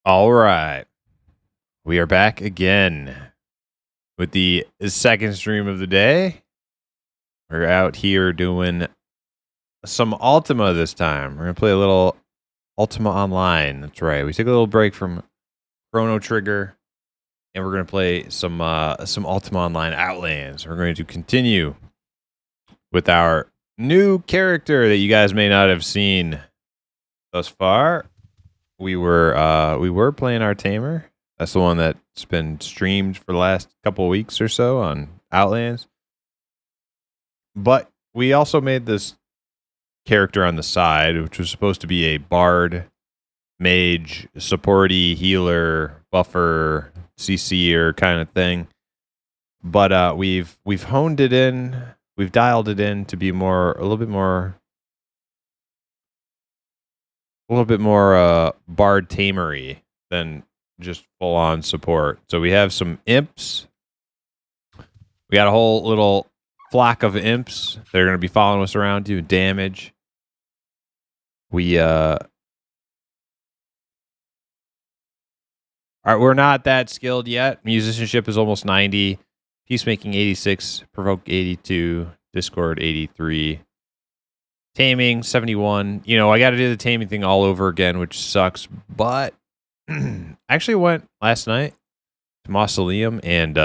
All right. We are back again with the second stream of the day. We're out here doing some Ultima this time. We're going to play a little Ultima Online. That's right. We took a little break from Chrono Trigger and we're going to play some Ultima Online Outlands. We're going to continue with our new character that you guys may not have seen thus far. We were playing our tamer. That's the one that's been streamed for the last couple of weeks or so on Outlands. But we also made this character on the side, which was supposed to be a bard, mage, supporty, healer, buffer, CC'er kind of thing. But we've honed it in, we've dialed it in to be a little bit more bard tamery than just full on support. So we have some imps. We got a whole little flock of imps. They're going to be following us around doing damage. We're not that skilled yet. Musicianship is almost 90. Peacemaking 86. Provoke 82. Discord 83. Taming 71. You know, I got to do the taming thing all over again, which sucks. But I actually went last night to Mausoleum and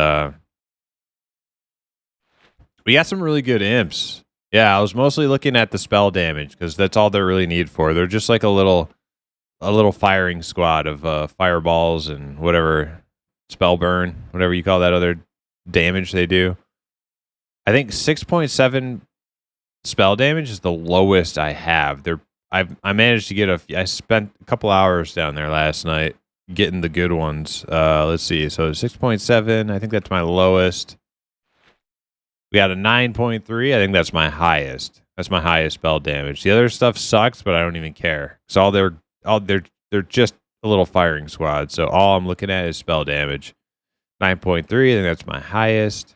we got some really good imps. Yeah, I was mostly looking at the spell damage because that's all they're really needed for. They're just like a little firing squad of fireballs and whatever spell burn, whatever you call that other damage they do. I think 6.7 spell damage is the lowest I have. I managed to get I spent a couple hours down there last night getting the good ones. Let's see. So 6.7, I think that's my lowest. We got a 9.3. I think that's my highest. That's my highest spell damage. The other stuff sucks, but I don't even care. So they're just a little firing squad. So all I'm looking at is spell damage. 9.3, I think that's my highest.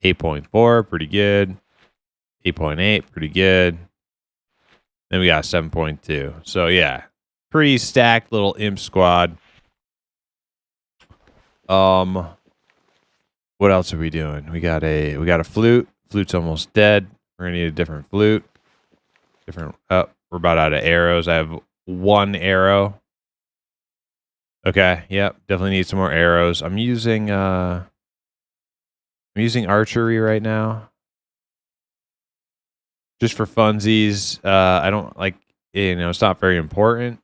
8.4, pretty good. 8.8, pretty good. Then we got 7.2. So yeah, pretty stacked little imp squad. What else are we doing? We got a flute. Flute's almost dead. We're gonna need a different flute. We're about out of arrows. I have one arrow. Okay, yep, definitely need some more arrows. I'm using archery right now. Just for funsies. I don't like, it's not very important.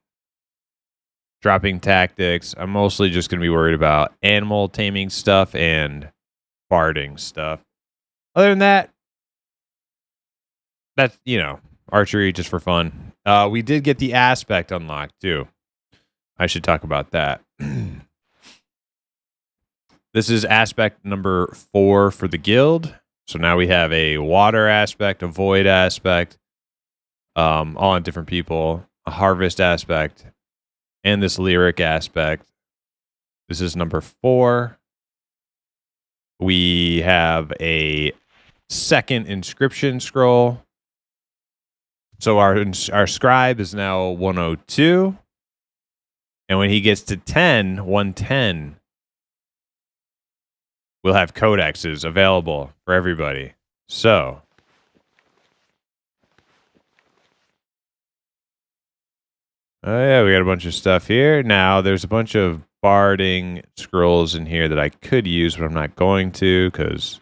Dropping tactics. I'm mostly just going to be worried about animal taming stuff and barding stuff. Other than that, that's, archery just for fun. We did get the aspect unlocked too. I should talk about that. This is aspect number 4 for the guild. So now we have a water aspect, a void aspect, all on different people, a harvest aspect, and this lyric aspect. This is number 4. We have a second inscription scroll. So our scribe is now 102. And when he gets to 110, we'll have codexes available for everybody. So, oh yeah, we got a bunch of stuff here. Now, there's a bunch of barding scrolls in here that I could use, but I'm not going to because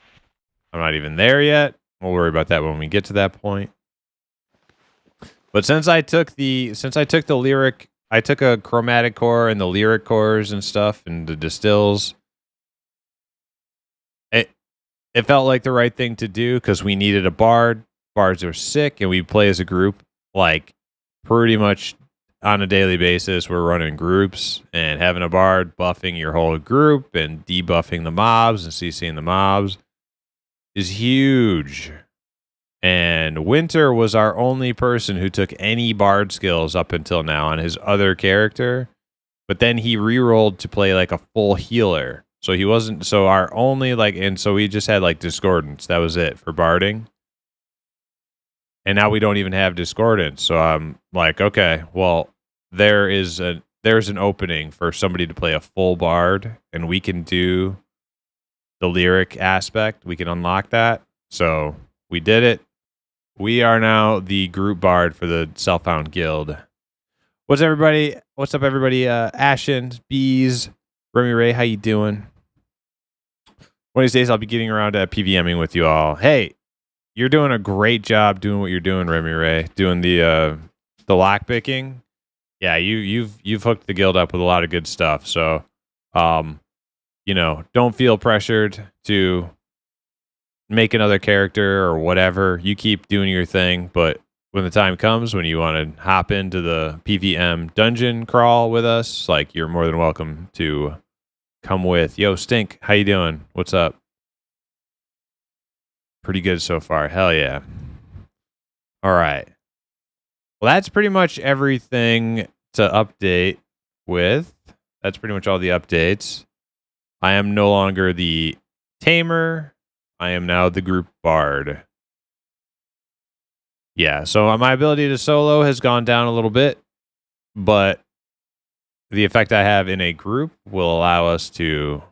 I'm not even there yet. We'll worry about that when we get to that point. But since I took the lyric, I took a chromatic core and the lyric cores and stuff and the distills. It felt like the right thing to do because we needed a bard. Bards are sick, and we play as a group like pretty much on a daily basis. We're running groups and having a bard buffing your whole group and debuffing the mobs and CCing the mobs is huge. And Winter was our only person who took any bard skills up until now on his other character, but then he rerolled to play like a full healer. So he wasn't, so our only and so we just had Discordance. That was it for barding. And now we don't even have Discordance. So I'm like, okay, well, there is there's an opening for somebody to play a full bard, and we can do the lyric aspect. We can unlock that. So we did it. We are now the group bard for the Self-Found Guild. What's everybody? What's up, everybody? Ashen, Bees, Remy Ray, how you doing? One of these days, I'll be getting around to PVMing with you all. Hey, you're doing a great job doing what you're doing, Remy Ray. Doing the lock picking. Yeah, you've hooked the guild up with a lot of good stuff. So, don't feel pressured to make another character or whatever. You keep doing your thing, but when the time comes when you want to hop into the PVM dungeon crawl with us, like, you're more than welcome to come with. Yo, Stink, how you doing? What's up? Pretty good so far. Hell yeah. All right. Well, that's pretty much everything to update with. That's pretty much all the updates. I am no longer the tamer. I am now the group bard. Yeah, so my ability to solo has gone down a little bit, but the effect I have in a group will allow us to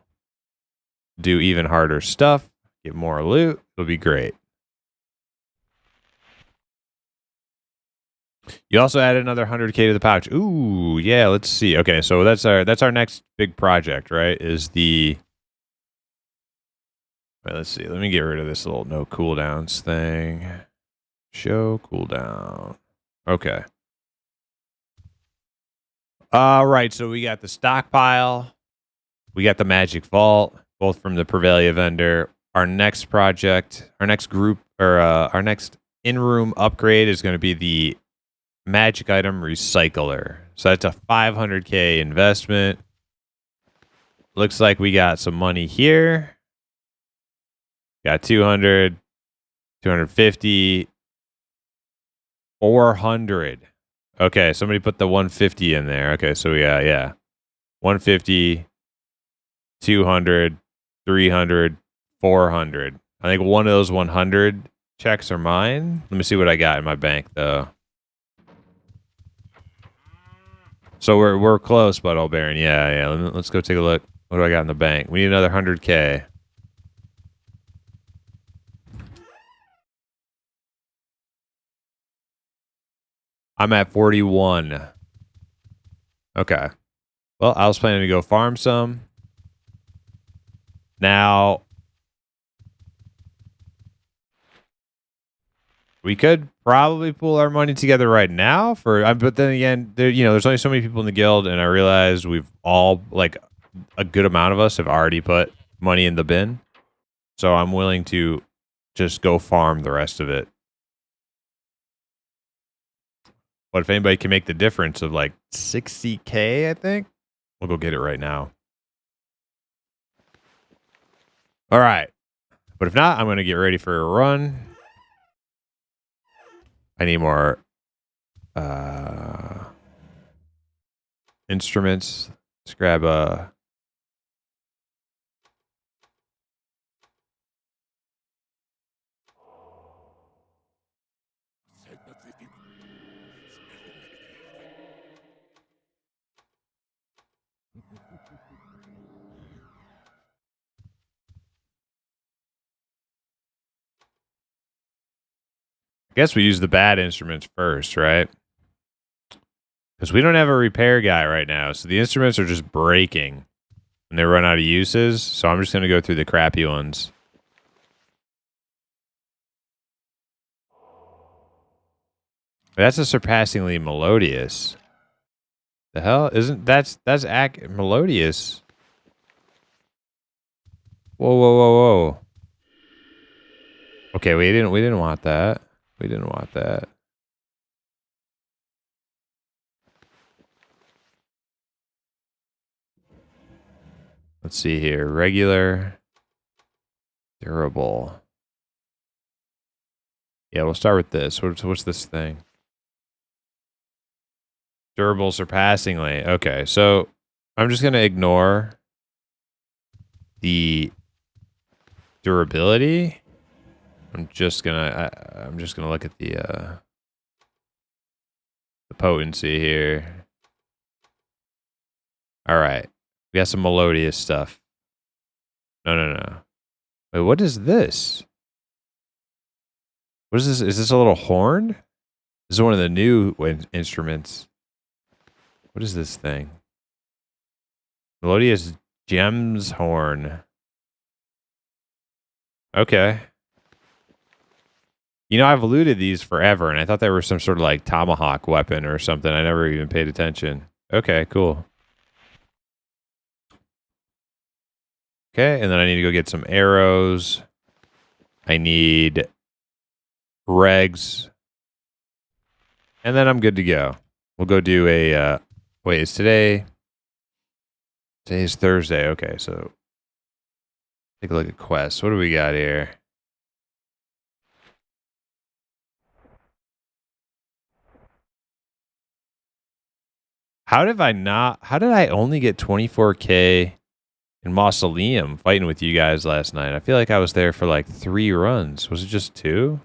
do even harder stuff, get more loot. It'll be great. You also added another 100K to the pouch. Ooh, yeah, let's see. Okay, so that's our next big project, right? Is the... Wait, let's see. Let me get rid of this little no cooldowns thing. Show cooldown. Okay. All right, so we got the stockpile. We got the magic vault, both from the Prevalia vendor. Our next project, our next group, or our next in-room upgrade is going to be the magic item recycler. So that's a 500K investment. Looks like we got some money here. Got 200, 250, 400. Okay, somebody put the 150 in there. Okay, so yeah. 150, 200, 300, 400. I think one of those 100 checks are mine. Let me see what I got in my bank, though. So we're close, Bud Old Baron. Yeah. Let's go take a look. What do I got in the bank? We need another 100K. I'm at 41. Okay. Well, I was planning to go farm some. Now, we could probably pull our money together right now but then again, there's only so many people in the guild, and I realize we've all, like, a good amount of us have already put money in the bin. So I'm willing to just go farm the rest of it. But if anybody can make the difference of like 60K, I think we'll go get it right now. All right. But if not, I'm going to get ready for a run. I need more instruments. Let's grab a... I guess we use the bad instruments first, right? Because we don't have a repair guy right now, so the instruments are just breaking when they run out of uses. So I'm just going to go through the crappy ones. That's a surpassingly melodious. The hell isn't that's melodious? Whoa. Okay, we didn't want that. We didn't want that. Let's see here. Regular. Durable. Yeah, we'll start with this. What's this thing? Durable surpassingly. Okay, so I'm just gonna ignore the durability. I'm just gonna look at the potency here. All right. We got some melodious stuff. No. Wait, what is this? What is this? Is this a little horn? This is one of the new instruments. What is this thing? Melodious Gems horn. Okay. You know, I've looted these forever, and I thought they were some sort of like tomahawk weapon or something. I never even paid attention. Okay, cool. Okay, and then I need to go get some arrows. I need regs. And then I'm good to go. We'll go do a... wait, is today... Today's Thursday. Okay, so... Take a look at quests. What do we got here? How did I only get 24K in Mausoleum fighting with you guys last night? I feel like I was there for like 3 runs. Was it just 2?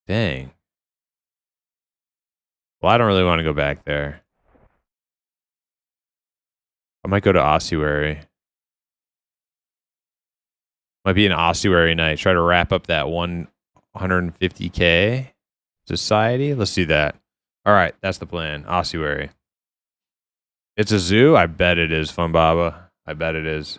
Dang. Well, I don't really want to go back there. I might go to Ossuary. Might be an Ossuary night. Try to wrap up that 150K society. Let's do that. All right, that's the plan. Ossuary. It's a zoo? I bet it is, Fun Baba. I bet it is.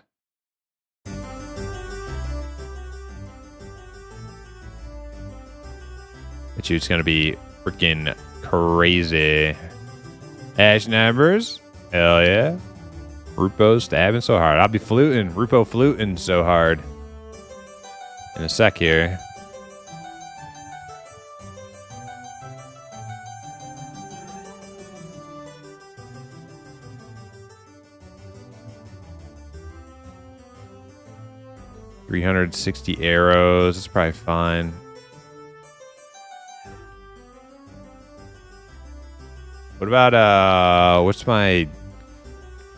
It's going to be freaking crazy. Ash numbers? Hell yeah. Rupo stabbing so hard. I'll be Rupo fluting so hard. In a sec here. $360 arrows. It's probably fine. What about what's my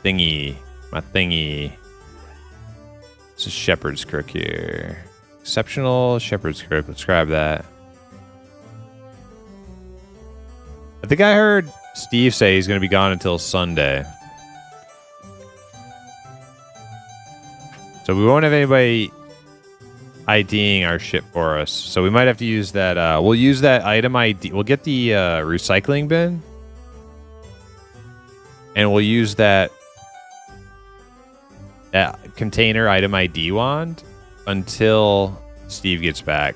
thingy? My thingy. It's a shepherd's crook here. Exceptional shepherd's crook. Let's grab that. I think I heard Steve say he's going to be gone until Sunday. So we won't have anybody IDing our shit for us. So we might have to use that. We'll use that item ID. We'll get the recycling bin. And we'll use that container item ID wand until Steve gets back.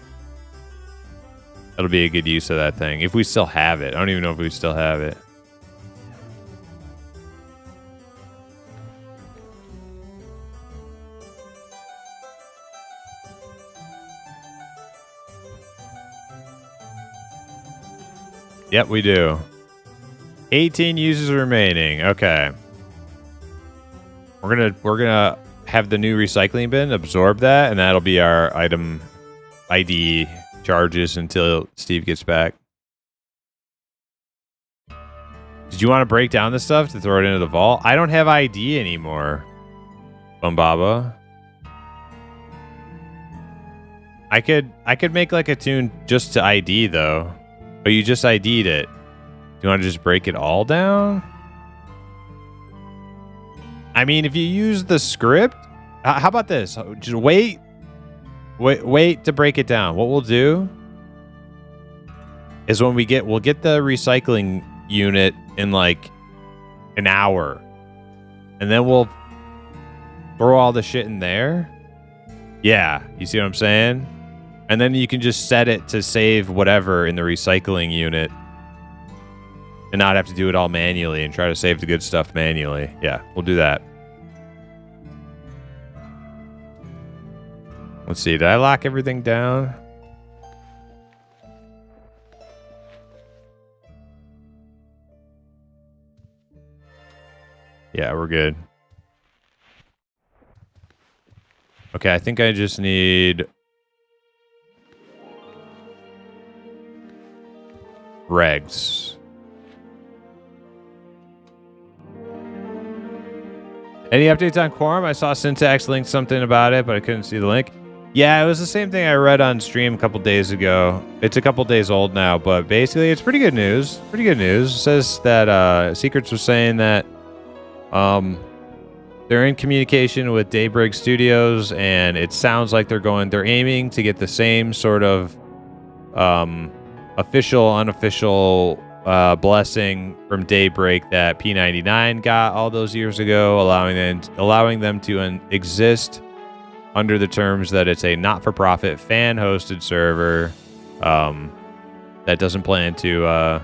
That'll be a good use of that thing. If we still have it. I don't even know if we still have it. Yep, we do. 18 users remaining. Okay. We're gonna have the new recycling bin absorb that, and that'll be our item ID charges until Steve gets back. Did you want to break down this stuff to throw it into the vault? I don't have ID anymore. Bumbaba. I could make like a tune just to ID though. But you just ID'd it. Do you want to just break it all down? I mean, if you use the script, how about this? Just wait to break it down. What we'll do is when we'll get the recycling unit in like an hour, and then we'll throw all the shit in there. Yeah, you see what I'm saying? And then you can just set it to save whatever in the recycling unit and not have to do it all manually and try to save the good stuff manually. Yeah, we'll do that. Let's see. Did I lock everything down? Yeah, we're good. Okay, I think I just need regs. Any updates on Quorum? I saw Syntax link something about it, but I couldn't see the link. Yeah, it was the same thing I read on stream a couple days ago. It's a couple days old now, but basically it's pretty good news. Pretty good news. It says that Secrets was saying that they're in communication with Daybreak Studios, and it sounds like they're aiming to get the same sort of official, unofficial blessing from Daybreak that P99 got all those years ago, allowing them to exist under the terms that it's a not-for-profit, fan-hosted server that doesn't plan to,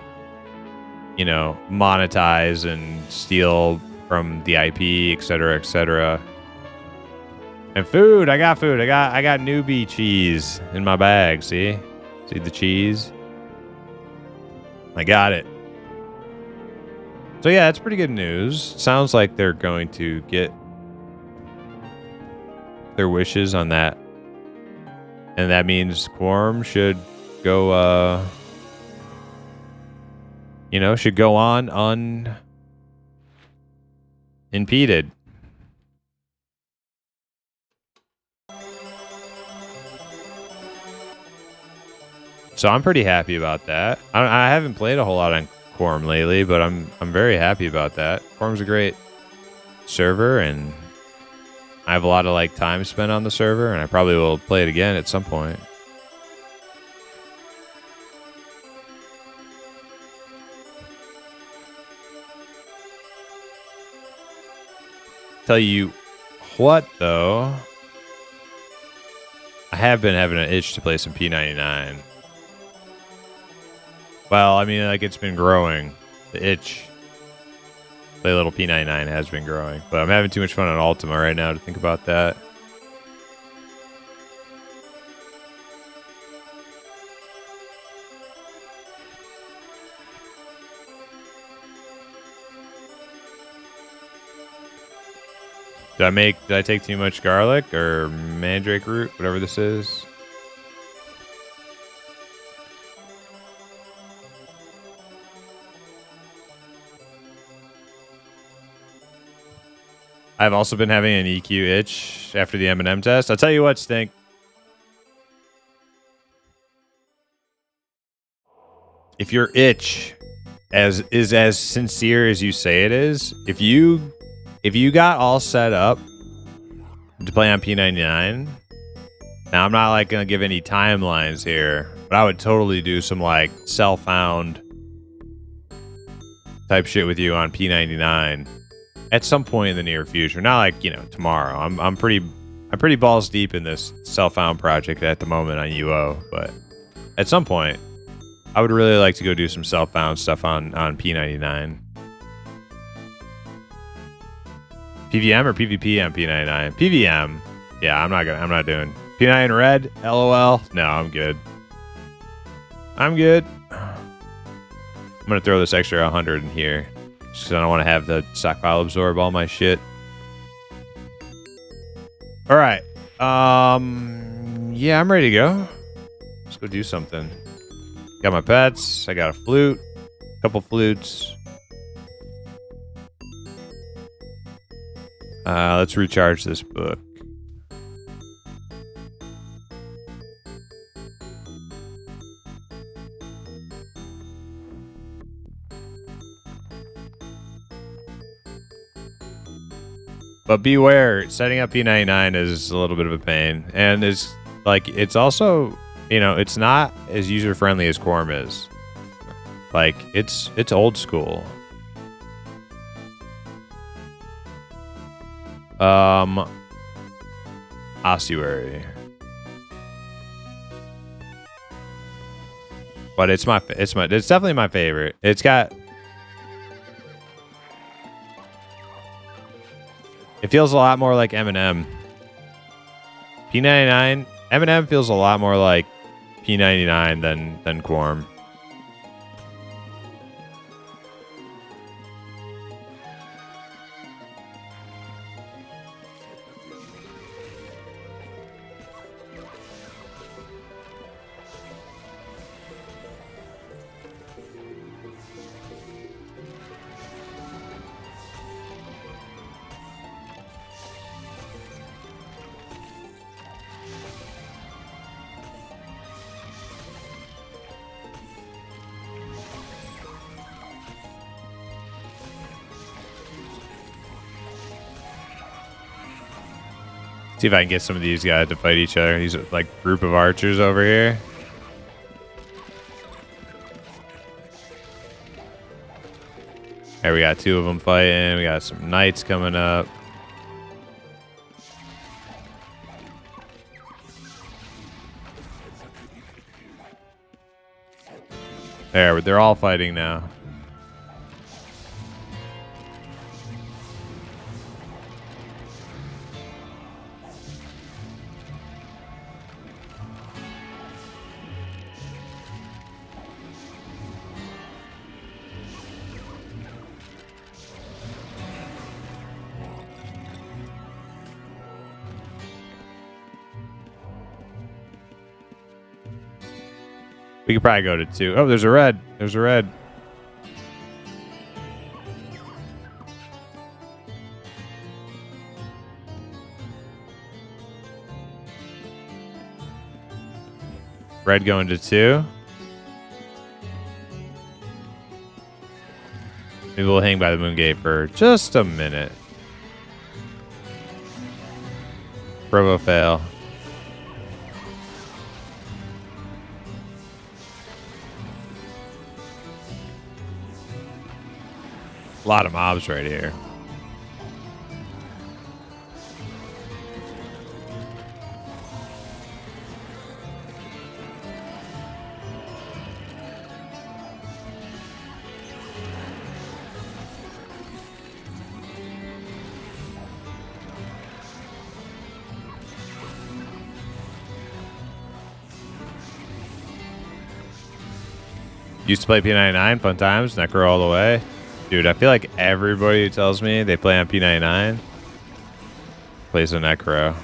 monetize and steal from the IP, etc., etc. And food, I got food. I got newbie cheese in my bag. See the cheese? I got it. So yeah, it's pretty good news. Sounds like they're going to get their wishes on that, and that means Quorum should go should go on unimpeded. So I'm pretty happy about that. I haven't played a whole lot on Quorum lately, but I'm very happy about that. Quorum's a great server, and I have a lot of time spent on the server, and I probably will play it again at some point. Tell you what, though, I have been having an itch to play some P99. Well, I mean, it's been growing. The itch play a little P99 has been growing, but I'm having too much fun on Ultima right now to think about that. Did I take too much garlic or mandrake root, whatever this is? I've also been having an EQ itch after the M&M test. I'll tell you what, Stink. If your itch is as sincere as you say it is, if you got all set up to play on P99, now I'm not gonna give any timelines here, but I would totally do some self-found type shit with you on P99 at some point in the near future. Not tomorrow. I'm pretty balls deep in this self-found project at the moment on UO, but at some point I would really like to go do some self-found stuff on P99. PVM or PvP on P99? PVM. Yeah, I'm not doing P9 red. LOL. No, I'm good. I'm gonna throw this extra 100 in here, just because I don't want to have the stockpile absorb all my shit. All right. Yeah, I'm ready to go. Let's go do something. Got my pets. I got a flute. A couple flutes. Let's recharge this book. But beware, setting up P99 is a little bit of a pain. And it's also, it's not as user-friendly as Quorum is. It's old school. Ossuary. But it's definitely my favorite. It feels a lot more like M&M. P99, M&M feels a lot more like P99 than Quorum. See if I can get some of these guys to fight each other. These are like group of archers over here. There we got 2 of them fighting. We got some knights coming up. There, they're all fighting now. We could probably go to 2. Oh, there's a red. There's a red. Red going to 2. Maybe we'll hang by the moon gate for just a minute. Provo fail. A lot of mobs right here. Used to play P99, fun times, Necro all the way. Dude, I feel like everybody who tells me they play on P99 plays a Necro.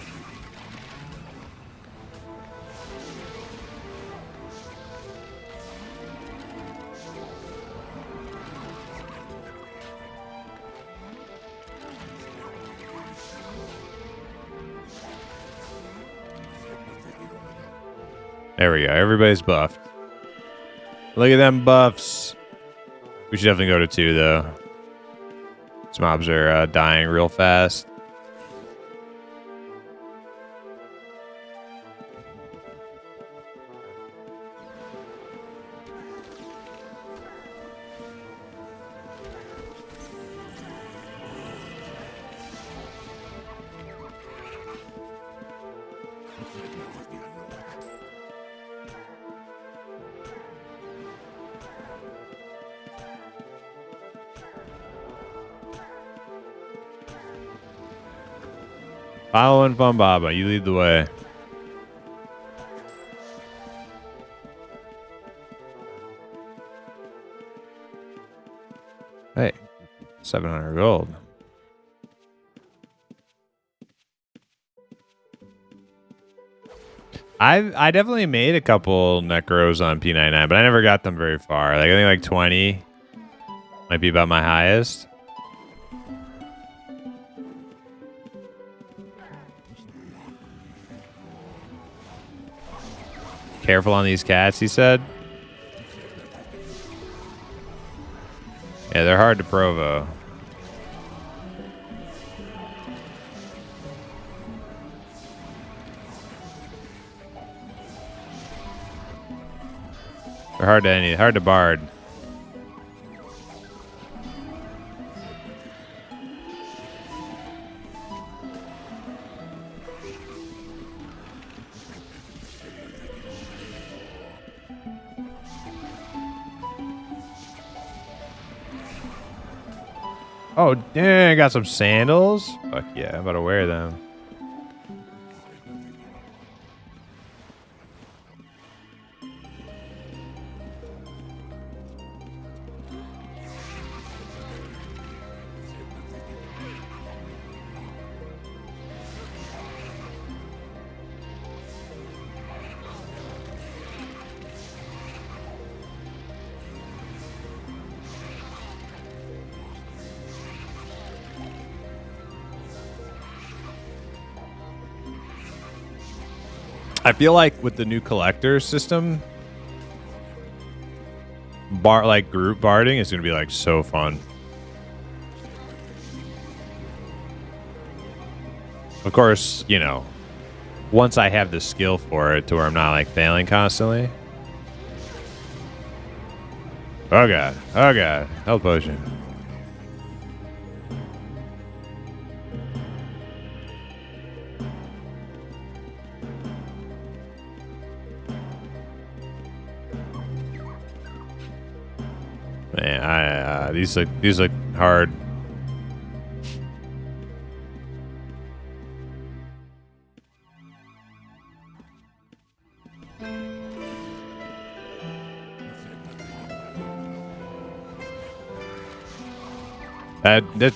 There we go. Everybody's buffed. Look at them buffs. We should definitely go to 2, though. These mobs are dying real fast. Following Fumbaba, you lead the way. Hey, 700 gold. I definitely made a couple Necros on P99, but I never got them very far. Like I think like 20 might be about my highest. Careful on these cats, he said. Yeah, they're hard to provo. They're hard to bard. Oh, dang, I got some sandals. Fuck yeah, I'm about to wear them. I feel like with the new collector system, group barding is gonna be like so fun. Of course, you know, once I have the skill for it to where I'm not like failing constantly. Oh god. Oh god. Health potion. Man, these look hard.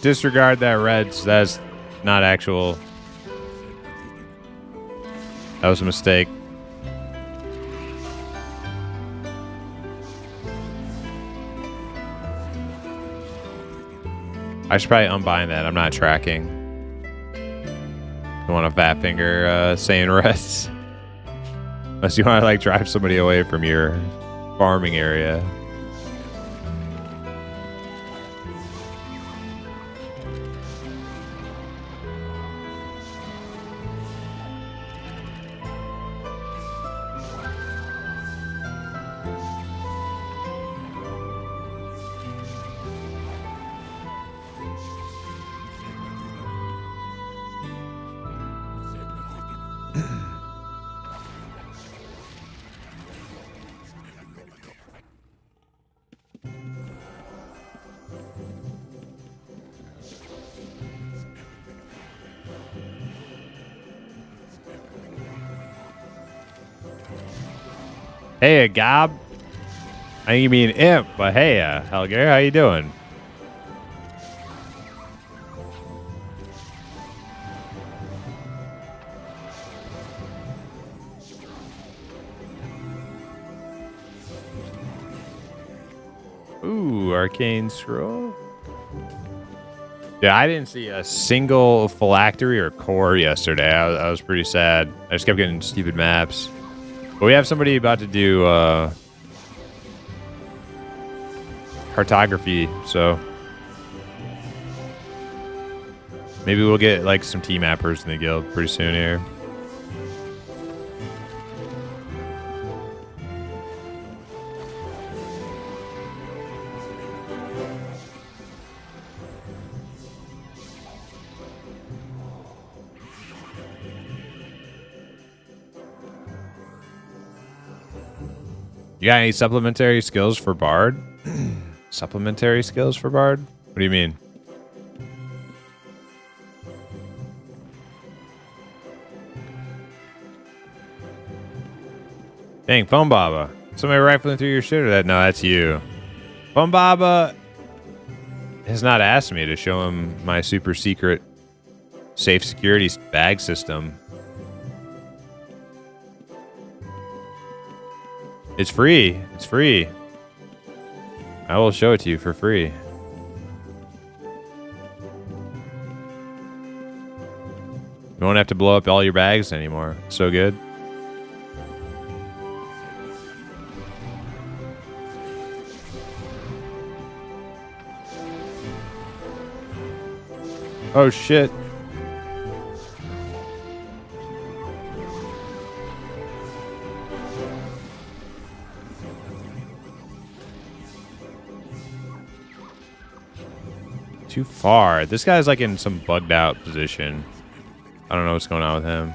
Disregard that reds. That's not actual. That was a mistake. I should probably unbind that. I'm not tracking. Don't want a fat finger saying reds. Unless you want to like drive somebody away from your farming area. Hey, Gob. I think you mean imp, but hey, Helger, how you doing? Ooh, arcane scroll. Yeah, I didn't see a single phylactery or core yesterday. I was pretty sad. I just kept getting stupid maps. But we have somebody about to do cartography, so maybe we'll get like some T-mappers in the guild pretty soon here. You got any supplementary skills for Bard? Supplementary skills for Bard? What do you mean? Dang, Phone Baba. Somebody rifling through your shit or that? No, that's you. Phone Baba has not asked me to show him my super secret safe security bag system. It's free. It's free. I will show it to you for free. You won't have to blow up all your bags anymore. It's so good. Oh shit. Too far. This guy's like in some bugged out position. I don't know what's going on with him.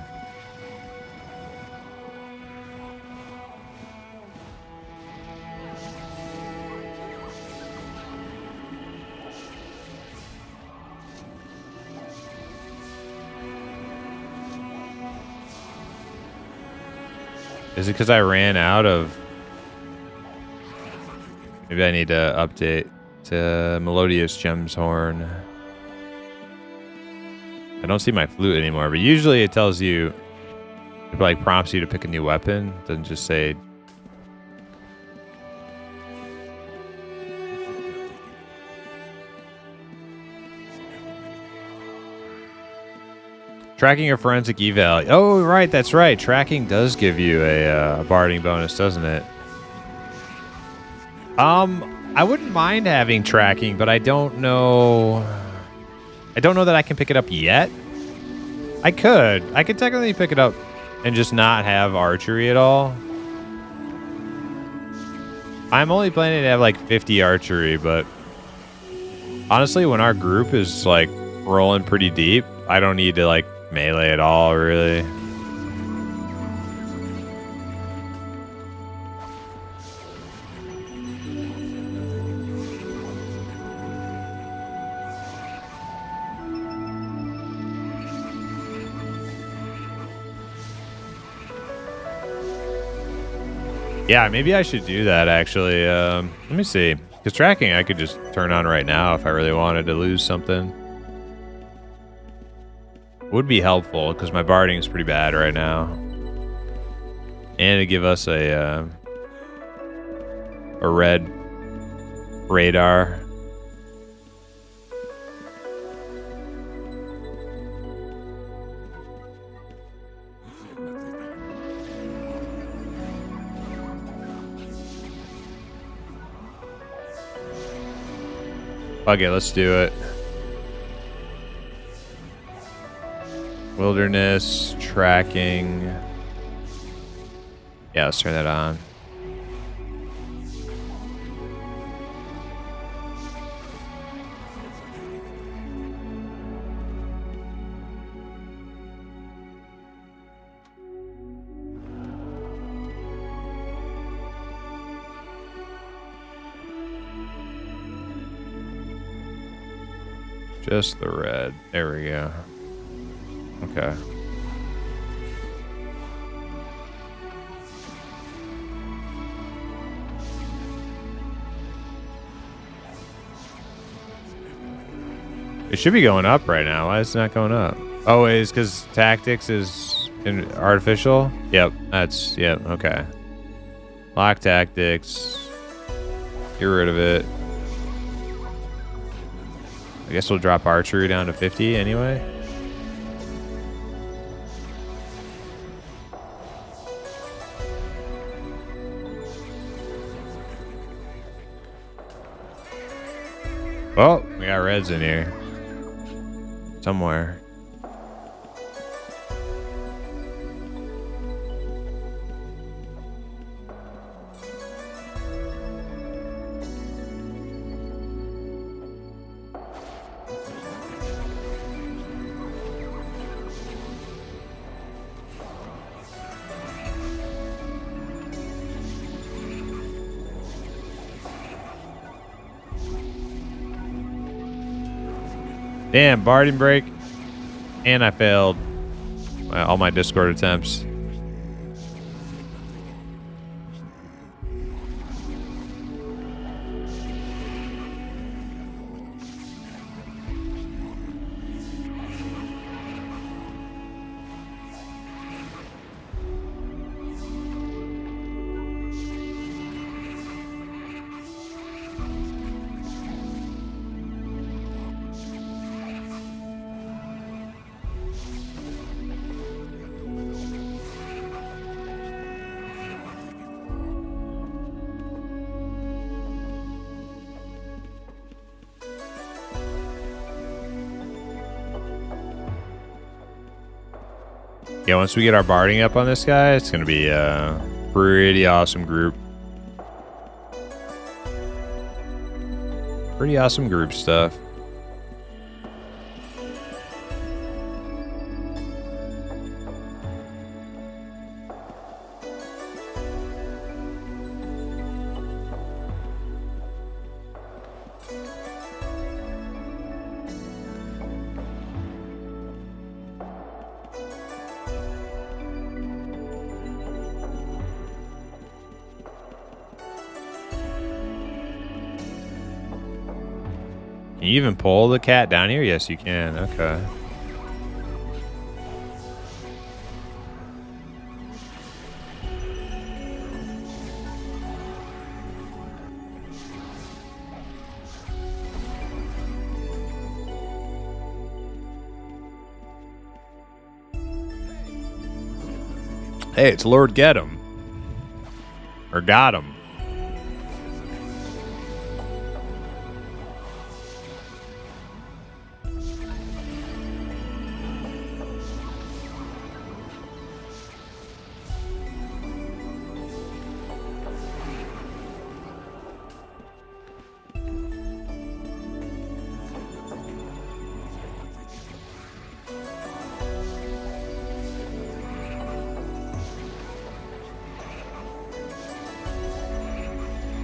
Is it because I ran out of... Maybe I need to update to Melodious Gems Horn. I don't see my flute anymore, but usually it tells you, it like prompts you to pick a new weapon. It doesn't just say... Tracking a forensic eval. Oh, right, that's right. Tracking does give you a barding bonus, doesn't it? I wouldn't mind having tracking, but I don't know that I can pick it up yet. I could technically pick it up and just not have archery at all. I'm only planning to have like 50 archery, but honestly, when our group is like rolling pretty deep, I don't need to like melee at all, really. Yeah, maybe I should do that, actually. Let me see. Because tracking, I could just turn on right now if I really wanted to lose something. Would be helpful, because my barding is pretty bad right now. And to give us a red radar. Okay, let's do it. Wilderness, tracking. Yeah, let's turn that on. Just the red. There we go. Okay. It should be going up right now. Why is it not going up? Oh, it's because tactics is artificial? Yep, that's... Yep, okay. Lock tactics. Get rid of it. I guess we'll drop archery down to 50 anyway. Oh, we got reds in here. Somewhere. Damn, barding break. And I failed all my Discord attempts. Yeah, once we get our barding up on this guy, it's going to be a pretty awesome group. Pretty awesome group stuff. Can you even pull the cat down here? Yes, you can. Okay. Hey, it's Lord Get 'em. Or got 'em.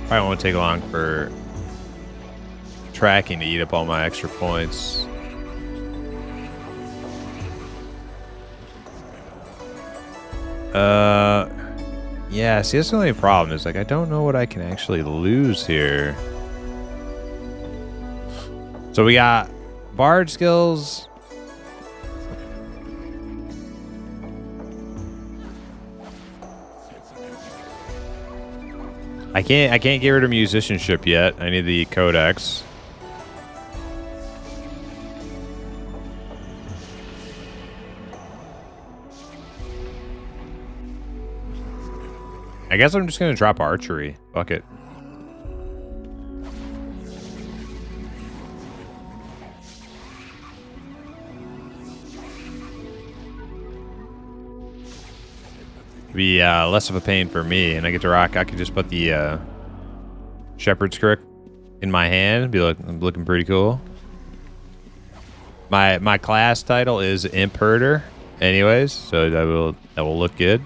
Probably won't take long for tracking to eat up all my extra points. Yeah, see, that's the only problem is like I don't know what I can actually lose here. So we got bard skills. I can't get rid of musicianship yet. I need the codex. I guess I'm just gonna drop archery. Fuck it. Be less of a pain for me, and I get to rock. I could just put the shepherd's crook in my hand. Be looking pretty cool. My class title is Imp Herder, anyways, so that will look good.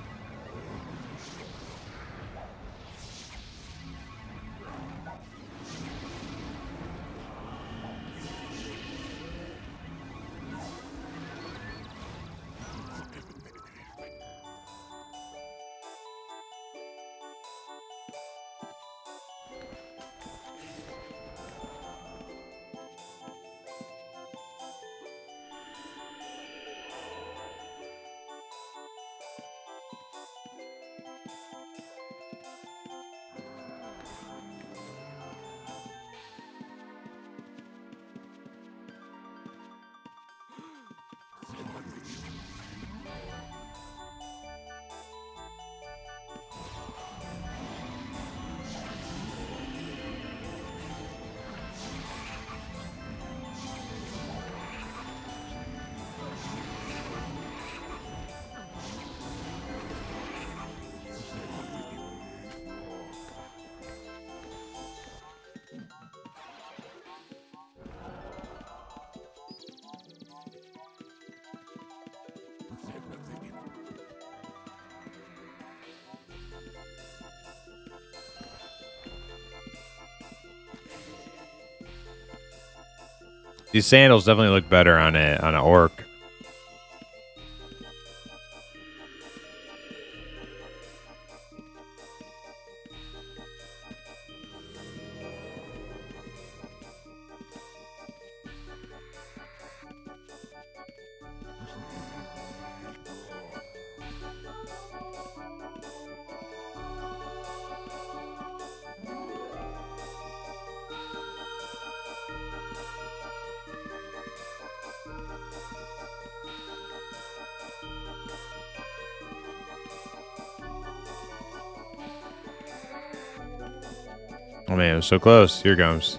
These sandals definitely look better on an orc. Oh man, it was so close. Here comes.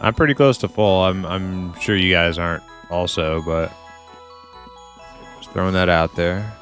I'm pretty close to full. I'm sure you guys aren't also, but just throwing that out there.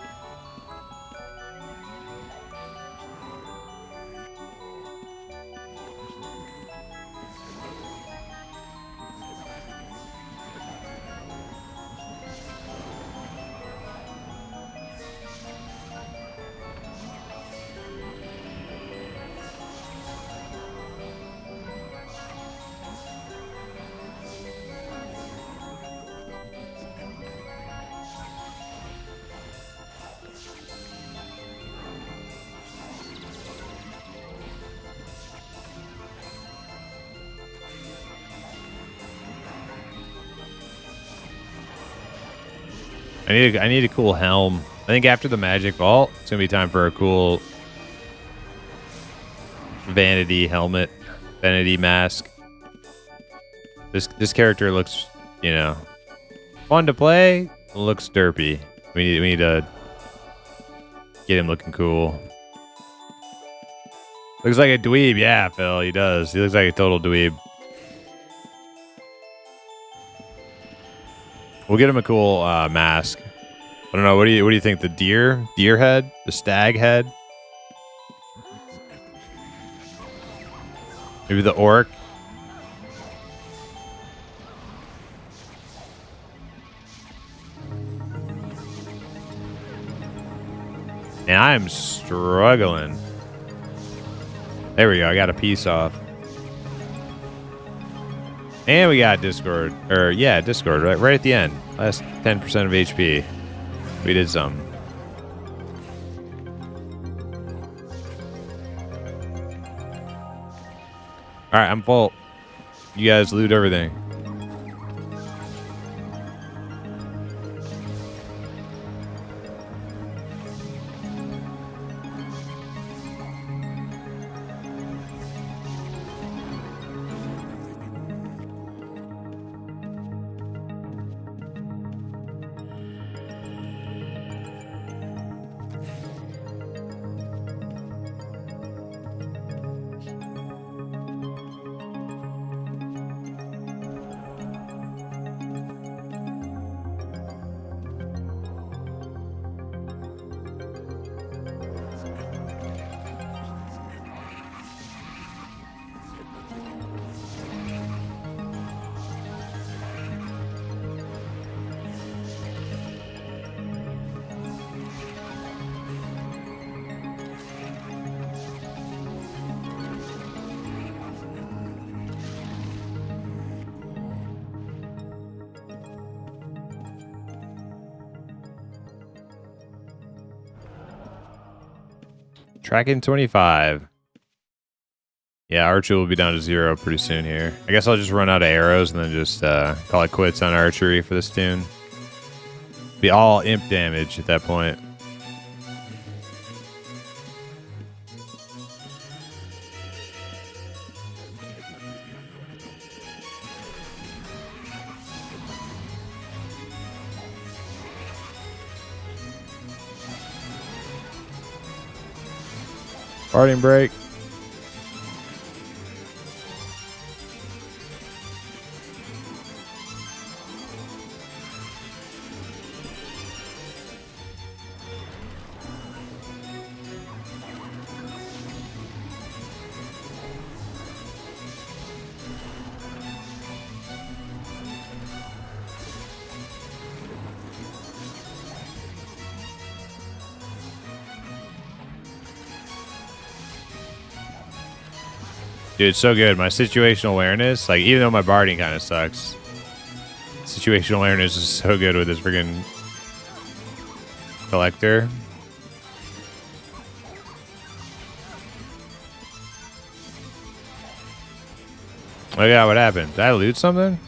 I need a cool helm. I think after the magic vault, it's gonna be time for a cool vanity helmet, vanity mask. This character looks, you know, fun to play. Looks derpy. We need to get him looking cool. Looks like a dweeb. Yeah, Phil, he does. He looks like a total dweeb. We'll get him a cool mask. I don't know. What do you think? The deer head, the stag head, maybe the orc. And I am struggling. There we go. I got a piece off. And we got Discord. Or, yeah, Discord. Right at the end. Last 10% of HP. We did some. Alright, I'm full. You guys loot everything. Tracking 25. Yeah, archery will be down to 0 pretty soon here. I guess I'll just run out of arrows and then just call it quits on archery for this tune. Be all imp damage at that point. Farting break. Dude, it's so good. My situational awareness, like, even though my barding kind of sucks, situational awareness is so good with this friggin' collector. Oh yeah, what happened? Did I loot something?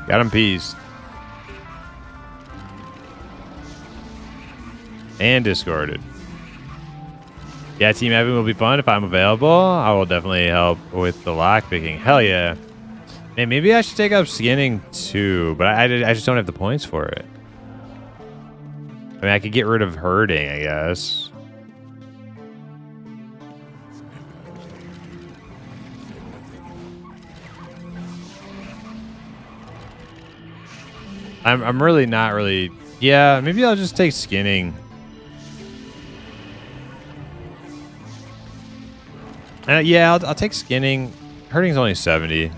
Got him pieced. And discarded. Yeah, Team Evan will be fun if I'm available. I will definitely help with the lockpicking. Hell yeah. Man, maybe I should take up skinning too, but I just don't have the points for it. I mean, I could get rid of herding, I guess. I'm really not really... Yeah, maybe I'll just take skinning. Yeah, I'll take skinning. hurting's only 70.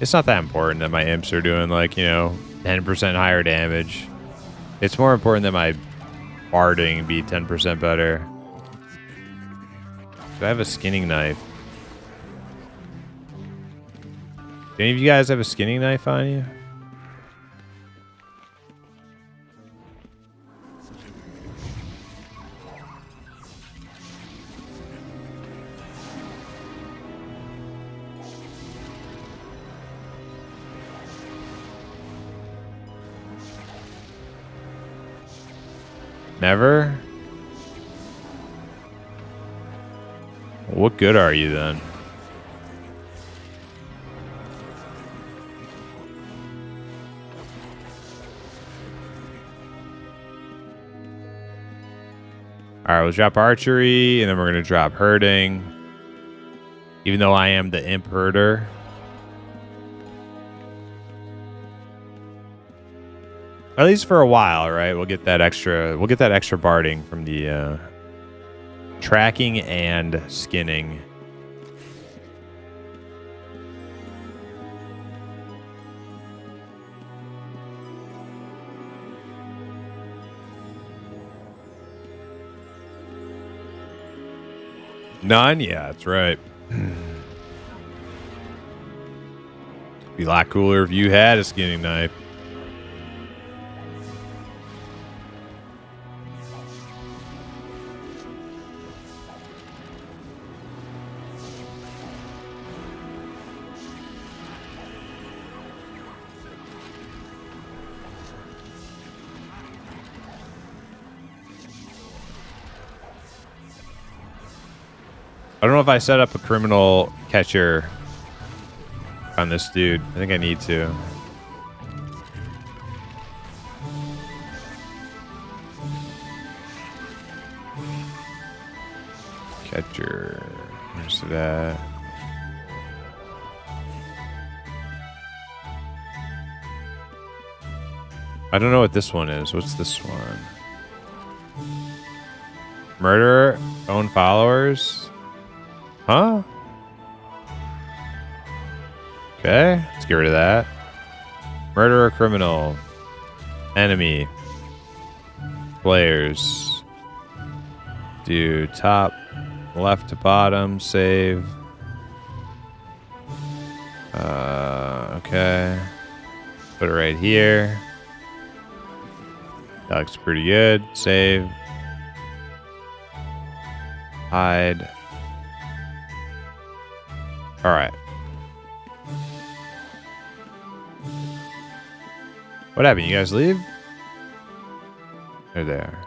It's not that important that my imps are doing like, 10% higher damage. It's more important that my barding be 10% better. Do I have a skinning knife? Do any of you guys have a skinning knife on you? Never? What good are you then? Alright, we'll drop archery, and then we're going to drop herding. Even though I am the imp herder. At least for a while, right? We'll get that extra barding from the tracking and skinning. None? Yeah, that's right. Be a lot cooler if you had a skinning knife. I don't know if I set up a criminal catcher on this dude. I think I need to. Catcher. Where's that? I don't know what this one is. What's this one? Murderer, own followers. Huh? Okay, let's get rid of that. Murderer, criminal, enemy, players. Do top, left to bottom, save. Okay. Put it right here. That looks pretty good. Save. Hide. All right. What happened? You guys leave? They're there.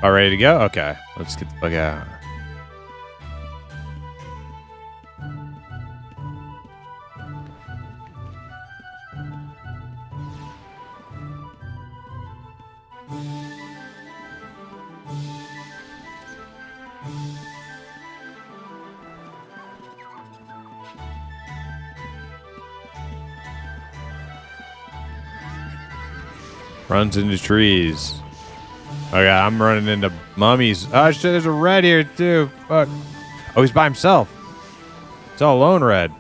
All ready to go? Okay. Let's get the fuck out. Runs into trees. Okay, I'm running into mummies. Oh shit, there's a red here too. Fuck. Oh, he's by himself. It's all lone red.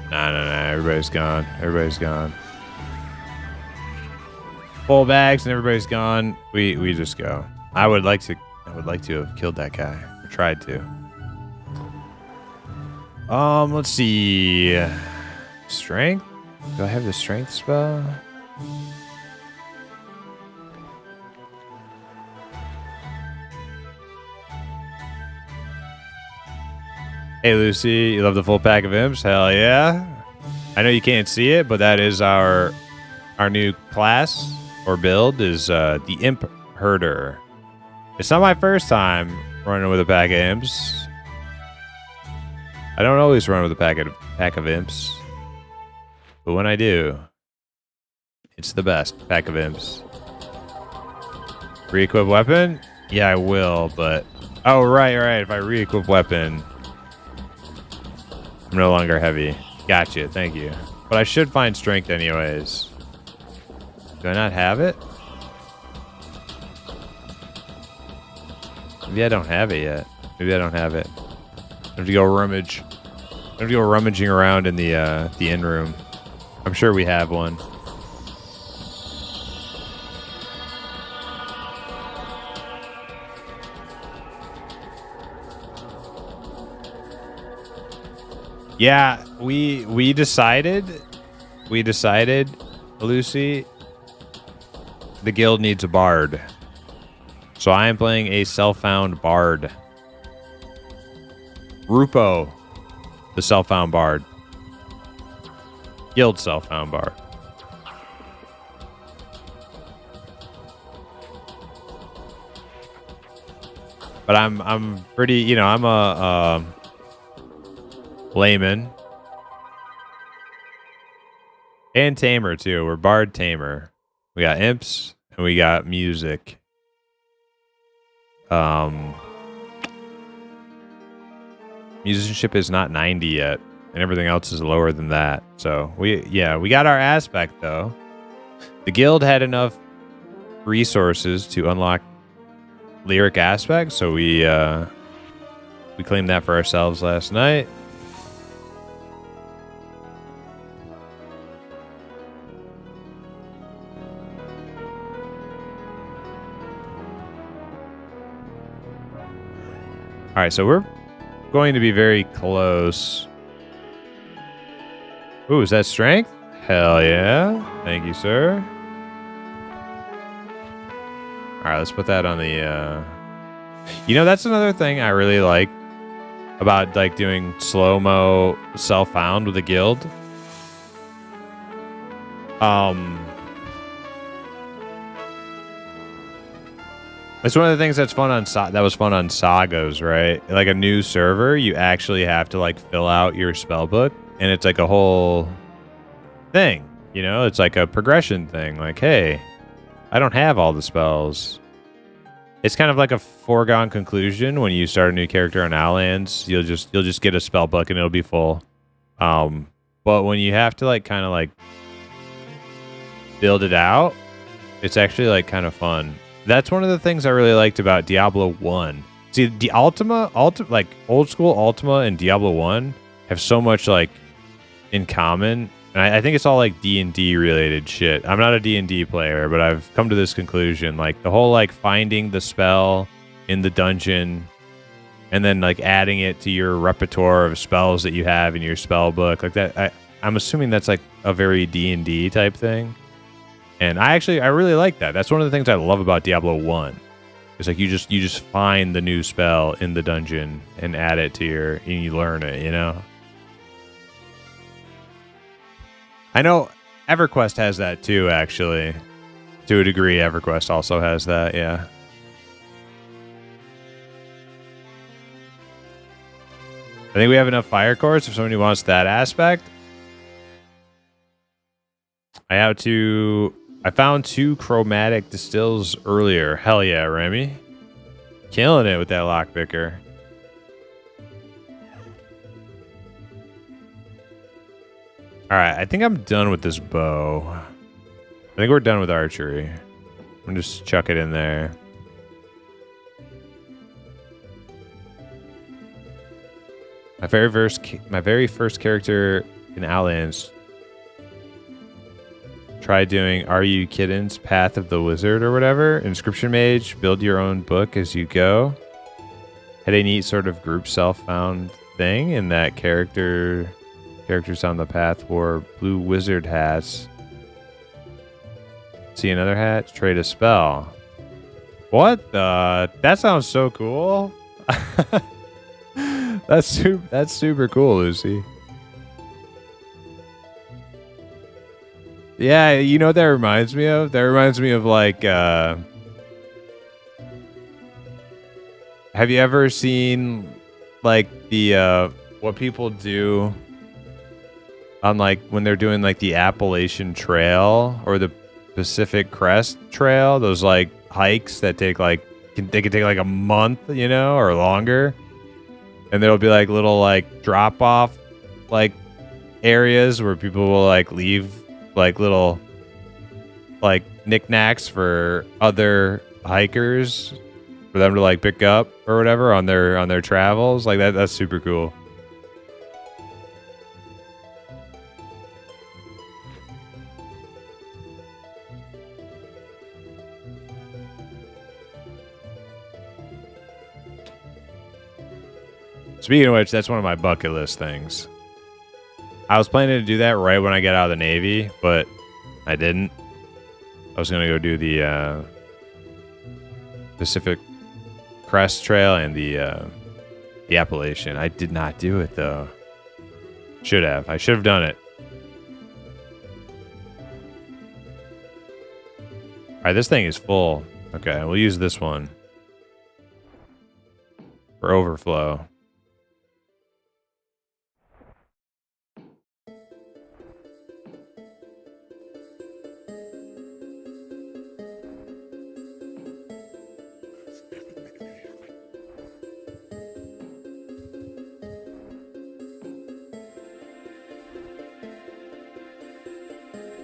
Nah. Everybody's gone. Everybody's gone. Full bags and everybody's gone. We just go. I would like to have killed that guy. Or tried to. Let's see. Strength? Do I have the strength spell? Hey Lucy, you love the full pack of imps? Hell yeah. I know you can't see it, but that is our new class or build is the imp herder. It's not my first time running with a pack of imps. I don't always run with a pack of imps. But when I do, it's the best pack of imps. Re-equip weapon? Yeah, I will, but... Oh, right. If I re-equip weapon, I'm no longer heavy. Gotcha, thank you. But I should find strength anyways. Do I not have it? Maybe I don't have it yet. Maybe I don't have it. I have to go rummage. I have to go rummaging around in the inn room. I'm sure we have one. Yeah, we decided, Lucy, the guild needs a bard. So I am playing a self-found bard. Rupo, the self-found bard. Guild self-found bard. But I'm pretty, you know, I'm a layman. And tamer too. We're bard tamer. We got imps and we got music. Musicianship is not 90 yet, and everything else is lower than that. So we got our aspect though. The guild had enough resources to unlock lyric aspects, so we claimed that for ourselves last night. All right, so we're going to be very close. Ooh, is that strength? Hell yeah. Thank you, sir. All right, let's put that on the... You know, that's another thing I really like about like doing slow-mo self-found with a guild. It's one of the things that's fun on that was fun on Sagas, right? Like a new server, you actually have to like fill out your spell book, and it's like a whole thing, you know? It's like a progression thing. Like, hey, I don't have all the spells. It's kind of like a foregone conclusion when you start a new character on Outlands. You'll just get a spell book and it'll be full. But when you have to like kind of like build it out, it's actually like kind of fun. That's one of the things I really liked about Diablo 1. See, the Ultima, like old school Ultima and Diablo 1 have so much like in common. And I think it's all like D&D related shit. I'm not a D&D player, but I've come to this conclusion. Like the whole like finding the spell in the dungeon and then like adding it to your repertoire of spells that you have in your spell book. Like that, I'm assuming that's like a very D&D type thing. And I really like that. That's one of the things I love about Diablo 1. It's like you just find the new spell in the dungeon and add it to and you learn it, you know? I know EverQuest has that too, actually. To a degree, EverQuest also has that, yeah. I think we have enough fire cores if somebody wants that aspect. I found 2 chromatic distills earlier. Hell yeah, Remy. Killing it with that lockpicker. Alright, I think I'm done with this bow. I think we're done with archery. I'm gonna just chuck it in there. My very first character in Outlands try doing Are You Kiddin's Path of the Wizard or whatever. Inscription Mage, build your own book as you go. Had a neat sort of group self-found thing in that characters on the path wore blue wizard hats. See another hat? Trade a spell. What the? That sounds so cool. That's super cool, Lucy. Yeah, you know what that reminds me of? That reminds me of like, have you ever seen like the, what people do on like when they're doing like the Appalachian Trail or the Pacific Crest Trail? Those like hikes that take like, they can take like a month, you know, or longer. And there'll be like little like drop off like areas where people will like leave like little like knickknacks for other hikers for them to like pick up or whatever on their travels. Like that's super cool. Speaking of which, that's one of my bucket list things. I was planning to do that right when I get out of the Navy, but I didn't. I was going to go do the Pacific Crest Trail and the Appalachian. I did not do it, though. Should have. I should have done it. All right, this thing is full. Okay, we'll use this one for overflow.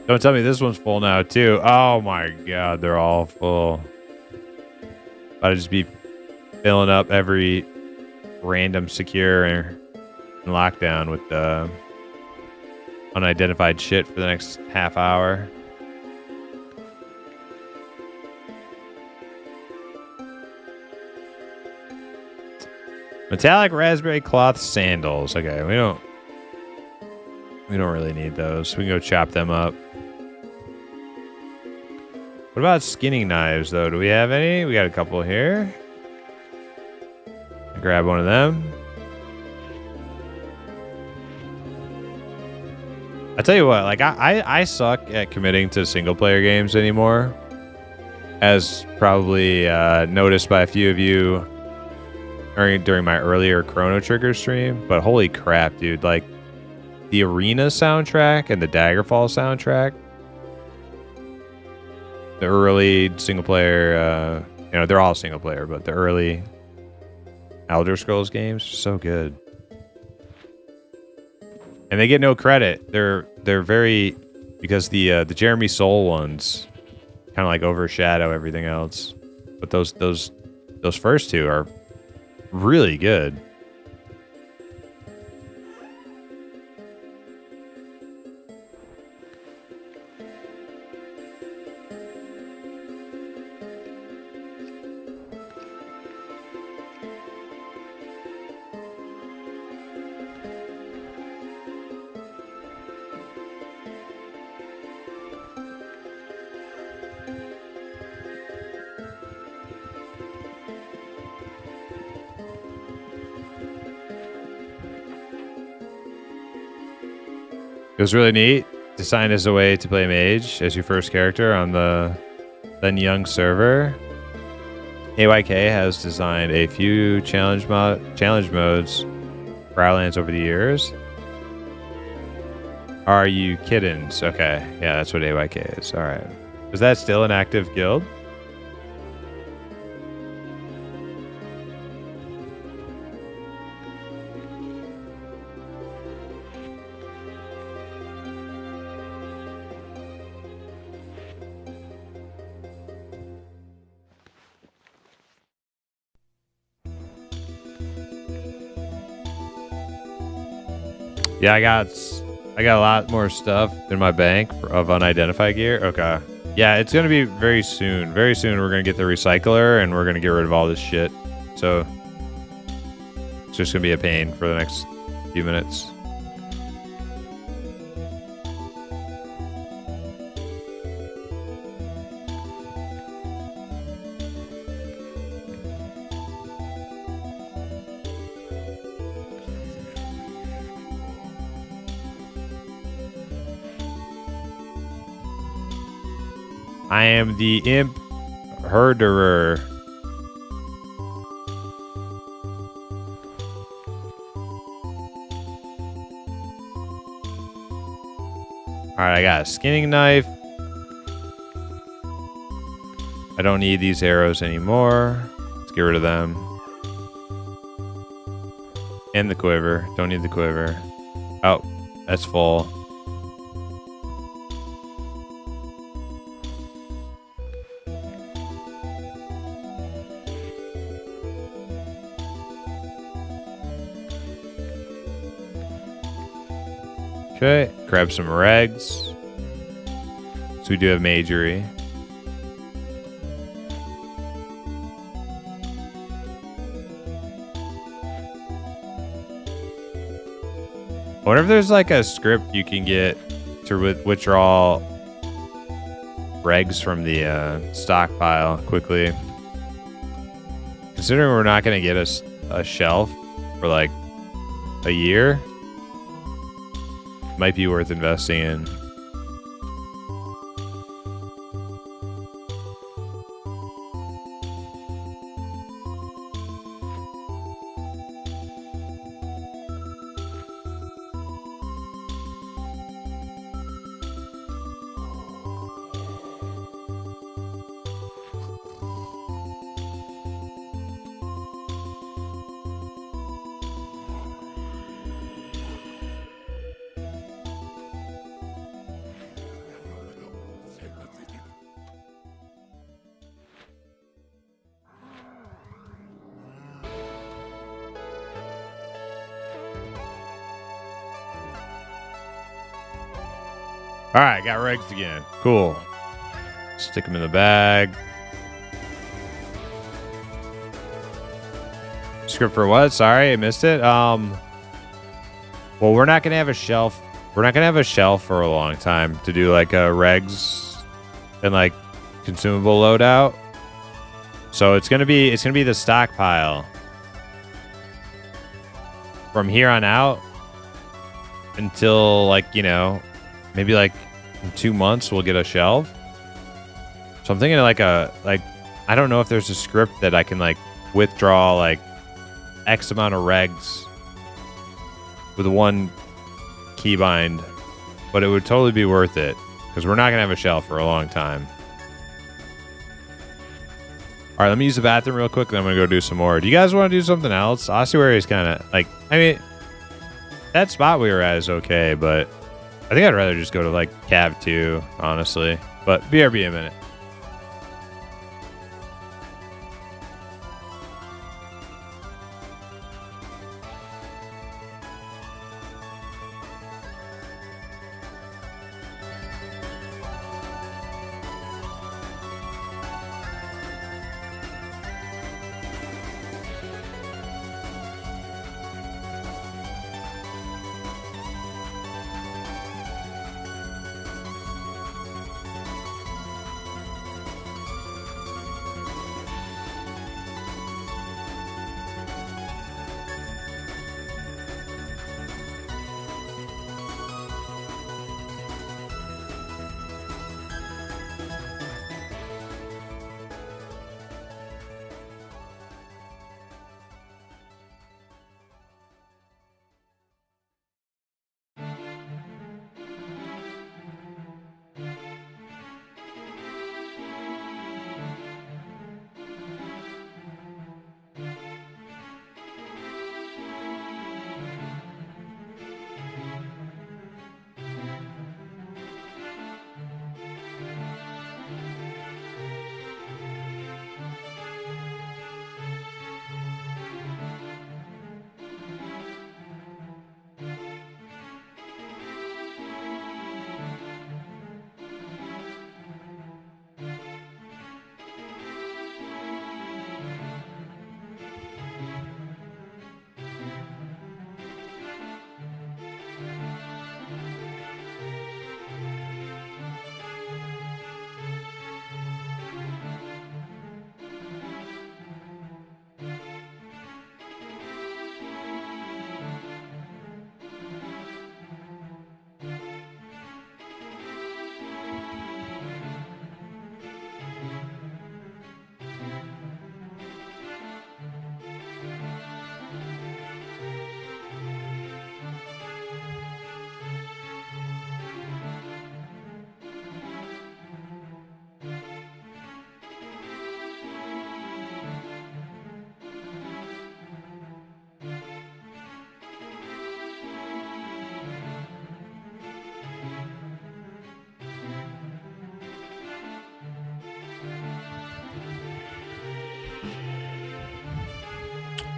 Don't tell me this one's full now, too. Oh, my God. They're all full. About to just be filling up every random secure and lockdown with unidentified shit for the next half hour. Metallic raspberry cloth sandals. Okay, we don't really need those. We can go chop them up. What about skinning knives, though? Do we have any? We got a couple here. Grab one of them. I tell you what, like I suck at committing to single player games anymore, as probably noticed by a few of you during my earlier Chrono Trigger stream. But holy crap, dude! Like the Arena soundtrack and the Daggerfall soundtrack. The early single player, they're all single player, but the early Elder Scrolls games are so good, and they get no credit. They're very, because the Jeremy Soule ones kind of like overshadow everything else, but those first two are really good. It was really neat. Designed as a way to play Mage as your first character on the then young server. AYK has designed a few challenge modes for Outlands over the years. Are you kiddins? Okay, yeah, that's what AYK is. All right. Is that still an active guild? Yeah, I got a lot more stuff in my bank of unidentified gear. Okay. Yeah, it's going to be very soon. Very soon we're going to get the recycler and we're going to get rid of all this shit. So it's just going to be a pain for the next few minutes. I am the imp herderer. Alright, I got a skinning knife. I don't need these arrows anymore. Let's get rid of them. And the quiver. Don't need the quiver. Oh, that's full. Okay, grab some regs. So we do have majory. I wonder if there's like a script you can get to withdraw regs from the stockpile quickly. Considering we're not going to get a shelf for like a year, might be worth investing in. All right, got regs again. Cool. Stick them in the bag. Script for what? Sorry, I missed it. Well, we're not gonna have a shelf. We're not gonna have a shelf for a long time to do like a regs and like consumable loadout. So it's gonna be the stockpile from here on out until like, you know, maybe like in 2 months we'll get a shelf. So I'm thinking like I don't know if there's a script that I can like withdraw like X amount of regs with one keybind, but it would totally be worth it because we're not gonna have a shelf for a long time. All right, let me use the bathroom real quick, then I'm gonna go do some more. Do you guys want to do something else? Ossuary is kind of like, I mean, that spot we were at is okay, but I think I'd rather just go to like Cav 2, honestly. But BRB a minute.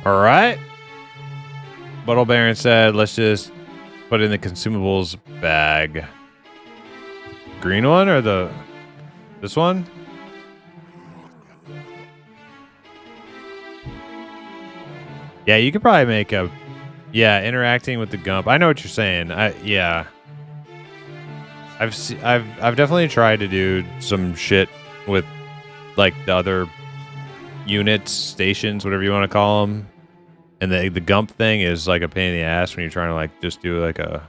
All right. Buttle Baron said, let's just put in the consumables bag. Green one or this one? Yeah, you could probably make a interacting with the Gump. I know what you're saying. I've definitely tried to do some shit with like the other units, stations, whatever you want to call them. And the Gump thing is like a pain in the ass when you're trying to like just do like a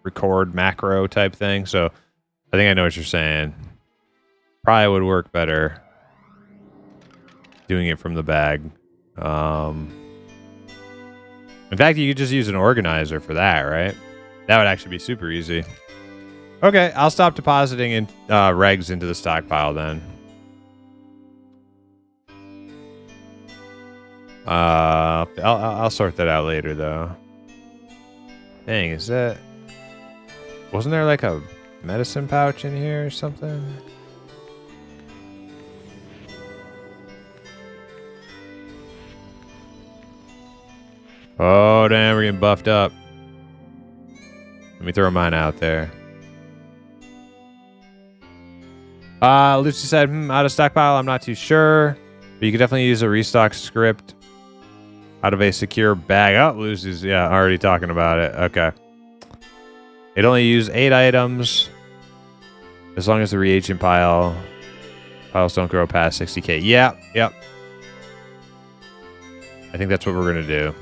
record macro type thing. So I think I know what you're saying. Probably would work better doing it from the bag. In fact, you could just use an organizer for that, right? That would actually be super easy. Okay, I'll stop depositing in regs into the stockpile then. I'll sort that out later though. Dang, is that? Wasn't there like a medicine pouch in here or something? Oh damn, we're getting buffed up. Let me throw mine out there. Lucy said, out of stockpile, I'm not too sure. But you could definitely use a restock script out of a secure bag. Oh, Lucy's, already talking about it. Okay. It only use 8 items. As long as the reagent piles don't grow past 60k. Yeah, yep. I think that's what we're going to do.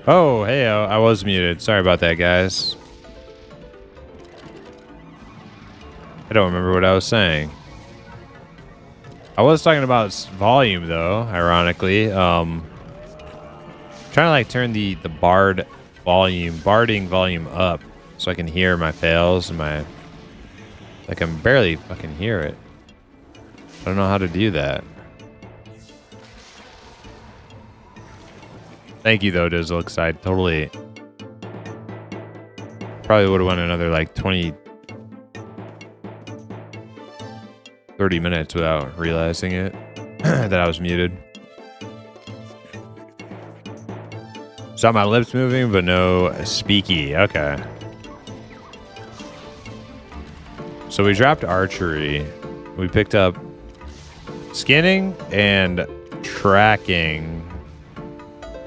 Oh, hey, I was muted. Sorry about that, guys. I don't remember what I was saying. I was talking about volume, though, ironically. Trying to like turn the barding volume up so I can hear my fails and my... I can barely fucking hear it. I don't know how to do that. Thank you, though, Dizzle, because I totally... Probably would have went another, like, 20... 30 minutes without realizing it. That I was muted. Saw my lips moving, but no speaky. Okay. So we dropped archery. We picked up skinning and tracking.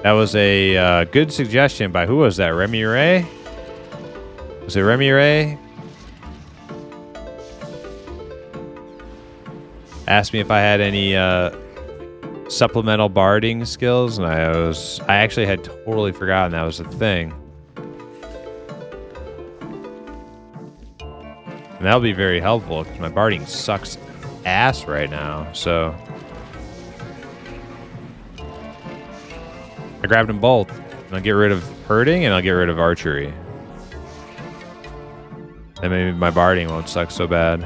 That was a good suggestion by, who was that? Remy Ray? Was it Remy Ray? Asked me if I had any supplemental barding skills, and I actually had totally forgotten that was a thing. And that'll be very helpful because my barding sucks ass right now. So I grabbed them both. And I'll get rid of hurting and I'll get rid of archery. And maybe my barding won't suck so bad.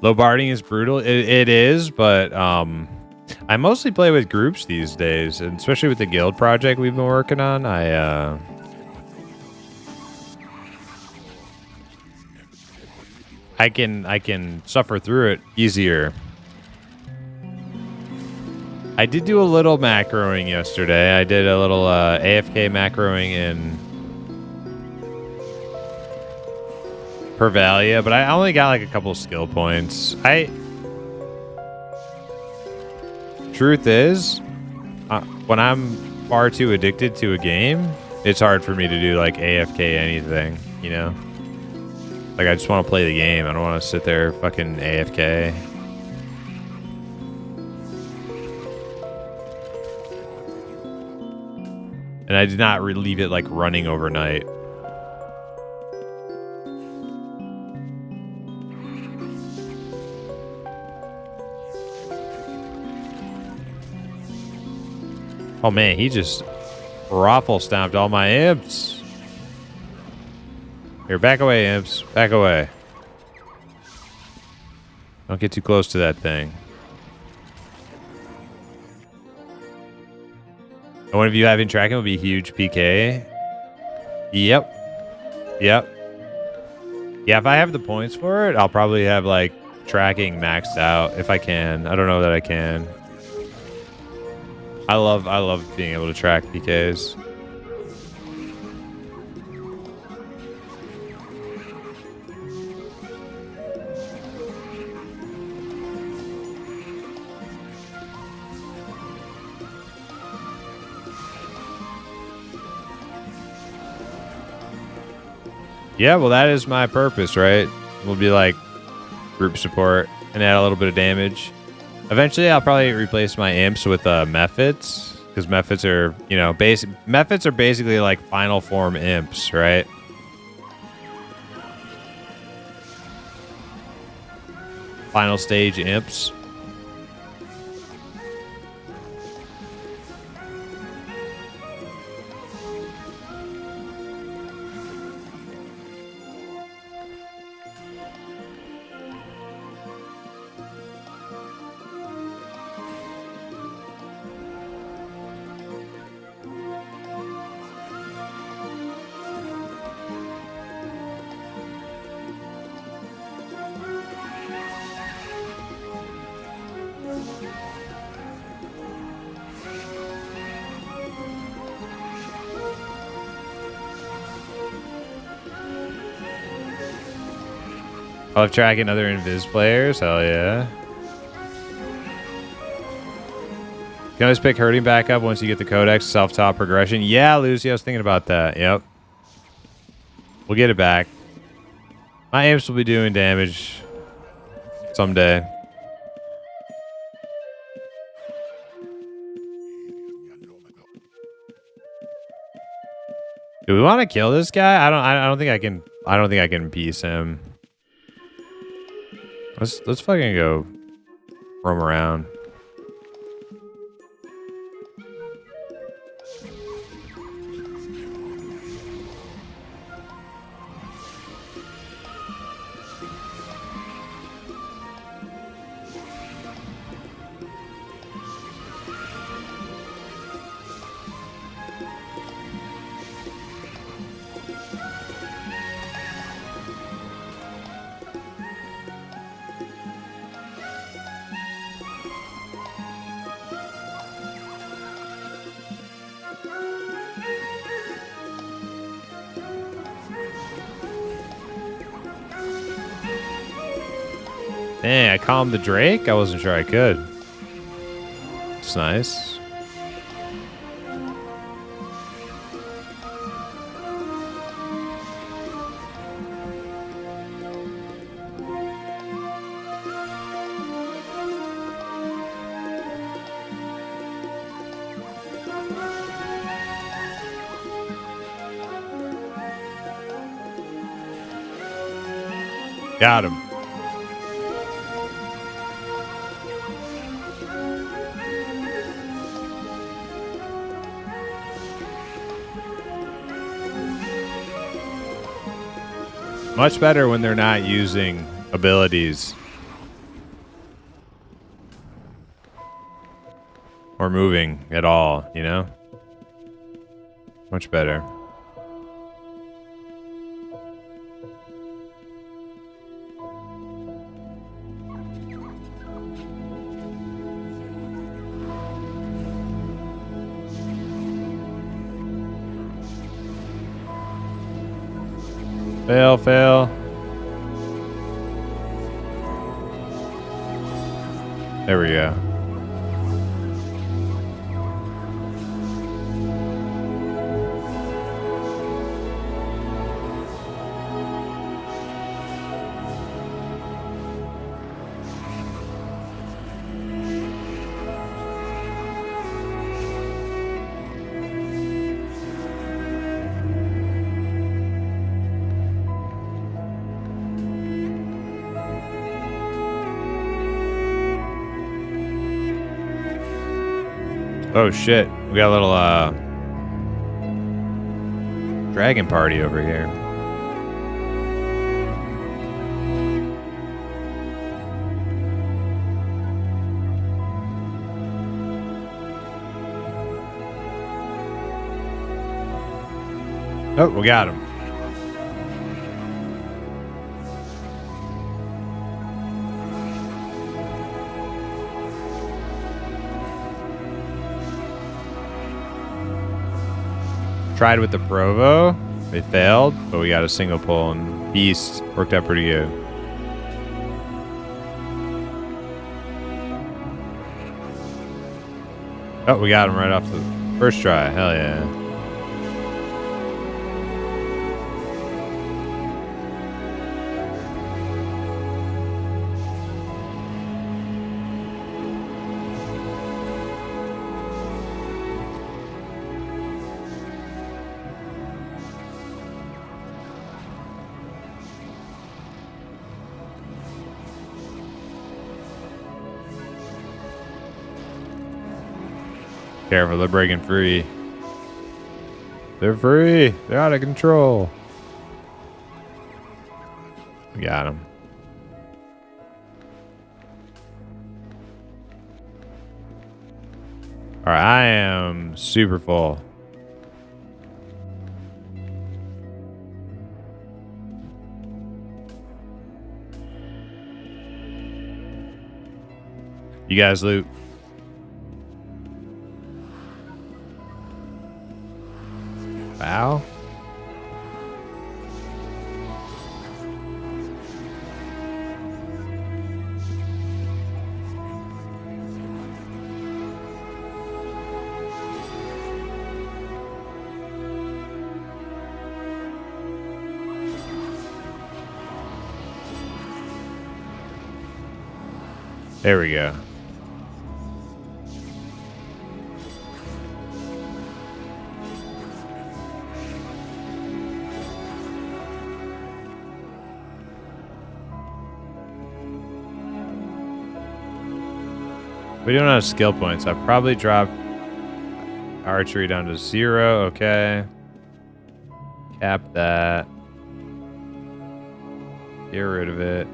Low barding is brutal. It is, but I mostly play with groups these days, and especially with the guild project we've been working on. I can suffer through it easier. I did do a little macroing yesterday. I did a little AFK macroing in Pervalia, but I only got like a couple skill points. Truth is, when I'm far too addicted to a game, it's hard for me to do like AFK anything, you know? Like I just want to play the game. I don't want to sit there fucking AFK. And I did not leave it like running overnight. Oh man, he just raffle stomped all my imps. Here, back away, imps. Back away. Don't get too close to that thing. And one of you having tracking would be huge PK. Yep. Yeah, if I have the points for it, I'll probably have like tracking maxed out if I can. I don't know that I can. I love being able to track PKs. Yeah, well, that is my purpose, right? We'll be like group support and add a little bit of damage. Eventually, I'll probably replace my imps with methods, because methods are, you know, methods are basically like final form imps, right? Final stage imps. I love tracking other Invis players. Hell yeah. can always pick hurting back up once you get the codex self-taught progression. Yeah, Lucy, I was thinking about that. Yep. We'll get it back. My imps will be doing damage someday. Do we want to kill this guy? I don't think I can. I don't think I can piece him. Let's fucking go roam around. Dang, I calmed the Drake? I wasn't sure I could. It's nice. Got him. Much better when they're not using abilities or moving at all, you know? Much better. Fail, fail. There we go. Oh shit, we got a little dragon party over here. Oh, we got him. Tried with the Provo. They failed, but we got a single pull, and Beast worked out pretty good. Oh, we got him right off the first try. Hell yeah. Careful, they're breaking free. They're free. They're out of control. We got them. All right, I am super full. You guys loot. Wow. There we go. We don't have skill points. I probably dropped archery down to 0. Okay. Cap that. Get rid of it.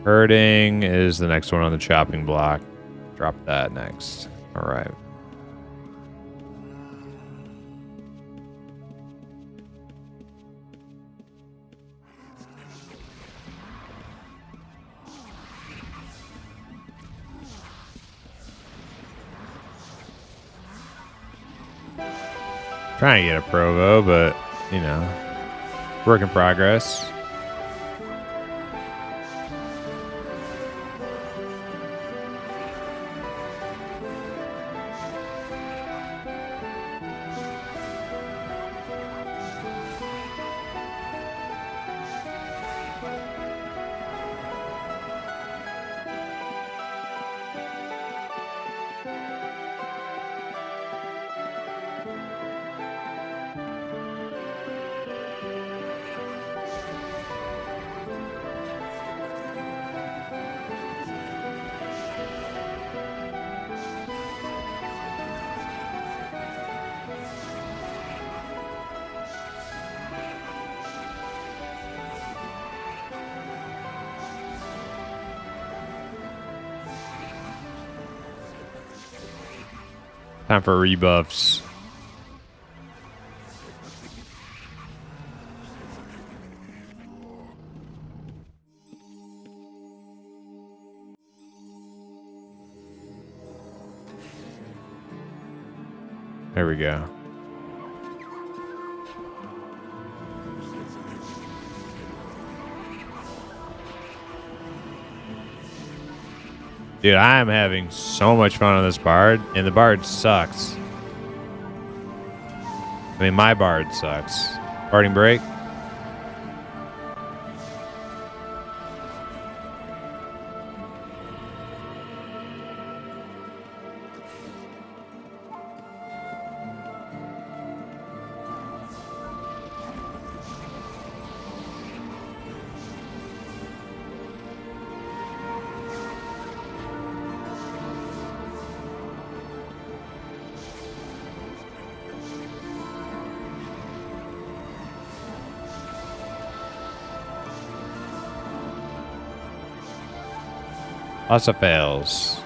Herding is the next one on the chopping block. Drop that next. All right. Trying to get a Provo, but, you know, work in progress. Time for rebuffs. There we go. Dude, I am having so much fun on this bard, and the bard sucks. I mean, my bard sucks. Barding break. Lots of fails.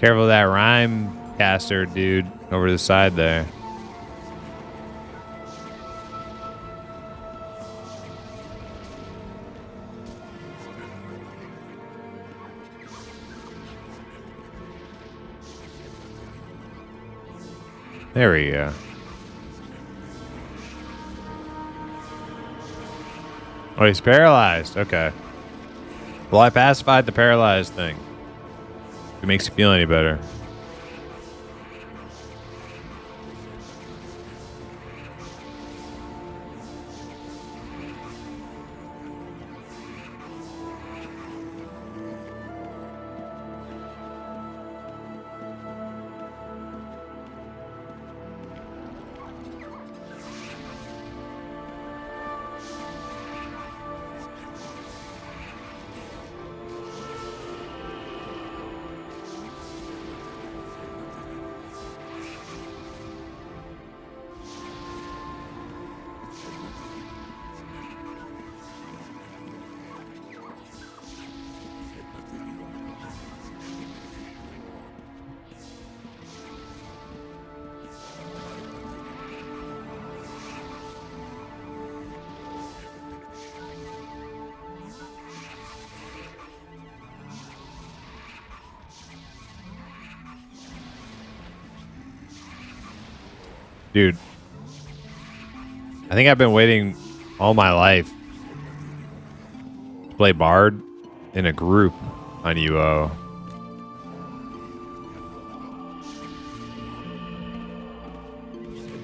Careful of that rhyme caster dude over the side there. There we go. Oh, he's paralyzed. Okay. Well, I pacified the paralyzed thing. If it makes you feel any better. Dude, I think I've been waiting all my life to play Bard in a group on UO.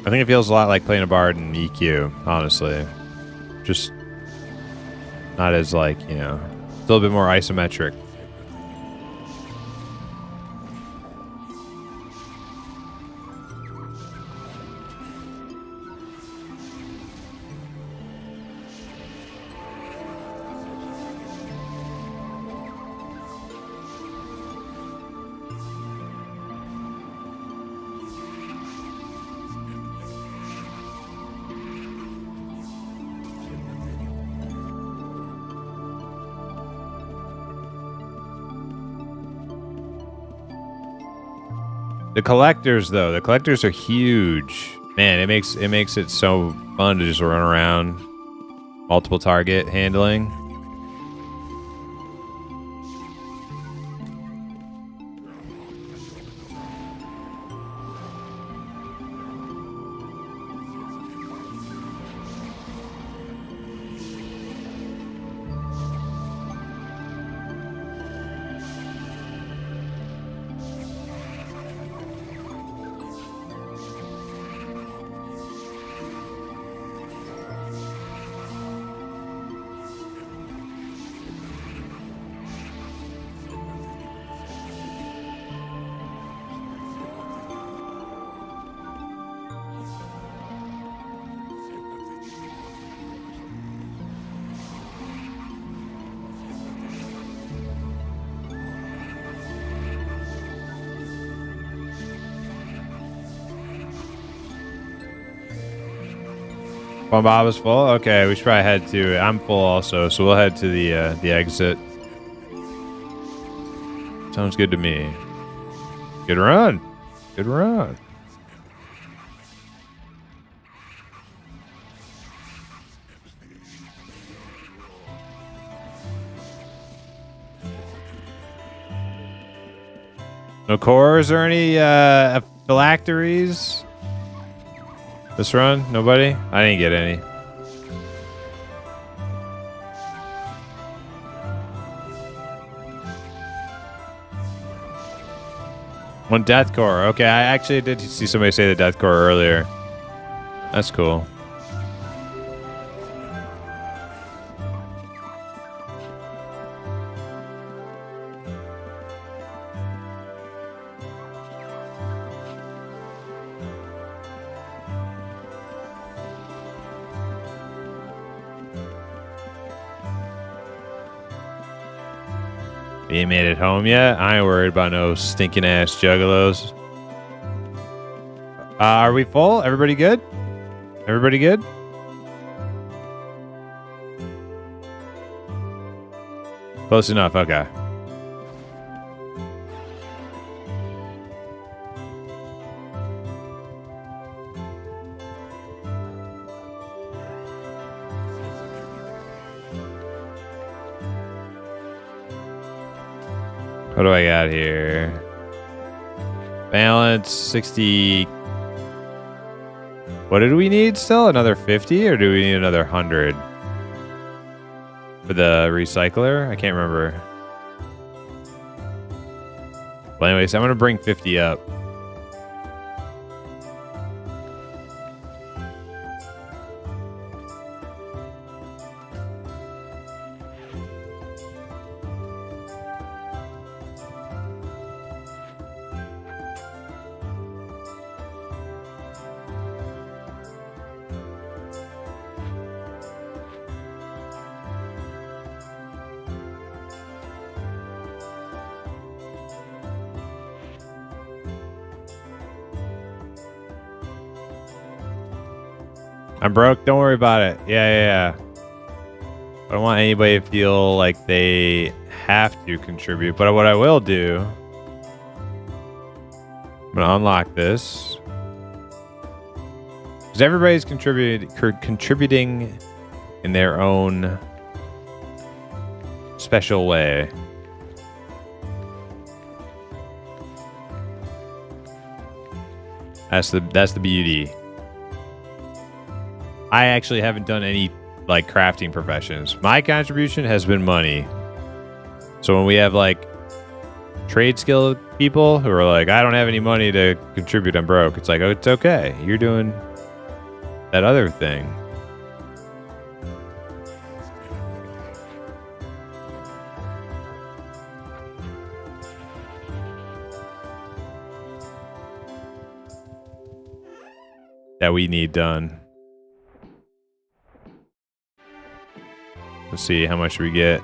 I think it feels a lot like playing a Bard in EQ, honestly. Just not as like, you know, it's a little bit more isometric. The collectors, though, the collectors are huge. Man, it makes it so fun to just run around, multiple target handling. One Bob is full? Okay, we should probably head to it. I'm full also, so we'll head to the exit. Sounds good to me. Good run. Good run. No cores or any phylacteries? This run? Nobody? I didn't get any. One death core. Okay, I actually did see somebody say the death core earlier. That's cool. You ain't made it home yet? I ain't worried about no stinking ass juggalos. Are we full? Everybody good? Everybody good? Close enough, okay. What do I got here? Balance 60. What did we need still? Another 50 or do we need another 100? For the recycler? I can't remember. Well, anyways, I'm going to bring 50 up. I'm broke. Don't worry about it. Yeah. I don't want anybody to feel like they have to contribute. But what I will do, I'm going to unlock this. Because everybody's contributing in their own special way. That's the beauty. I actually haven't done any like crafting professions. My contribution has been money. So when we have like trade skill people who are like, I don't have any money to contribute, I'm broke. It's like, oh, it's okay. You're doing that other thing. That we need done. Let's see, how much we get?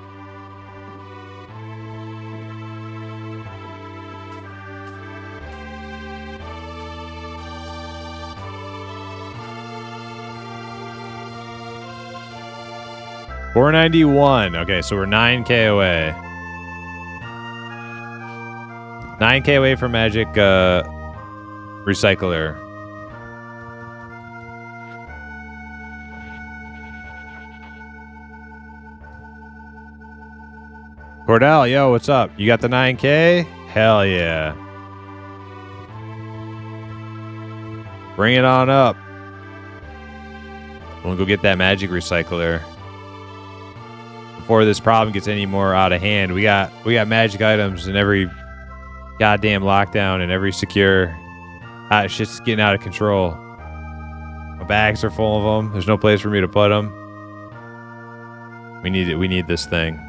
$491. Okay, so we're 9K away. 9K away from magic recycler. Cordell, yo, what's up? You got the 9K? Hell yeah. Bring it on up. We'll go get that magic recycler. Before this problem gets any more out of hand, we got magic items in every goddamn lockdown and every secure. Shit's getting out of control. My bags are full of them. There's no place for me to put them. We need it. We need this thing.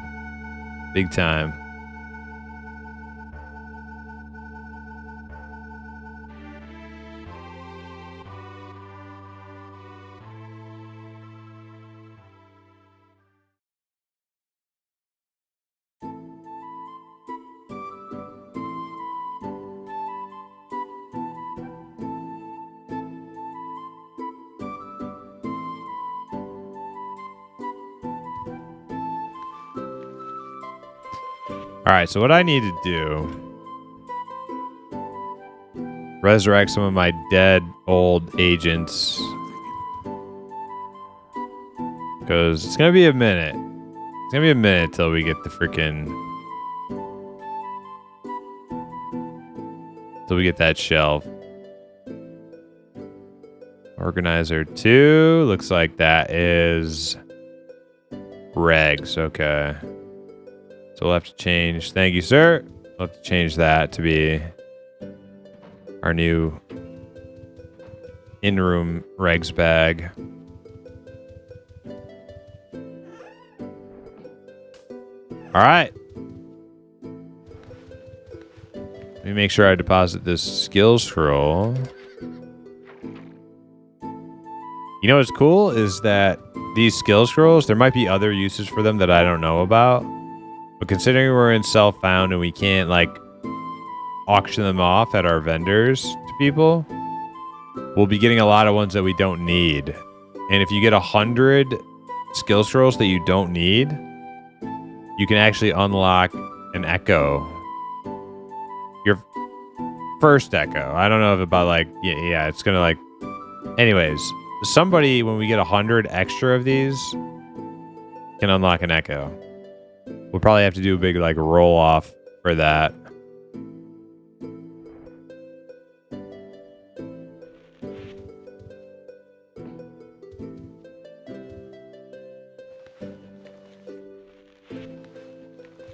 Big time. All right, so what I need to do, resurrect some of my dead old agents, because it's gonna be a minute. It's gonna be a minute till we get the freaking, till we get that shelf. Organizer 2, looks like that is regs. Okay. So we'll have to change. Thank you, sir. We'll have to change that to be our new in-room regs bag. All right. Let me make sure I deposit this skill scroll. You know what's cool is that these skill scrolls, there might be other uses for them that I don't know about. But considering we're in self-found and we can't, like, auction them off at our vendors to people, we'll be getting a lot of ones that we don't need. And if you get 100 skill scrolls that you don't need, you can actually unlock an echo. Your first echo. I don't know if about, like, yeah, it's gonna, like... Anyways, somebody, when we get 100 extra of these, can unlock an echo. We'll probably have to do a big, like, roll-off for that.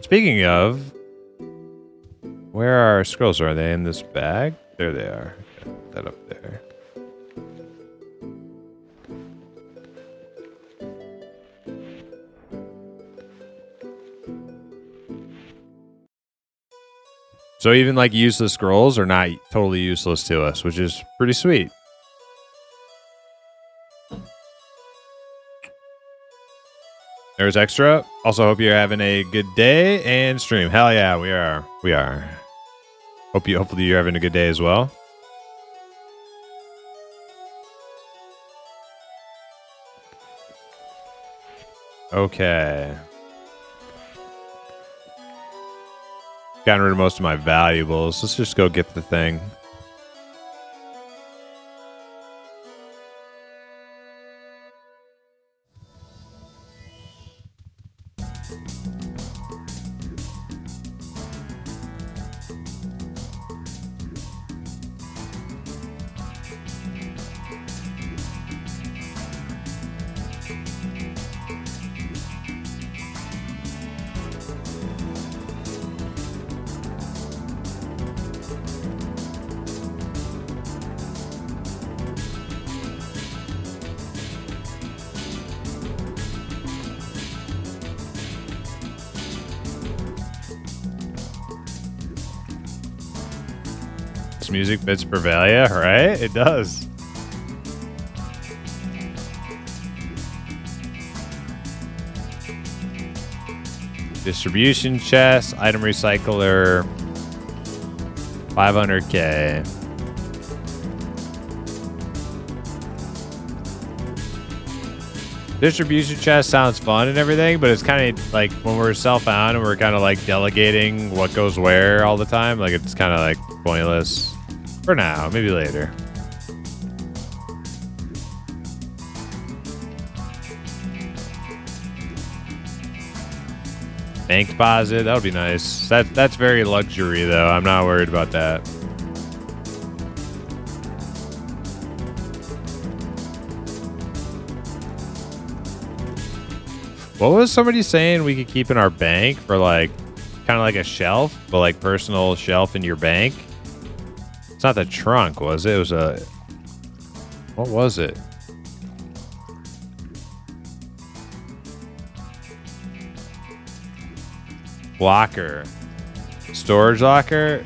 Speaking of, where are our scrolls? Are they in this bag? There they are. Put that up there. So even like useless scrolls are not totally useless to us, which is pretty sweet. There's extra. Also hope you're having a good day and stream. Hell yeah, we are. We are. Hopefully you're having a good day as well. Okay. Gotten rid of most of my valuables. Let's just go get the thing. X music fits Prevalia, right? It does. Distribution chest, item recycler, 500K. Distribution chest sounds fun and everything, but it's kind of like when we're self-found and we're kind of like delegating what goes where all the time. Like it's kind of like pointless for now. Maybe later. Bank deposit, that would be nice. That's very luxury though. I'm not worried about that. What was somebody saying we could keep in our bank for like kind of like a shelf, but like personal shelf in your bank? It's not the trunk, was it? It was a... What was it? Locker. Storage locker?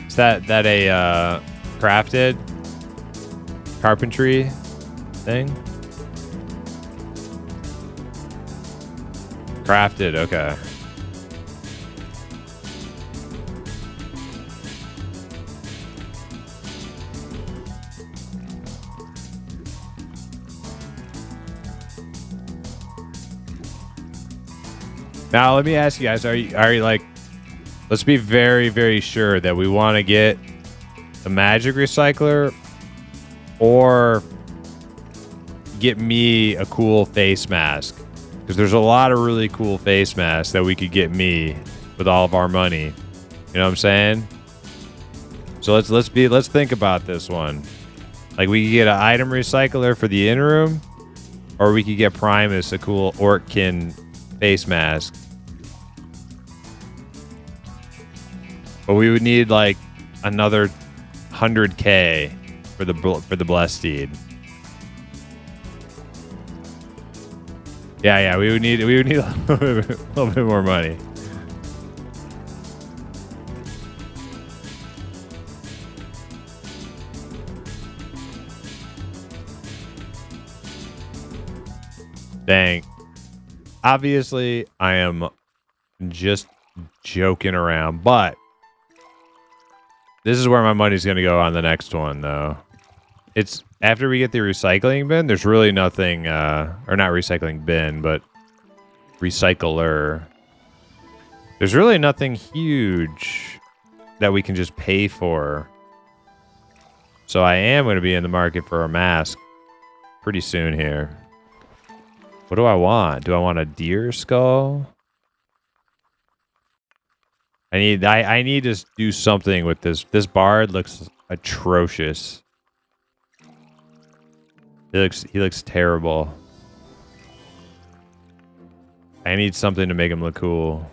Is that a crafted carpentry thing? Crafted, okay. Now let me ask you guys, are you like, let's be very, very sure that we want to get the magic recycler or get me a cool face mask. Because there's a lot of really cool face masks that we could get me with all of our money. You know what I'm saying? So let's think about this one. Like we could get an item recycler for the in-room, or we could get Primus a cool Ortkin face mask. But we would need like another 100K for the blessed steed. Yeah, we would need a little bit more money. Dang. Obviously, I am just joking around, but this is where my money's going to go on the next one, though. It's after we get the recycling bin, there's really nothing, or not recycling bin, but recycler. There's really nothing huge that we can just pay for. So I am going to be in the market for a mask pretty soon here. What do I want? Do I want a deer skull? I need to do something with this. This bard looks atrocious. He looks terrible. I need something to make him look cool.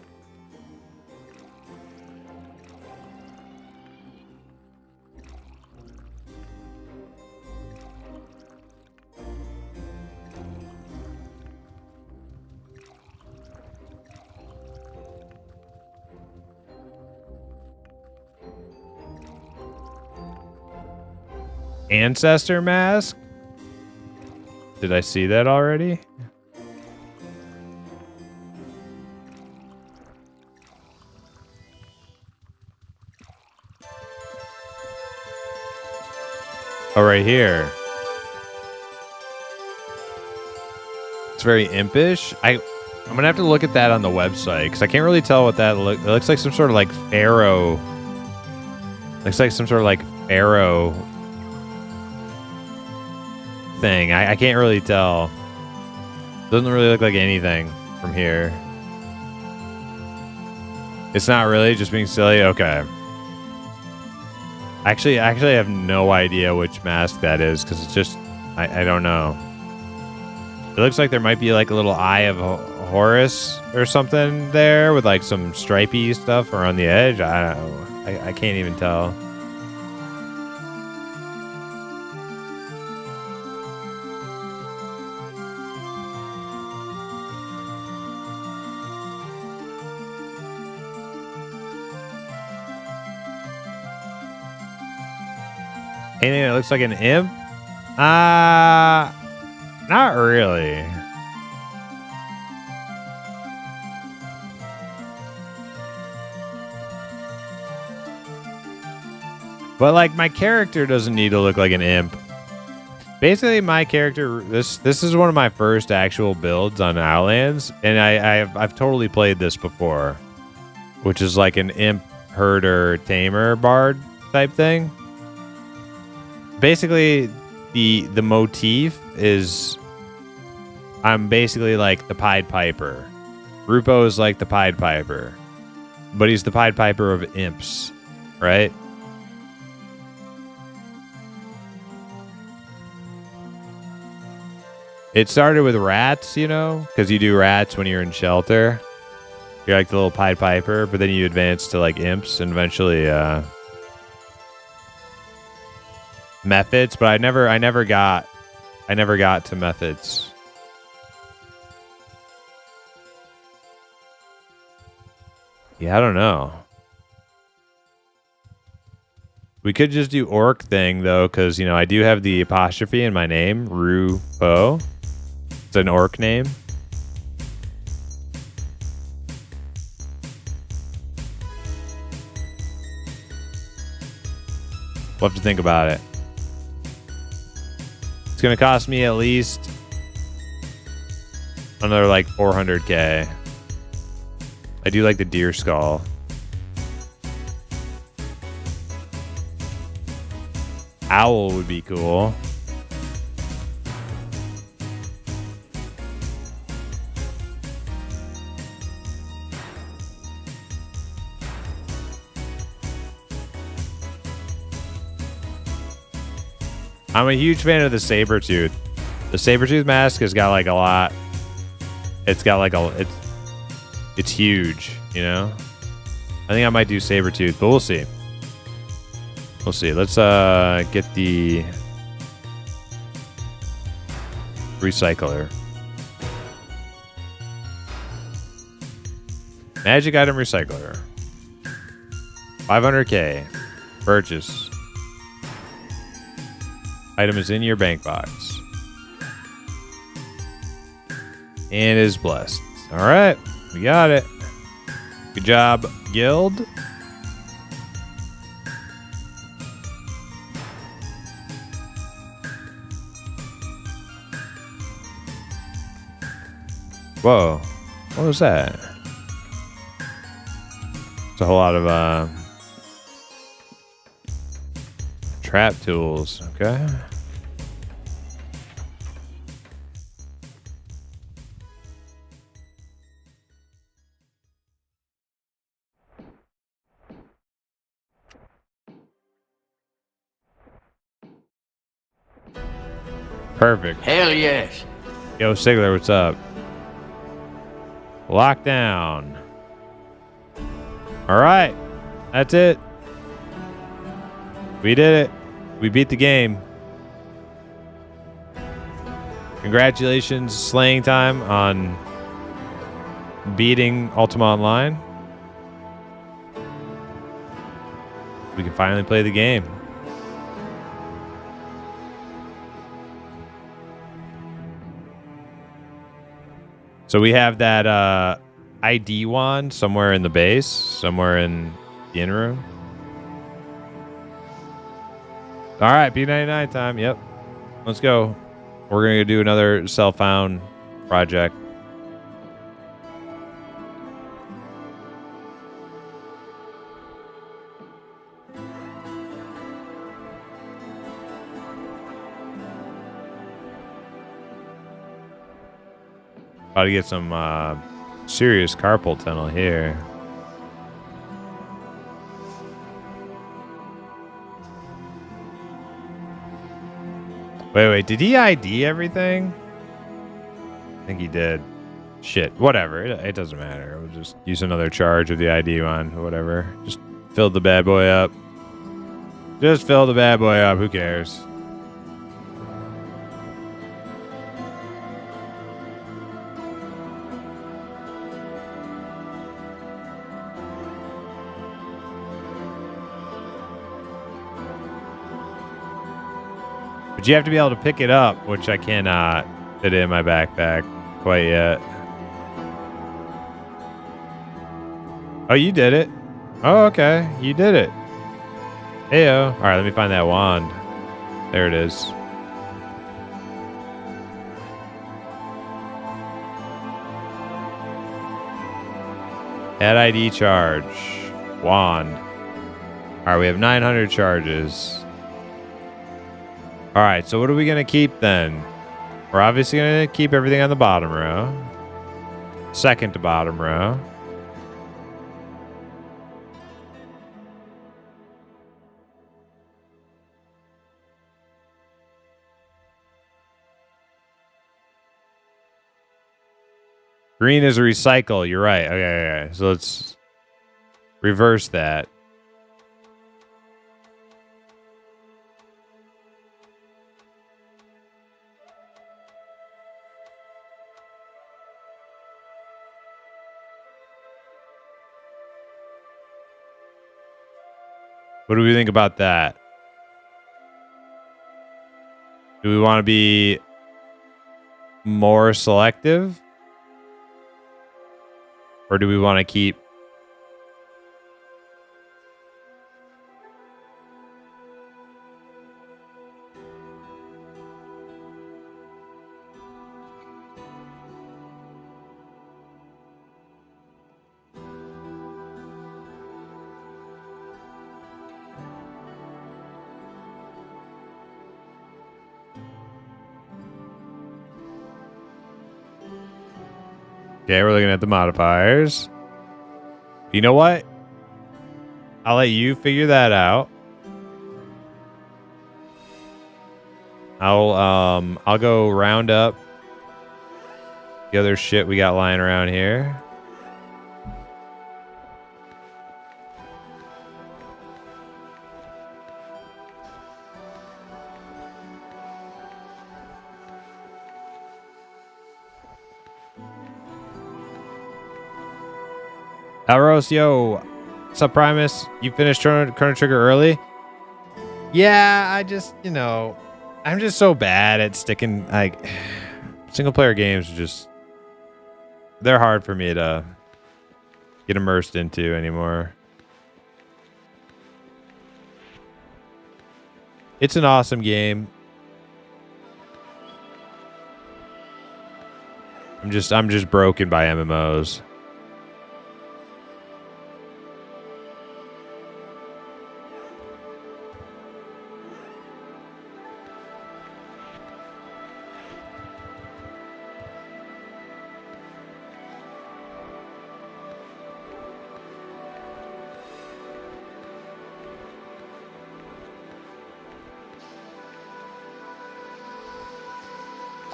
Ancestor mask? Did I see that already? Oh, right here. It's very impish. I'm gonna have to look at that on the website because I can't really tell what that looks. It looks like some sort of like pharaoh. Looks like some sort of like pharaoh thing. I can't really tell. Doesn't really look like anything from here. It's not really just being silly. Okay. Actually, I have no idea which mask that is because it's just I don't know. It looks like there might be like a little eye of Horus or something there with like some stripy stuff around the edge. I don't know. I can't even tell. Anything that looks like an imp? Not really. But like my character doesn't need to look like an imp. Basically, my character this is one of my first actual builds on Outlands, and I've totally played this before, which is like an imp herder tamer bard type thing. Basically, the motif is I'm basically like the Pied Piper. Rupo is like the Pied Piper, but he's the Pied Piper of imps, right? It started with rats, you know, because you do rats when you're in shelter. You're like the little Pied Piper, but then you advance to like imps and eventually methods. But I never got to methods. Yeah, I don't know. We could just do orc thing though, because you know I do have the apostrophe in my name, Rupo. It's an orc name. We'll have to think about it. It's gonna cost me at least another like 400k. I do like the deer skull. Owl would be cool. I'm a huge fan of the saber-tooth. The saber-tooth mask has got like a lot. It's got like it's huge, you know? I think I might do saber-tooth, but we'll see. We'll see. Let's get the recycler. Magic item recycler. 500k. Purchase. Item is in your bank box. And is blessed. All right. We got it. Good job, guild. Whoa. What was that? It's a whole lot of trap tools. Okay. Perfect. Hell yes. Yo, Sigler, what's up? Lockdown. All right. That's it. We did it. We beat the game. Congratulations, Slaying Time, on beating Ultima Online. We can finally play the game. So we have that ID wand somewhere in the base, somewhere in the in room. All right, P99 time. Yep. Let's go. We're going to do another self-found project. About to get some serious carpal tunnel here. Wait, did he ID everything? I think he did. Shit, whatever. It doesn't matter. We'll just use another charge of the ID one or whatever. Just fill the bad boy up. Just fill the bad boy up. Who cares? But you have to be able to pick it up, which I cannot fit in my backpack quite yet. Oh, you did it. Oh, okay. You did it. Heyo. All right, let me find that wand. There it is. Head ID charge. Wand. All right, we have 900 charges. All right, so what are we going to keep then? We're obviously going to keep everything on the bottom row. Second to bottom row. Green is a recycle. You're right. Okay. So let's reverse that. What do we think about that? Do we want to be more selective? Or do we want to keep... Okay, we're looking at the modifiers. You know what? I'll let you figure that out. I'll go round up the other shit we got lying around here. Elros, yo. What's up, Primus? You finished Chrono Trigger early? Yeah, I just, I'm just so bad at sticking, like, single player games are just, they're hard for me to get immersed into anymore. It's an awesome game. I'm just broken by MMOs.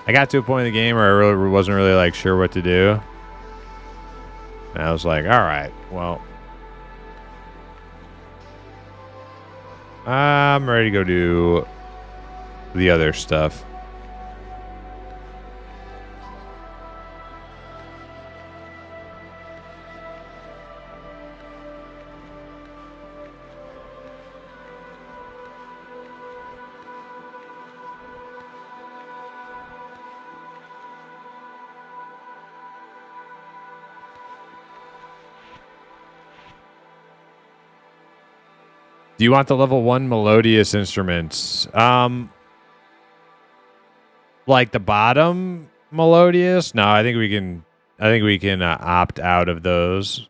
I got to a point in the game where I really wasn't really like sure what to do. And I was like, all right, well, I'm ready to go do the other stuff. Do you want the level 1 melodious instruments? Like the bottom melodious? No, I think we can opt out of those.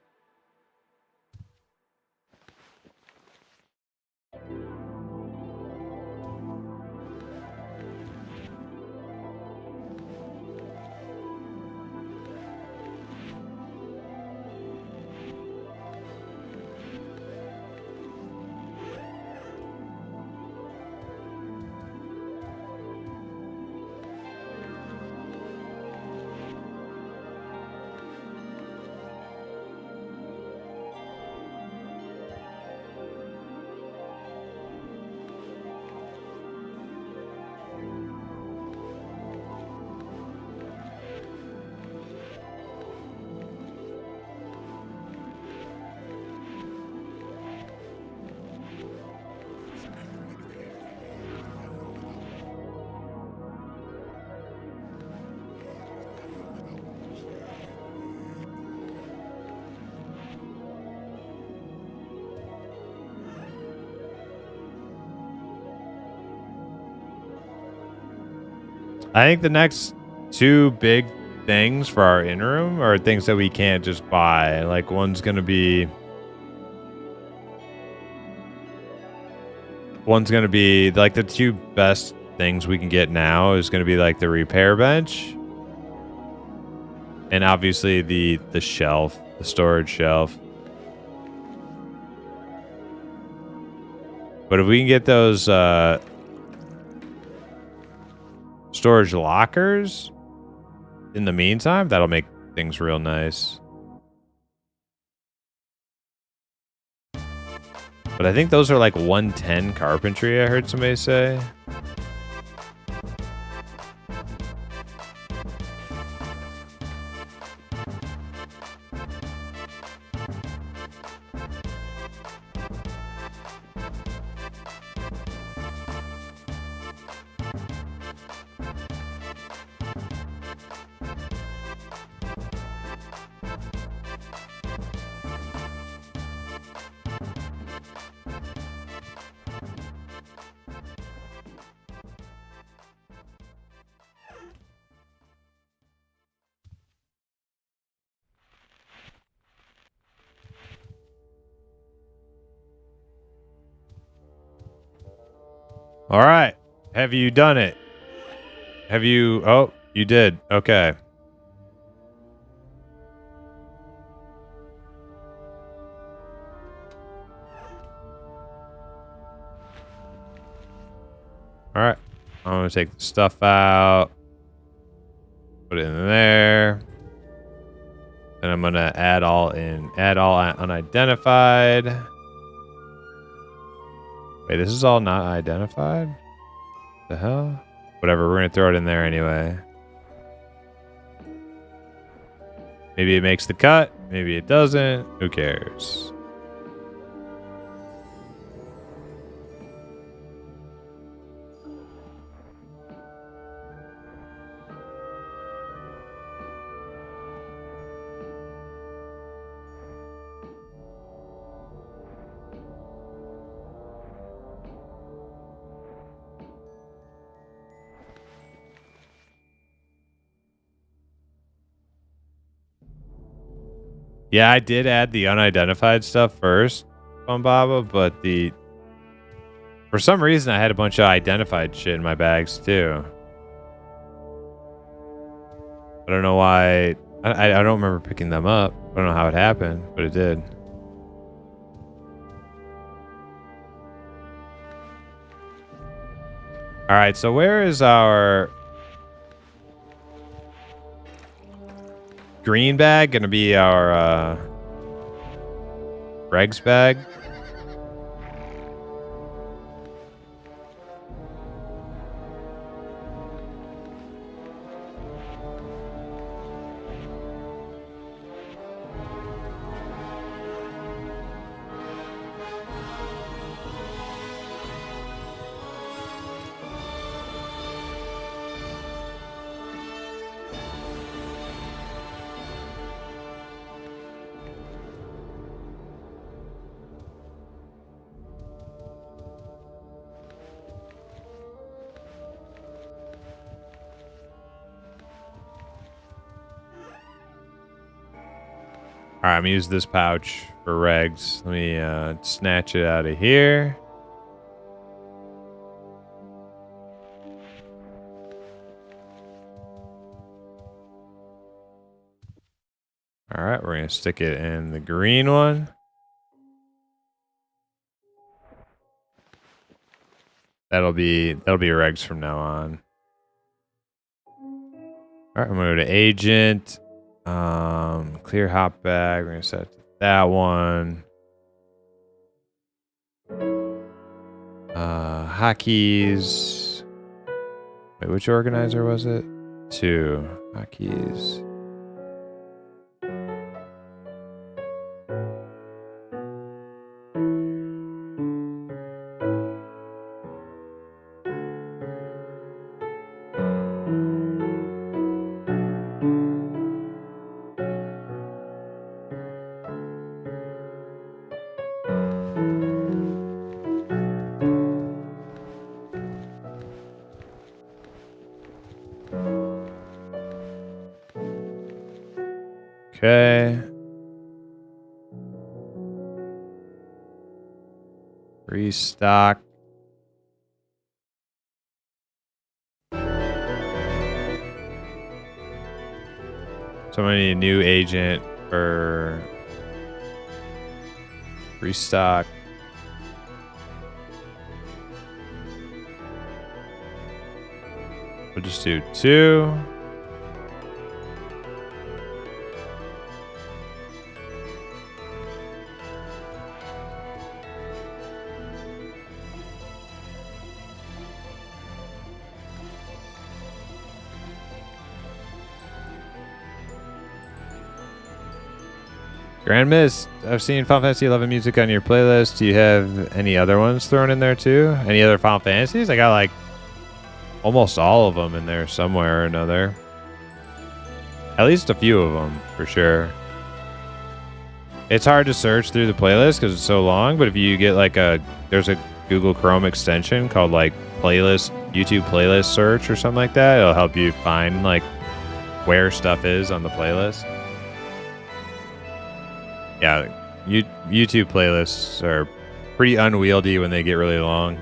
I think the next two big things for our in-room are things that we can't just buy. Like one's gonna be like the two best things we can get now is gonna be like the repair bench. And obviously the shelf, the storage shelf. But if we can get those storage lockers in the meantime, that'll make things real nice. But I think those are like 110 carpentry, I heard somebody say. All right. Have you done it? Have you? Oh, you did. Okay. All right. I'm going to take the stuff out. Put it in there. And I'm going to add all unidentified. Wait, this is all not identified? The hell? Whatever, we're going to throw it in there anyway. Maybe it makes the cut. Maybe it doesn't. Who cares? Yeah, I did add the unidentified stuff first on Baba, but for some reason I had a bunch of identified shit in my bags too. I don't know why. I don't remember picking them up. I don't know how it happened, but it did. All right, so where is our green bag gonna be our regs bag? All right, I'm gonna use this pouch for regs. Let me snatch it out of here. All right, we're gonna stick it in the green one. That'll be regs from now on. All right, I'm gonna go to agent. Clear hop bag. We're gonna set that one. Hotkeys. Wait, which organizer was it? 2 hotkeys. Okay. Restock. So I need a new agent for restock. We'll just do 2. Grand Mist, I've seen Final Fantasy 11 music on your playlist. Do you have any other ones thrown in there too? Any other Final Fantasies? I got like almost all of them in there somewhere or another. At least a few of them, for sure. It's hard to search through the playlist because it's so long, but if you get like there's a Google Chrome extension called like playlist, YouTube playlist search or something like that. It'll help you find like where stuff is on the playlist. Yeah, YouTube playlists are pretty unwieldy when they get really long.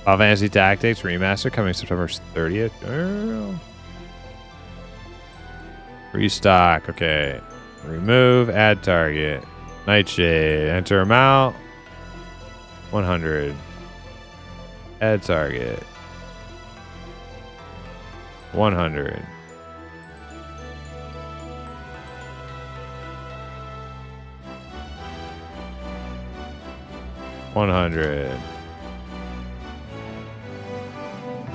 Final Fantasy Tactics Remaster coming September 30th. Oh. Restock. Okay. Remove. Add target. Nightshade. Enter amount. 100. Add target. 100. $100.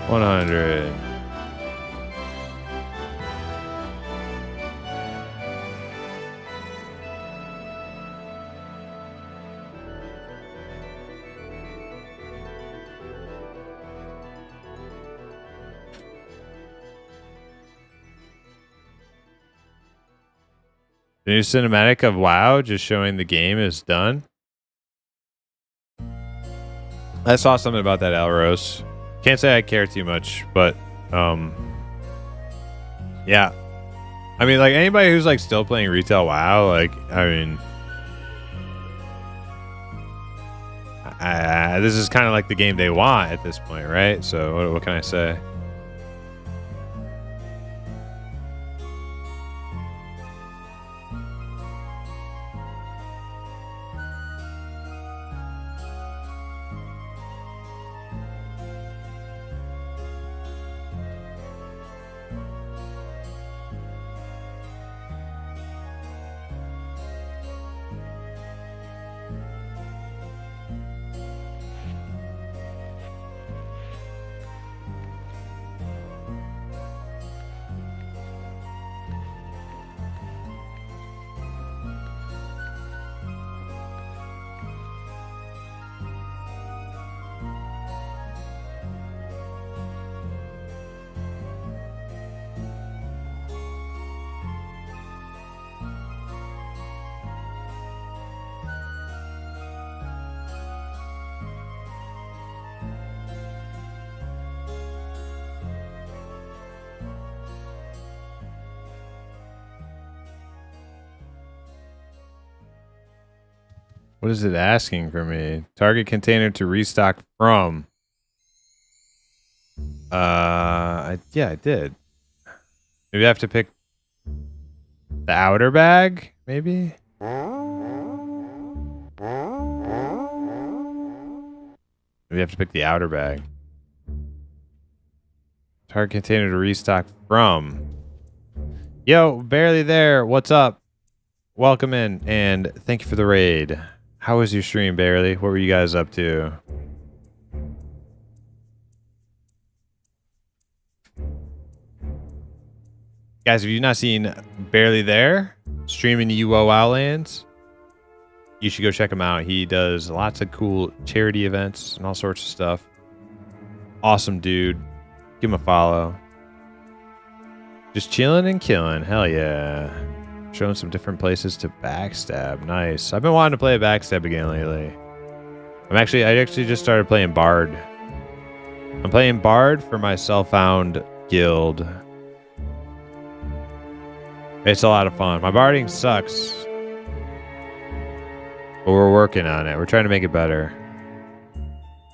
100. The new cinematic of WoW just showing the game is done. I saw something about that, Elros. Can't say I care too much, but yeah. I mean, like anybody who's like still playing retail WoW, like I mean, this is kind of like the game they want at this point, right? So what can I say? What is it asking for me? Target container to restock from. Yeah, I did. Maybe I have to pick the outer bag, maybe? Maybe I have to pick the outer bag. Target container to restock from. Yo, barely there. What's up? Welcome in, and thank you for the raid. How was your stream, Barely? What were you guys up to? Guys, have you not seen Barely There? Streaming UO Outlands? You should go check him out. He does lots of cool charity events and all sorts of stuff. Awesome dude. Give him a follow. Just chilling and killing. Hell yeah. Showing some different places to backstab. Nice. I've been wanting to play a backstab again lately. I actually just started playing Bard. I'm playing Bard for my self-found guild. It's a lot of fun. My barding sucks. But we're working on it. We're trying to make it better.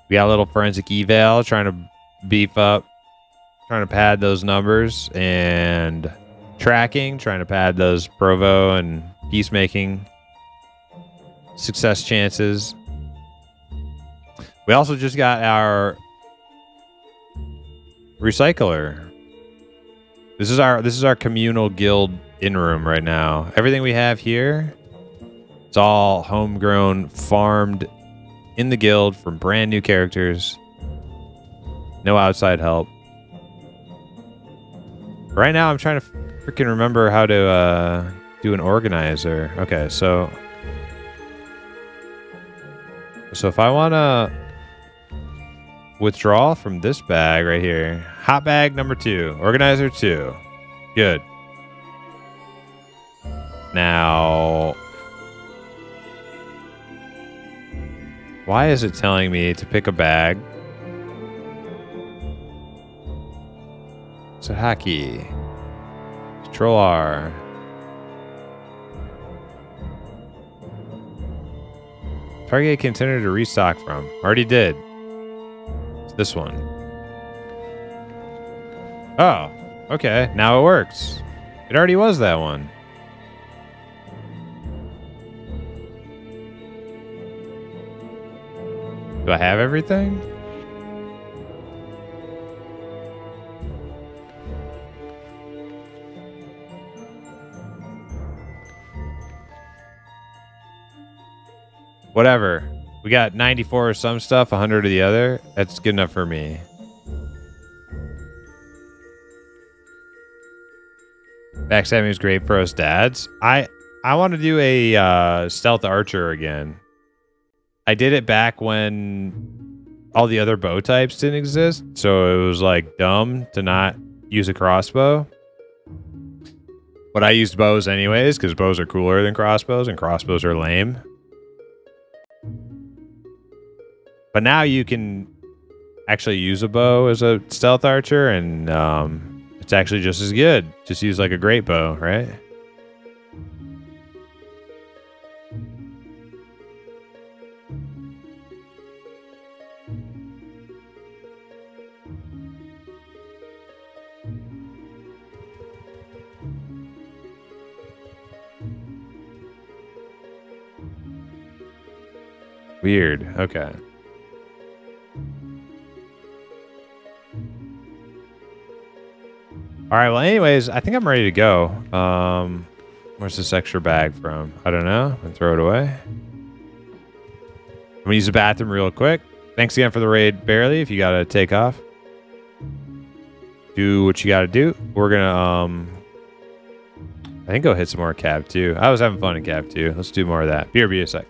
We got a little forensic eval, trying to beef up, trying to pad those numbers, and tracking, trying to pad those provo and peacemaking success chances. We also just got our recycler. This is our communal guild in room right now. Everything we have here, it's all homegrown, farmed in the guild from brand new characters. No outside help. Right now, I'm trying to freaking remember how to do an organizer. Okay, so if I want to withdraw from this bag right here, hot bag number 2, organizer 2, good. Now, why is it telling me to pick a bag? So hockey. Control R. Target a container to restock from. Already did. It's this one. Oh, okay. Now it works. It already was that one. Do I have everything? Whatever. We got 94 of some stuff, 100 of the other. That's good enough for me. Backstabbing is great for us dads. I want to do a stealth archer again. I did it back when all the other bow types didn't exist, so it was like dumb to not use a crossbow. But I used bows anyways, because bows are cooler than crossbows, and crossbows are lame. But now you can actually use a bow as a stealth archer, and it's actually just as good. Just use like a great bow, right? Weird. Okay. All right. Well, anyways, I think I'm ready to go. Where's this extra bag from? I don't know. And throw it away. I'm gonna use the bathroom real quick. Thanks again for the raid, Barely. If you gotta take off, do what you gotta do. We're gonna I think go hit some more Cav 2. I was having fun in Cav 2. Let's do more of that. Be a sec.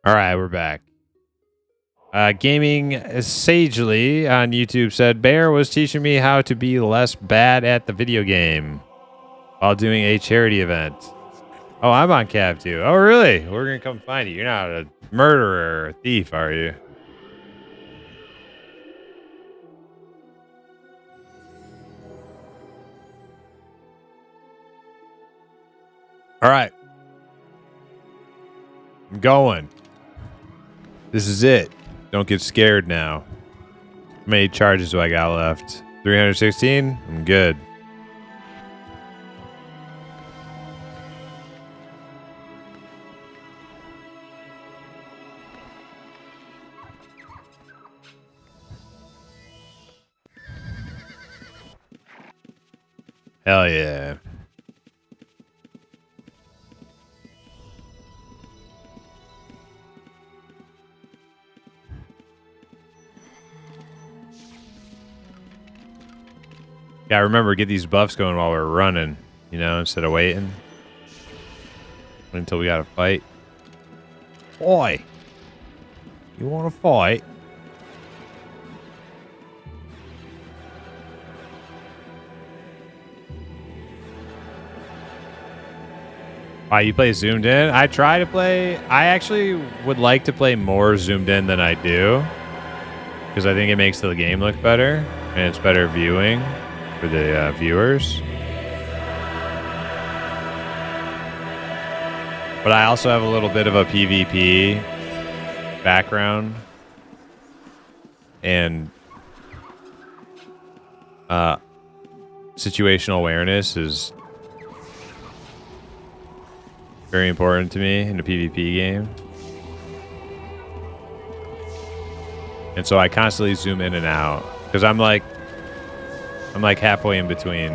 All right, we're back. Gaming Sagely on YouTube said, Bear was teaching me how to be less bad at the video game while doing a charity event. Oh, I'm on Cav too. Oh, really? We're going to come find you. You're not a murderer or a thief, are you? All right. I'm going. This is it. Don't get scared now. How many charges do I got left? 316? I'm good. Hell yeah. Yeah, remember, get these buffs going while we're running, you know, instead of waiting until we got to fight. Oi! You want to fight? Why, you play zoomed in? I try to play... I actually would like to play more zoomed in than I do, because I think it makes the game look better, and it's better viewing for the viewers. But I also have a little bit of a PvP background, and situational awareness is very important to me in a PvP game. And so I constantly zoom in and out because I'm like halfway in between.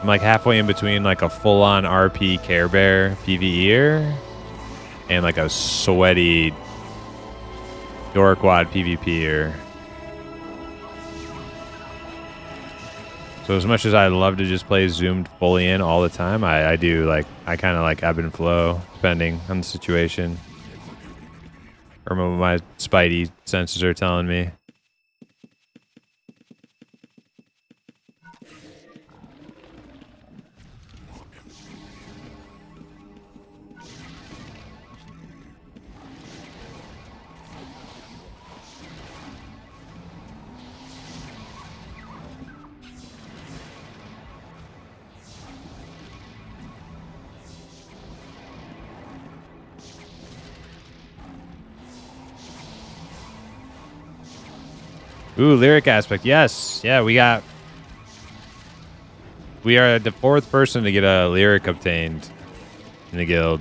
I'm like halfway in between like a full-on RP Care Bear PvEer and like a sweaty Dorkwad PvPer. So as much as I love to just play zoomed fully in all the time, I do like, I kind of like ebb and flow depending on the situation. Or what my spidey senses are telling me. Ooh, lyric aspect. Yes. Yeah, we are the 4th person to get a lyric obtained in the guild.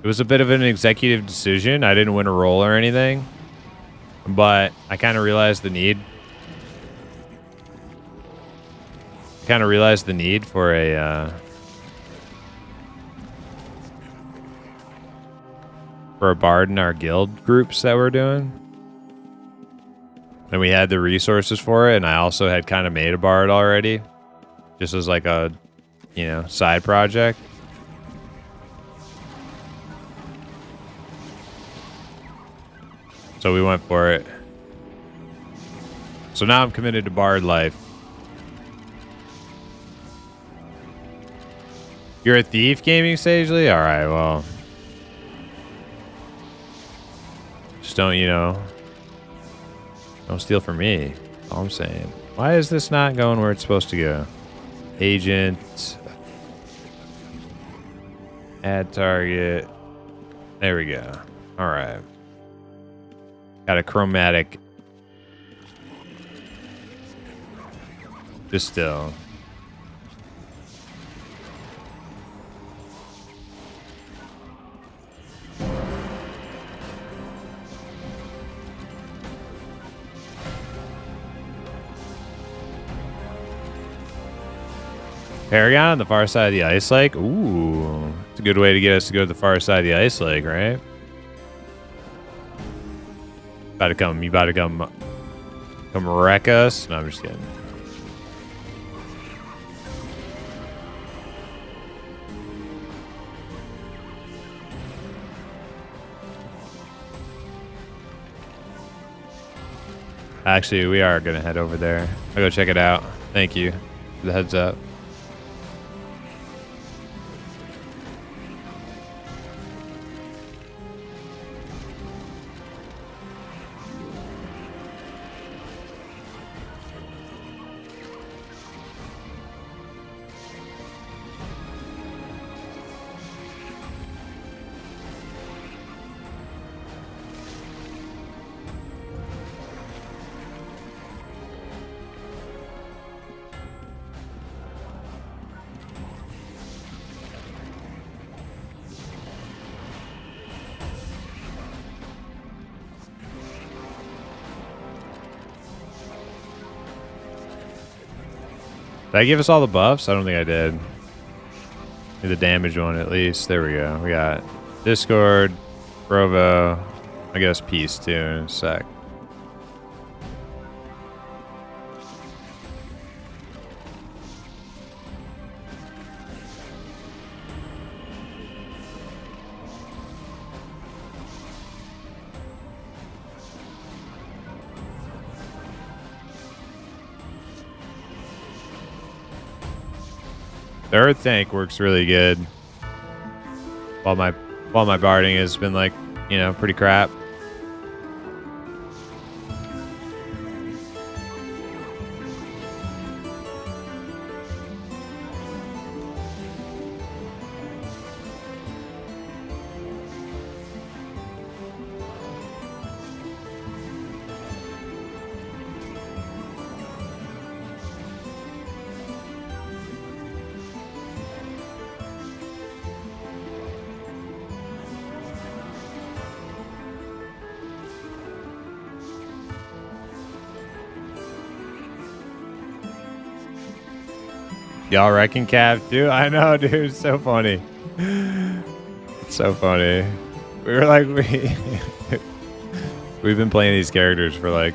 It was a bit of an executive decision. I didn't win a role or anything, but I kind of realized the need. For a bard in our guild groups that we're doing. And we had the resources for it, and I also had kind of made a bard already, just as like a, you know, side project. So we went for it. So now I'm committed to bard life. You're a thief, Gaming Sagely? All right, well. Just don't, you know, don't steal from me. That's all I'm saying. Why is this not going where it's supposed to go? Agent. Add target. There we go. All right. Got a chromatic distill. Paragon on the far side of the ice lake. Ooh, it's a good way to get us to go to the far side of the ice lake, right? About to come. You about to come wreck us? No, I'm just kidding. Actually, we are gonna head over there. I'll go check it out. Thank you for the heads up. Did I give us all the buffs? I don't think I did. The damage one at least. There we go. We got Discord, Provo, I guess Peace too in a sec. The Earth tank works really good. While my barding has been like, you know, pretty crap. Y'all reckon Cav too? I know, dude. It's so funny. It's so funny. We were like, we've been playing these characters for like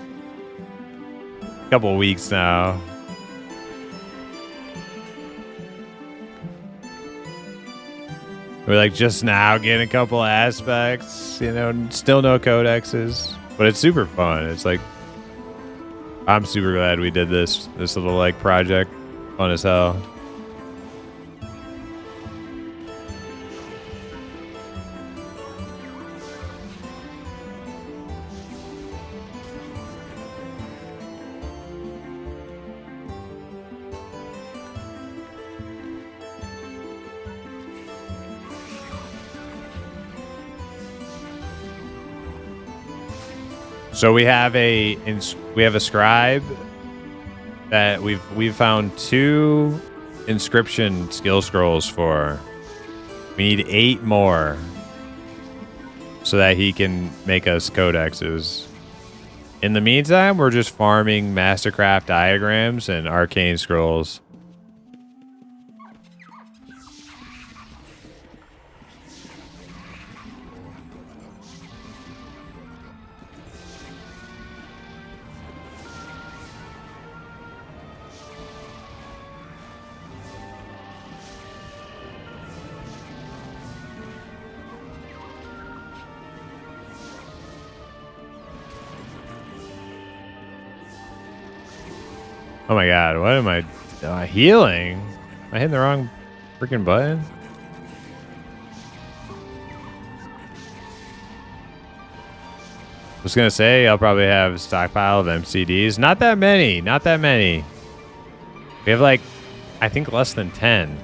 a couple of weeks now. We're like just now getting a couple aspects, you know, still no codexes, but it's super fun. It's like, I'm super glad we did this little like project. Fun as hell. So we have a scribe that we've found 2 inscription skill scrolls for. We need 8 more so that he can make us codexes. In the meantime, we're just farming Mastercraft diagrams and arcane scrolls. Oh my god, what am I healing? Am I hitting the wrong freaking button? I was gonna say I'll probably have a stockpile of MCDs. Not that many, not that many. We have like, I think less than 10.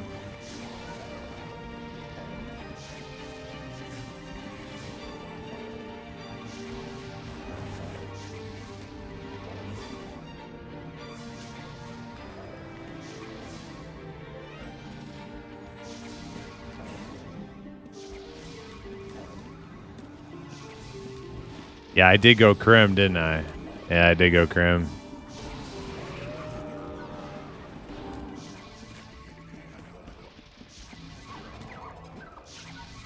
Yeah, I did go crim, didn't I? Yeah, I did go crim.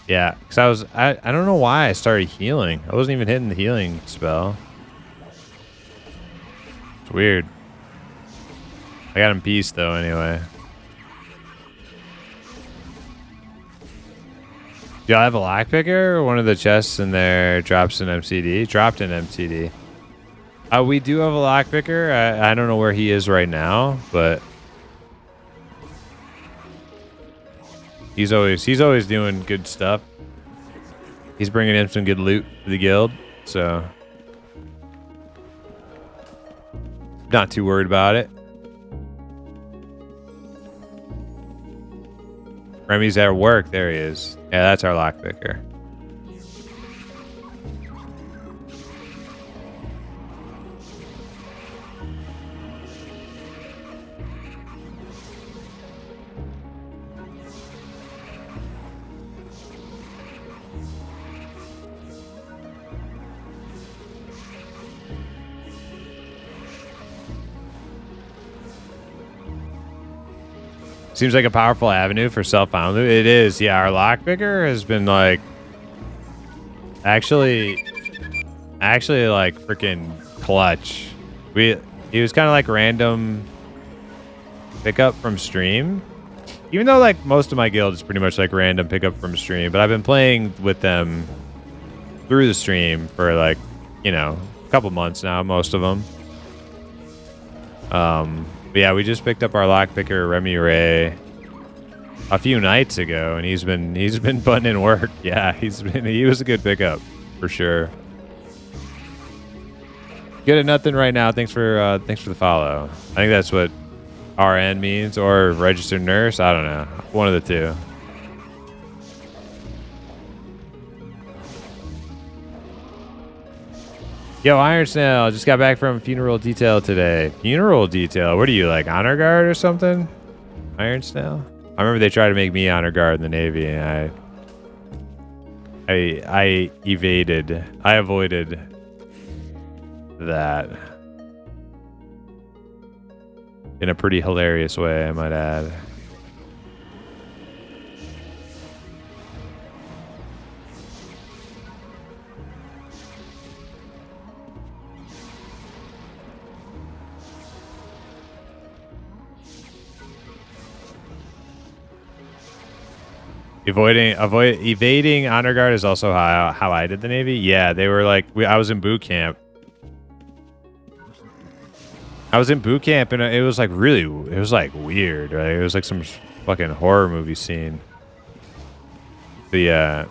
Yeah, because I don't know why I started healing. I wasn't even hitting the healing spell. It's weird. I got him peace though anyway. Do y'all have a lockpicker? One of the chests in there drops an MCD. Dropped an MCD. We do have a lockpicker. I don't know where he is right now, but he's always doing good stuff. He's bringing in some good loot for the guild, so not too worried about it. Remy's at work. There he is. Yeah, that's our lockpicker. Seems like a powerful avenue for self-found loot. It is, yeah. Our lockpicker has been like actually like freaking clutch. He was kind of like random pickup from stream. Even though like most of my guild is pretty much like random pickup from stream, but I've been playing with them through the stream for like, you know, a couple months now, most of them. But yeah, we just picked up our lockpicker Remy Ray a few nights ago, and he's been putting in work. Yeah, he was a good pickup for sure. Good at nothing right now. Thanks for the follow. I think that's what RN means, or registered nurse. I don't know. One of the two. Yo, Iron Snail, just got back from funeral detail today. Funeral detail? What are you, like, honor guard or something? Iron Snail? I remember they tried to make me honor guard in the Navy, and I evaded. I avoided that. In a pretty hilarious way, I might add. Evading honor guard is also how I did the Navy. Yeah, they were like, I was in boot camp. And it was like it was like weird, right? It was like some fucking horror movie scene. The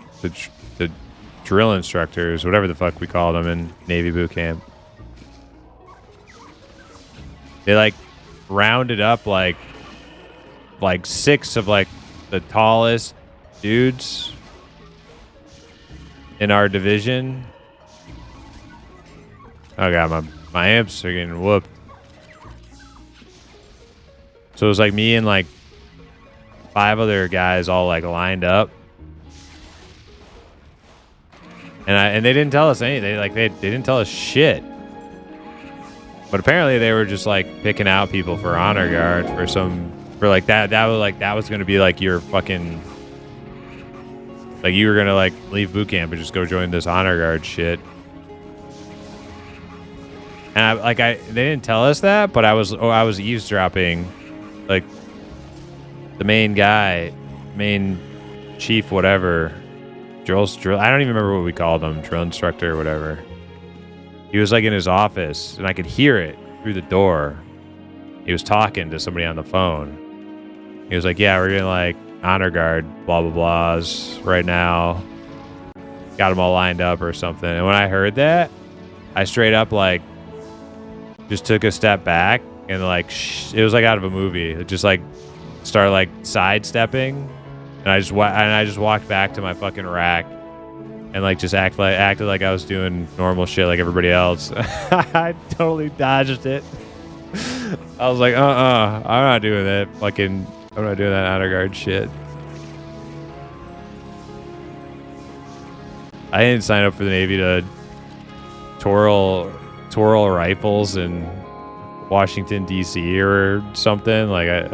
drill instructors, whatever the fuck we called them in Navy boot camp, they like rounded up like 6 of like the tallest dudes in our division. Oh god, my amps are getting whooped. So it was like me and like 5 other guys all like lined up, and they didn't tell us anything. They didn't tell us shit. But apparently they were just like picking out people for honor guard for like that was gonna be like your fucking, like you were gonna like leave boot camp and just go join this honor guard shit. And they didn't tell us that, but I was eavesdropping, like the main chief, whatever, drill. I don't even remember what we called him, drill instructor or whatever. He was like in his office, and I could hear it through the door. He was talking to somebody on the phone. He was like, "Yeah, we're gonna like honor guard blah blah blahs right now. Got them all lined up or something." And when I heard that, I straight up like just took a step back and like it was like out of a movie. It just like started like sidestepping, and I just walked back to my fucking rack and like just acted like I was doing normal shit like everybody else. I totally dodged it. I was like, I'm not doing that. I'm not doing that honor guard shit. I didn't sign up for the Navy to twirl rifles in Washington D.C. or something. Like,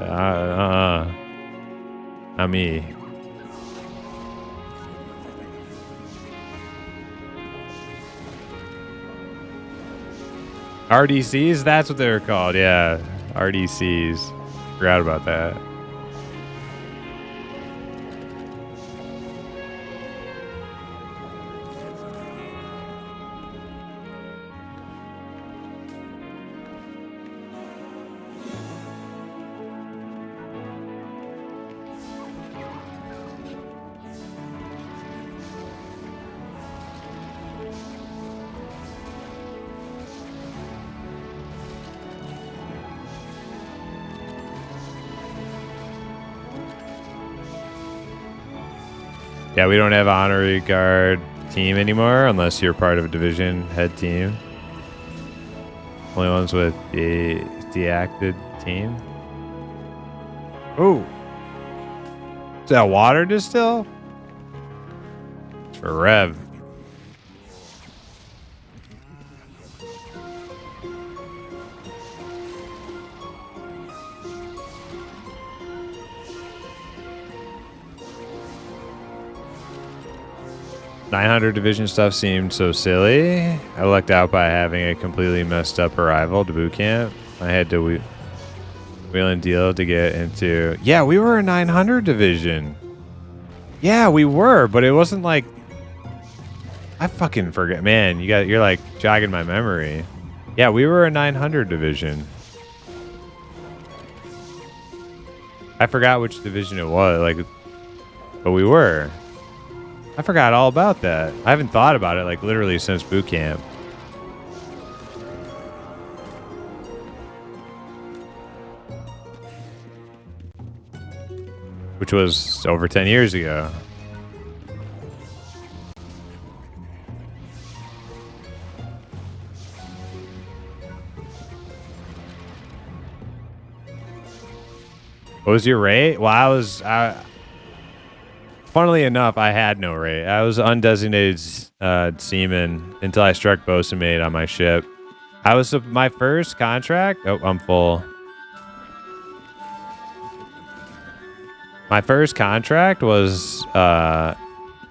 not me. RDCs? That's what they were called. Yeah. RDCs. Forgot about that. Yeah, we don't have honorary guard team anymore unless you're part of a division head team. Only ones with the deactivated team. Oh, is that water distill? It's for Rev. $900 division stuff seemed so silly. I lucked out by having a completely messed up arrival to boot camp. I had to wheel and deal to get into. Yeah, we were a 900 division. Yeah, we were, but it wasn't like. I fucking forget, man. You're like jogging my memory. Yeah, we were a 900 division. I forgot which division it was, like, but we were. I forgot all about that. I haven't thought about it like literally since boot camp. Which was over 10 years ago. What was your rate? Well, funnily enough, I had no rate. I was undesignated seaman until I struck bosun mate on my ship. I was my first contract. Oh, I'm full. My first contract was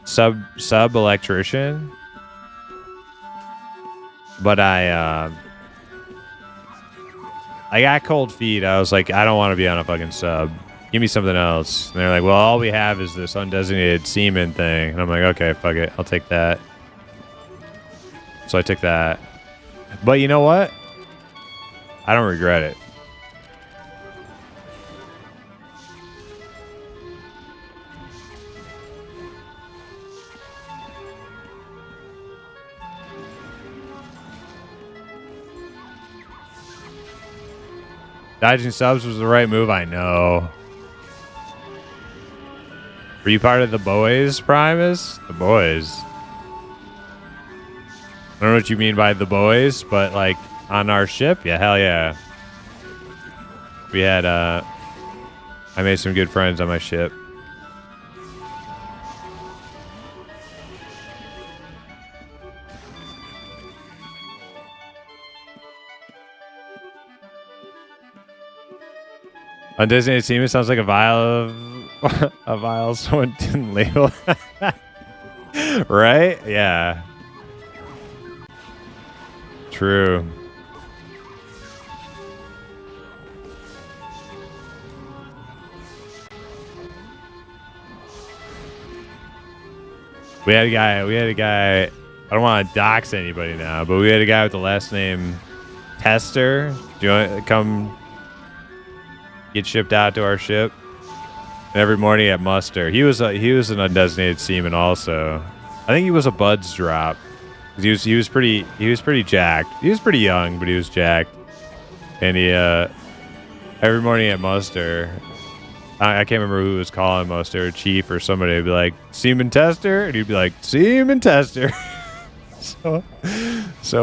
sub electrician, but I got cold feet. I was like, I don't want to be on a fucking sub. Give me something else. And they're like, well, all we have is this undesignated seaman thing. And I'm like, okay, fuck it. I'll take that. So I took that. But you know what? I don't regret it. Dodging subs was the right move, I know. Were you part of the boys, Primus? The boys. I don't know what you mean by the boys, but like on our ship? Yeah, hell yeah. We had, I made some good friends on my ship. Undesignated seaman sounds like a vial of a vial someone didn't label. Right? Yeah. True. We had a guy, I don't want to dox anybody now, but we had a guy with the last name Tester. Do you want to come get shipped out to our ship? And every morning at muster, he was an undesignated seaman also. I think he was a buds drop. He was pretty jacked. He was pretty young, but he was jacked. And he every morning at muster, I can't remember who was calling muster, chief or somebody would be like, seaman tester, and he'd be like, seaman tester. so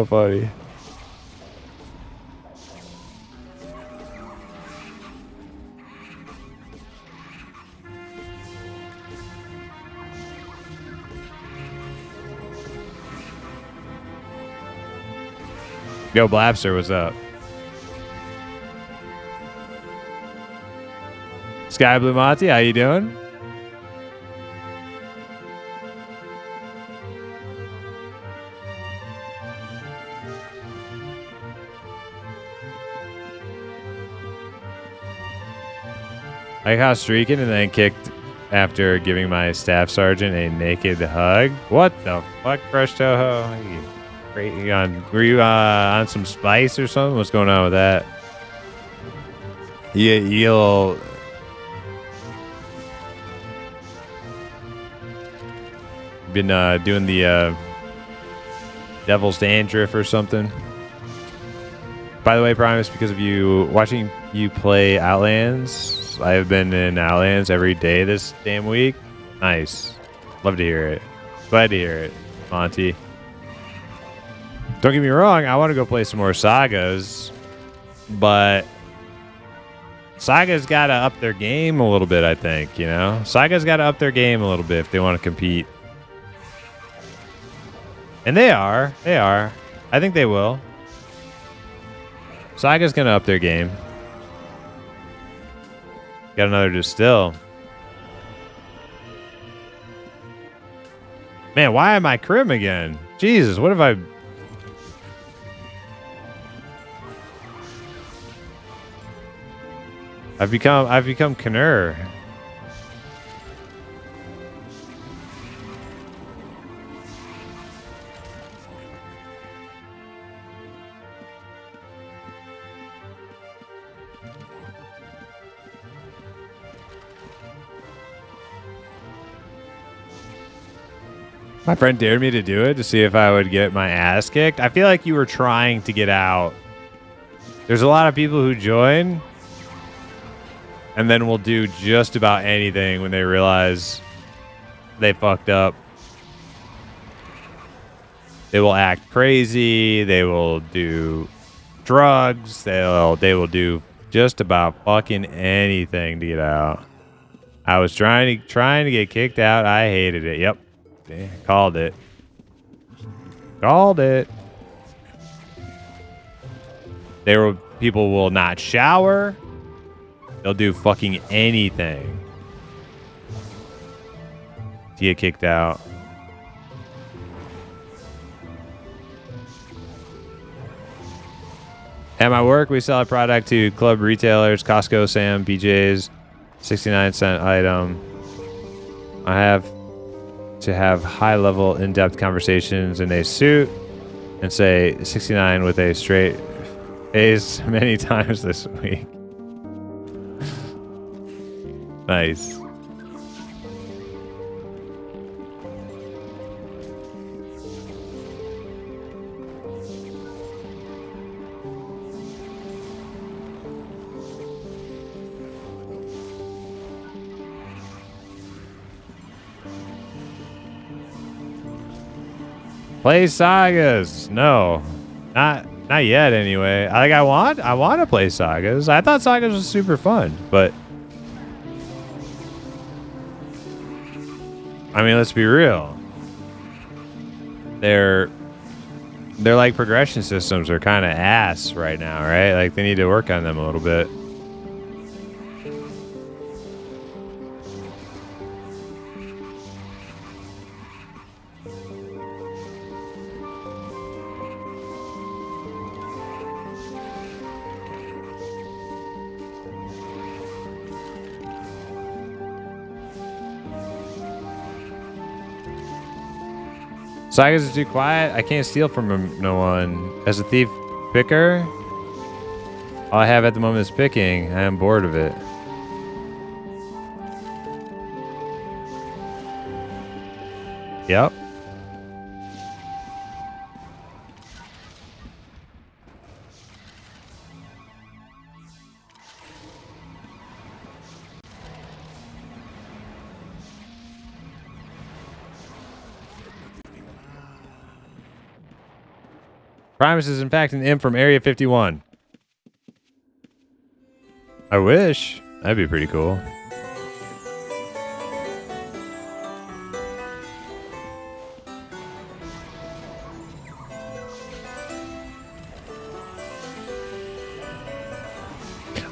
funny. Yo, Blabster, what's up? Sky Blue Monty, how you doing? I got streaking and then kicked after giving my staff sergeant a naked hug. What the fuck, Fresh Toho? Were you on some spice or something? What's going on with that? You'll been doing the devil's dandruff or something. By the way, Primus, because of you watching you play Outlands, I have been in Outlands every day this damn week. Nice. Love to hear it. Glad to hear it, Monty. Don't get me wrong, I want to go play some more Sagas, but Saga's got to up their game a little bit, I think, you know? Saga's got to up their game a little bit if they want to compete. And they are. They are. I think they will. Saga's going to up their game. Got another distill. Man, why am I Crim again? Jesus, what have I... I've become Knurr. My friend dared me to do it to see if I would get my ass kicked. I feel like you were trying to get out. There's a lot of people who join and then will do just about anything when they realize they fucked up. They will act crazy. They will do drugs. They will do just about fucking anything to get out. I was trying to get kicked out. I hated it. Yep. Called it. Called it. People will not shower. They'll do fucking anything to get kicked out. At my work, we sell a product to club retailers, Costco, Sam, BJ's, 69-cent item. I have to have high-level, in-depth conversations in a suit and say 69 with a straight face many times this week. Nice. Play Sagas. No. Not yet anyway. I want to play Sagas. I thought Sagas was super fun, but I mean, let's be real. They're like progression systems are kind of ass right now, right? Like they need to work on them a little bit. Sagas are too quiet. I can't steal from no one. As a thief picker, all I have at the moment is picking. I am bored of it. Yep. Primus is in fact an imp from Area 51. I wish. That'd be pretty cool.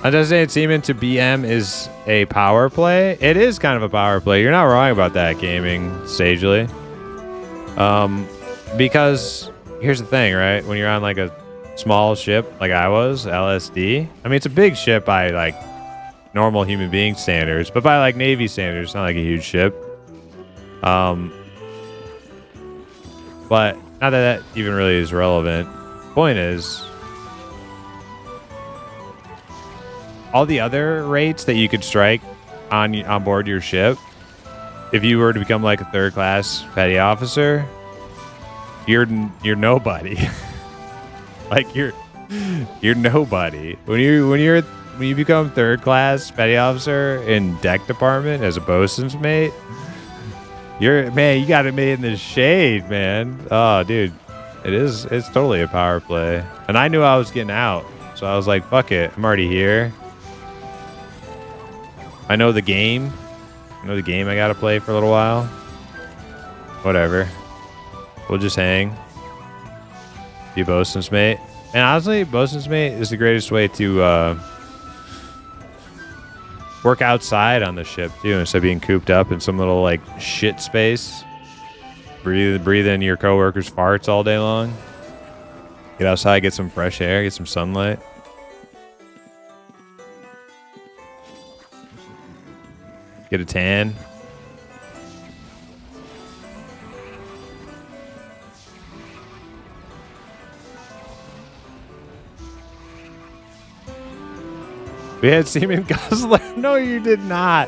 I just say Seaman to BM is a power play. It is kind of a power play. You're not wrong about that, gaming sagely. Because here's the thing, right? When you're on like a small ship like I was, LSD. I mean, it's a big ship by like normal human being standards, but by like Navy standards, it's not like a huge ship. But not that even really is relevant. Point is, all the other rates that you could strike on board your ship, if you were to become like a third class petty officer, you're nobody. Like you're nobody. When you become third class petty officer in deck department as a bosun's mate, you got it made in the shade, man. Oh, dude, it's totally a power play. And I knew I was getting out, so I was like, fuck it, I'm already here. I know the game. I gotta play for a little while. Whatever. We'll just hang. Be bosun's mate. And honestly, bosun's mate is the greatest way to work outside on the ship too, instead of being cooped up in some little like shit space. Breathe in your coworkers' farts all day long. Get outside, get some fresh air, get some sunlight. Get a tan. We had Seaman Guzzler. No, you did not.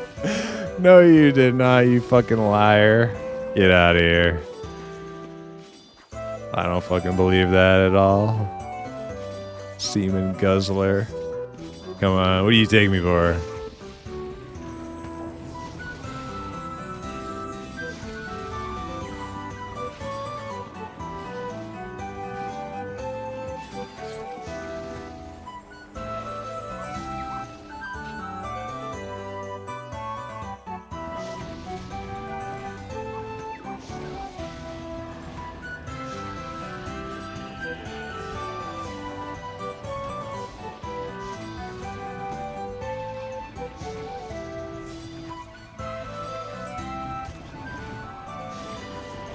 No, you did not, you fucking liar. Get out of here. I don't fucking believe that at all. Seaman Guzzler. Come on, what do you take me for?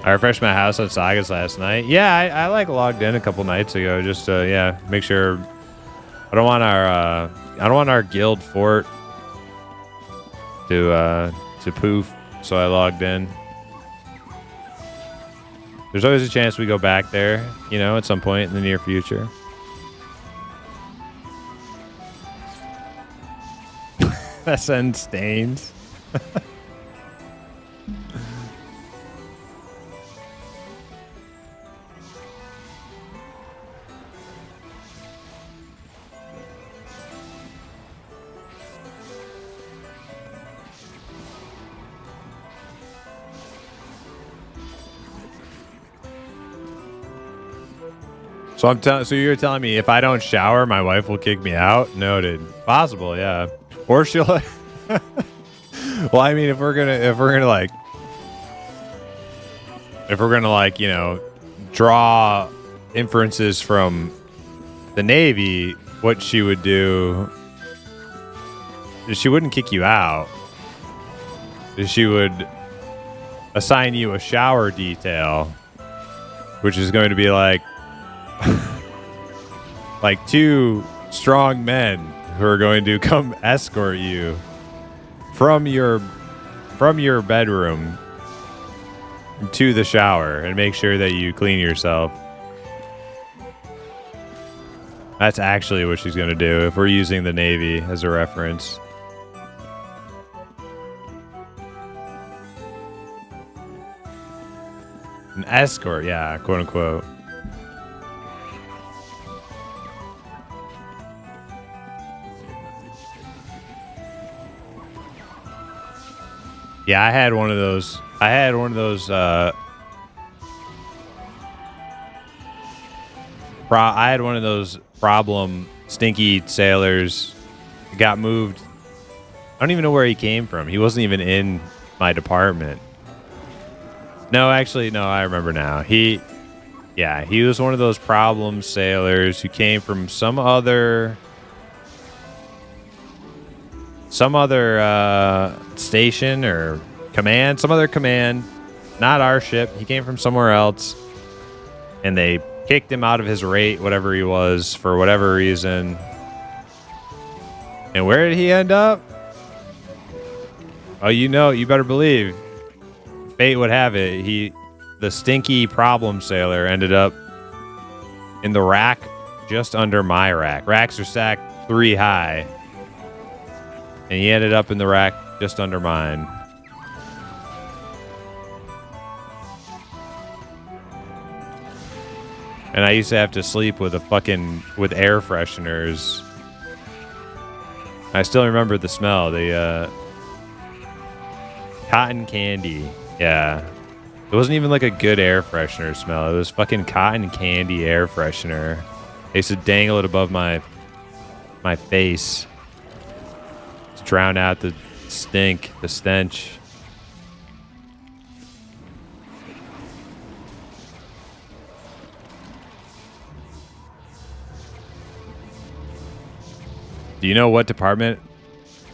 I refreshed my house on Sagas last night. Yeah, I like logged in a couple nights ago just to make sure. I don't want our guild fort to poof, so I logged in. There's always a chance we go back there, at some point in the near future. SN stains. So you're telling me if I don't shower, my wife will kick me out? Noted. Possible, yeah. Or she'll. Well, I mean, if we're gonna draw inferences from the Navy, what she would do is she wouldn't kick you out. She would assign you a shower detail, which is going to be like two strong men who are going to come escort you from your bedroom to the shower and make sure that you clean yourself. That's actually what she's going to do if we're using the Navy as a reference. An escort, yeah, quote unquote. Yeah, I had one of those. Problem stinky sailors. Got moved. I don't even know where he came from. He wasn't even in my department. No, actually, no, I remember now. He was one of those problem sailors who came from some other station or command, some other command, not our ship. He came from somewhere else, and they kicked him out of his rate, whatever he was, for whatever reason. And where did he end up? Oh, you better believe. Fate would have it. The stinky problem sailor, ended up in the rack just under my rack. Racks are stacked 3 high. And he ended up in the rack just under mine. And I used to have to sleep with with air fresheners. I still remember the smell. The cotton candy. Yeah. It wasn't even like a good air freshener smell. It was fucking cotton candy air freshener. I used to dangle it above my face to drown out the stink, the stench. Do you know what department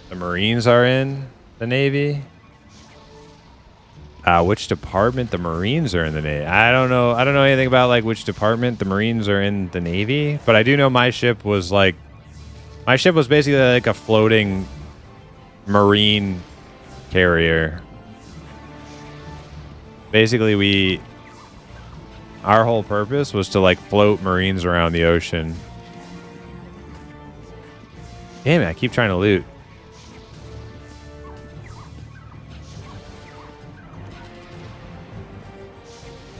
the Marines are in the Navy? Which department the Marines are in the Navy? I don't know anything about like which department the Marines are in the Navy, but I do know my ship was basically like a floating Marine carrier. Basically, our whole purpose was to like float Marines around the ocean. Damn it, I keep trying to loot.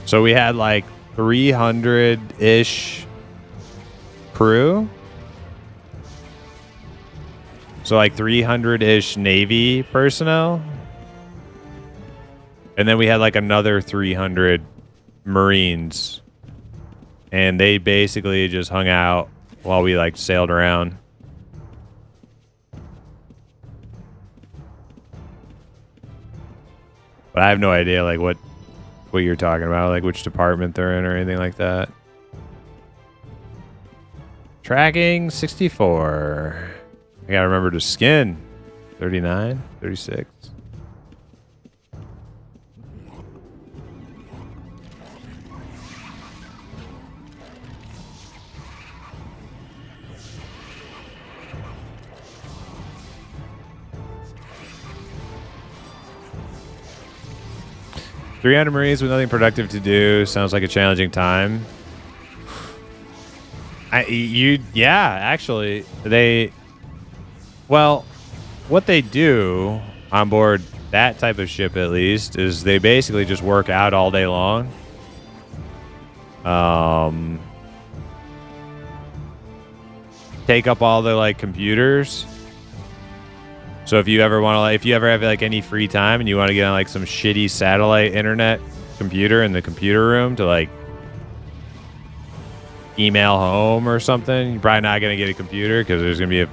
So we had like 300-ish crew. So like 300-ish Navy personnel. And then we had like another 300 Marines. And they basically just hung out while we like sailed around. But I have no idea like what you're talking about, like which department they're in or anything like that. Tracking 64. I gotta remember to skin. 39, 36. $300 Marines with nothing productive to do. Sounds like a challenging time. Actually, what they do on board that type of ship, at least, is they basically just work out all day long. Take up all the like computers. So if you ever have like any free time and you want to get on like some shitty satellite internet computer in the computer room to like email home or something, you're probably not going to get a computer because there's going to be a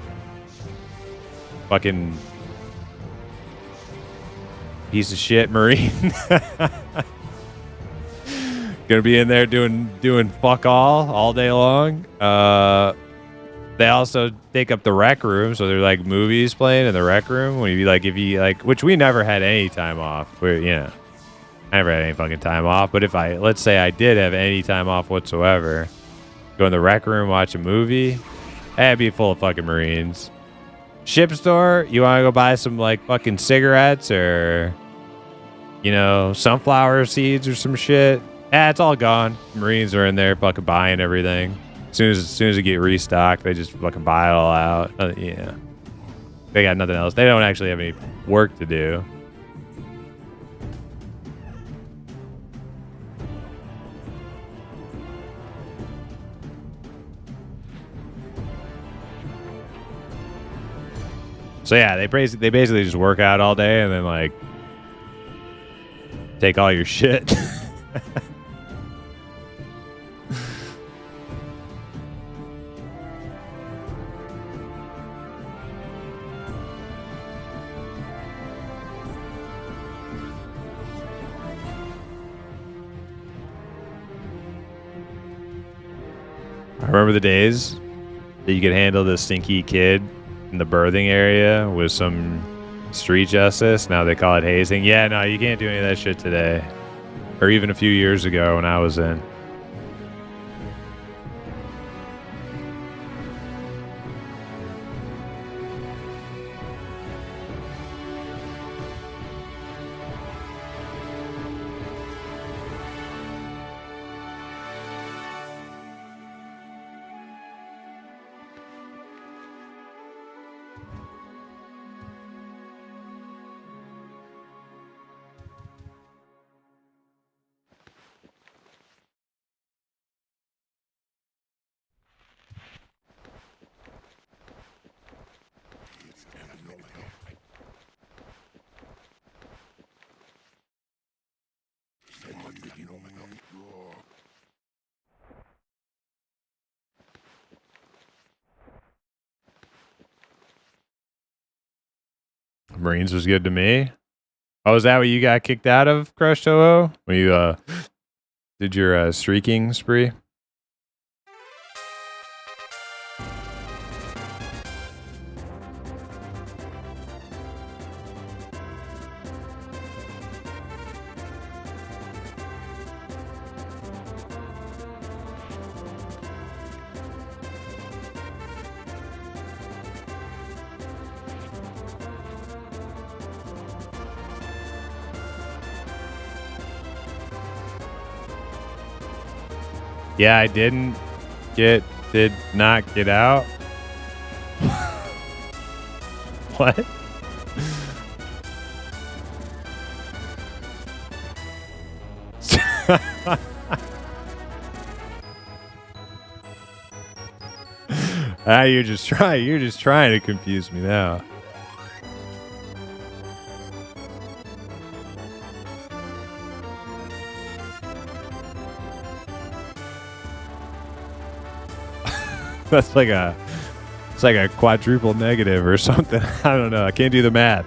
fucking piece of shit Marine going to be in there doing fuck all day long. They also take up the rec room, so there's like movies playing in the rec room. Which we never had any time off. I never had any fucking time off. But let's say I did have any time off whatsoever, go in the rec room, watch a movie, that'd be full of fucking Marines. Ship store, you want to go buy some like fucking cigarettes or, sunflower seeds or some shit. It's all gone. Marines are in there fucking buying everything. As soon as it get restocked, they just fucking buy it all out. Yeah. They got nothing else. They don't actually have any work to do. So yeah, they basically just work out all day and then like take all your shit. I remember the days that you could handle the stinky kid in the berthing area with some street justice. Now they call it hazing. Yeah, no, you can't do any of that shit today. Or even a few years ago when I was in. Marines was good to me. Oh, is that what you got kicked out of, Crush Toho? When you did your streaking spree? Yeah, I did not get out. What? You're just trying to confuse me now. It's like a quadruple negative or something. I don't know. I can't do the math.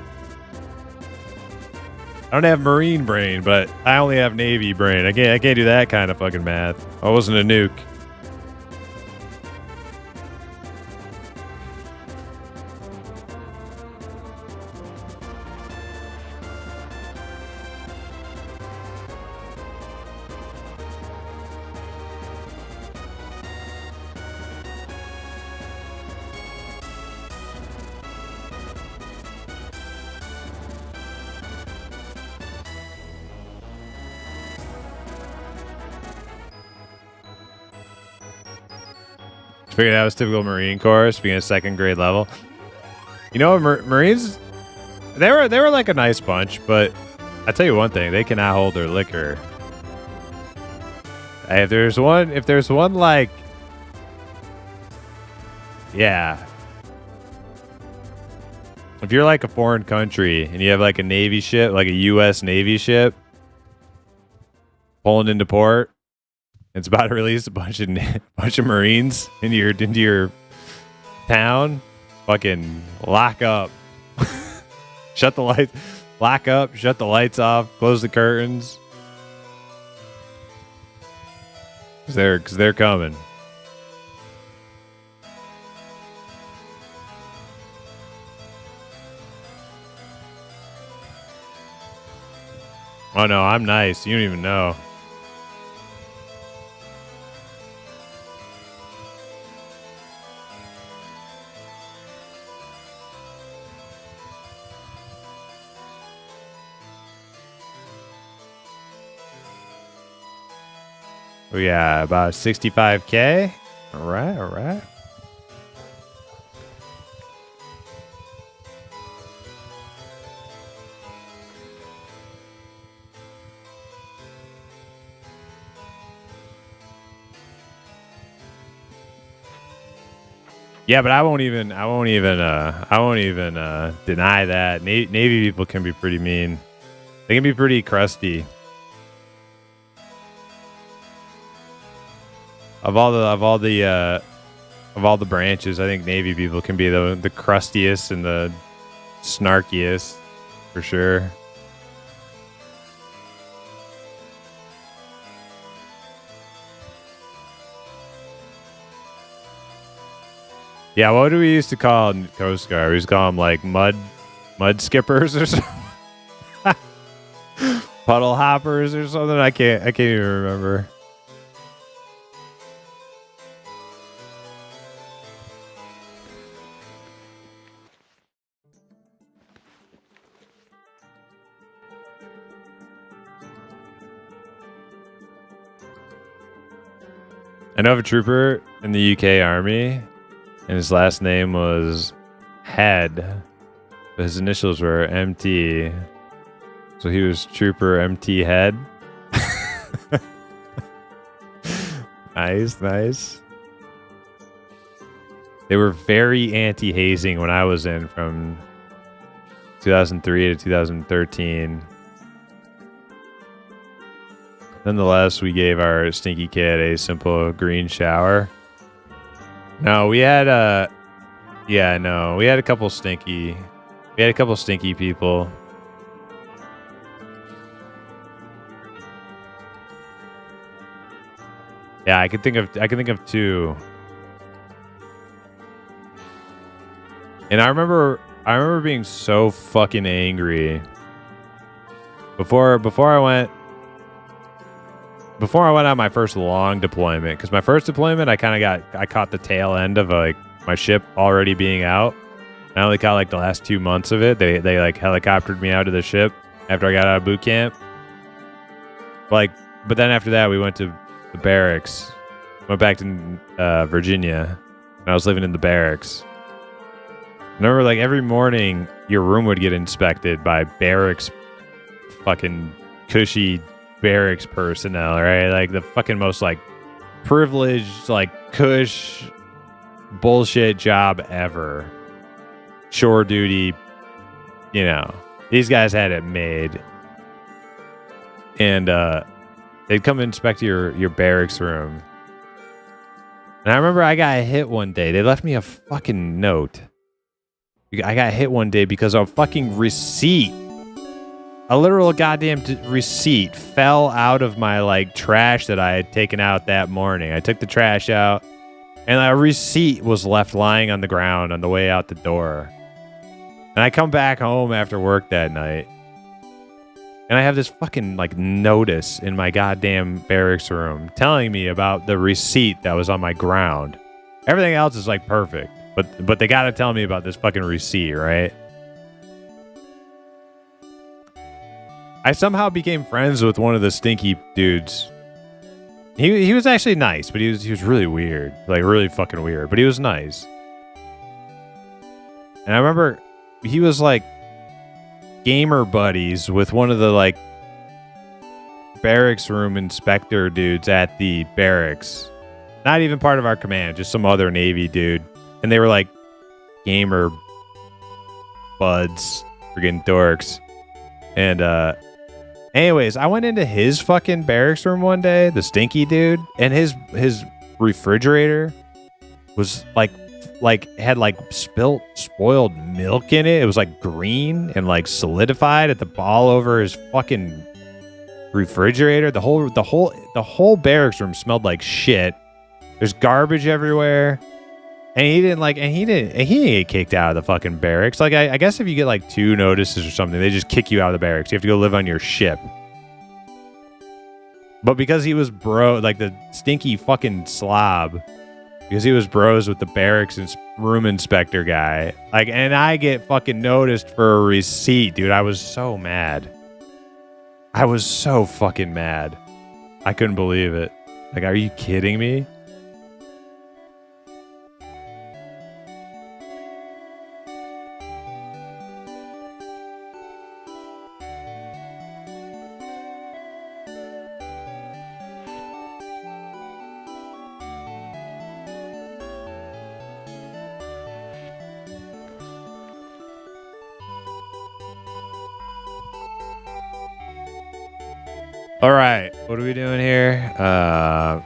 I don't have Marine brain, but I only have Navy brain. I can't do that kind of fucking math. I wasn't a nuke. Figured that was typical Marine Corps, being a second grade level. You know, Marines, they were like a nice bunch, but I tell you one thing, they cannot hold their liquor. If there's one like, yeah. If you're like a foreign country and you have like a Navy ship, like a U.S. Navy ship, pulling into port, it's about to release a bunch of Marines into your town. Fucking lock up, shut the lights, lock up, shut the lights off, close the curtains, because they're coming. Oh no, I'm nice. You don't even know. Oh yeah, about 65K. All right. Yeah, but I won't even deny that. Navy people can be pretty mean. They can be pretty crusty. Of all the branches, I think Navy people can be the crustiest and the snarkiest, for sure. Yeah, what do we used to call Coast Guard? We used to call them like mud skippers or something. Puddle hoppers or something. I can't even remember. I know of a trooper in the UK Army, and his last name was Head, but his initials were MT. So he was Trooper MT Head. Nice. They were very anti-hazing when I was in from 2003 to 2013. Nonetheless, we gave our stinky kid a simple green shower. No, we had a couple stinky We had a couple stinky people. Yeah, I can think of two. And I remember being so fucking angry before I went on my first long deployment, because my first deployment I caught the tail end of like my ship already being out. I only caught like the last 2 months of it. They like helicoptered me out to the ship after I got out of boot camp. But then after that we went to the barracks. Went back to Virginia, and I was living in the barracks. Remember, like every morning, your room would get inspected by barracks, fucking cushy barracks personnel, right? Like the fucking most like privileged, like cush bullshit job ever. Shore duty, you know. These guys had it made, and they'd come inspect your barracks room. And I remember I got hit one day. They left me a fucking note. I got hit one day because a fucking receipt, a literal goddamn receipt, fell out of my like trash that I had taken out that morning. I took the trash out, and a receipt was left lying on the ground on the way out the door. And I come back home after work that night, and I have this fucking like notice in my goddamn barracks room telling me about the receipt that was on my ground. Everything else is like perfect, but they gotta tell me about this fucking receipt, right? I somehow became friends with one of the stinky dudes. He was actually nice, but he was really weird, like really fucking weird. But he was nice. And I remember he was like gamer buddies with one of the like barracks room inspector dudes at the barracks. Not even part of our command, just some other Navy dude. And they were like gamer buds, friggin' dorks. And anyways, I went into his fucking barracks room one day, the stinky dude, and his refrigerator was like had like spoiled milk in it. It was like green and like solidified at the ball over his fucking refrigerator. The whole barracks room smelled like shit. There's garbage everywhere. And he didn't get kicked out of the fucking barracks. Like I guess if you get like 2 notices or something, they just kick you out of the barracks. You have to go live on your ship. But because he was like the stinky fucking slob, because he was bros with the barracks and room inspector guy, like, and I get fucking noticed for a receipt, dude. I was so mad. I was so fucking mad. I couldn't believe it. Like, are you kidding me? All right, what are we doing here? I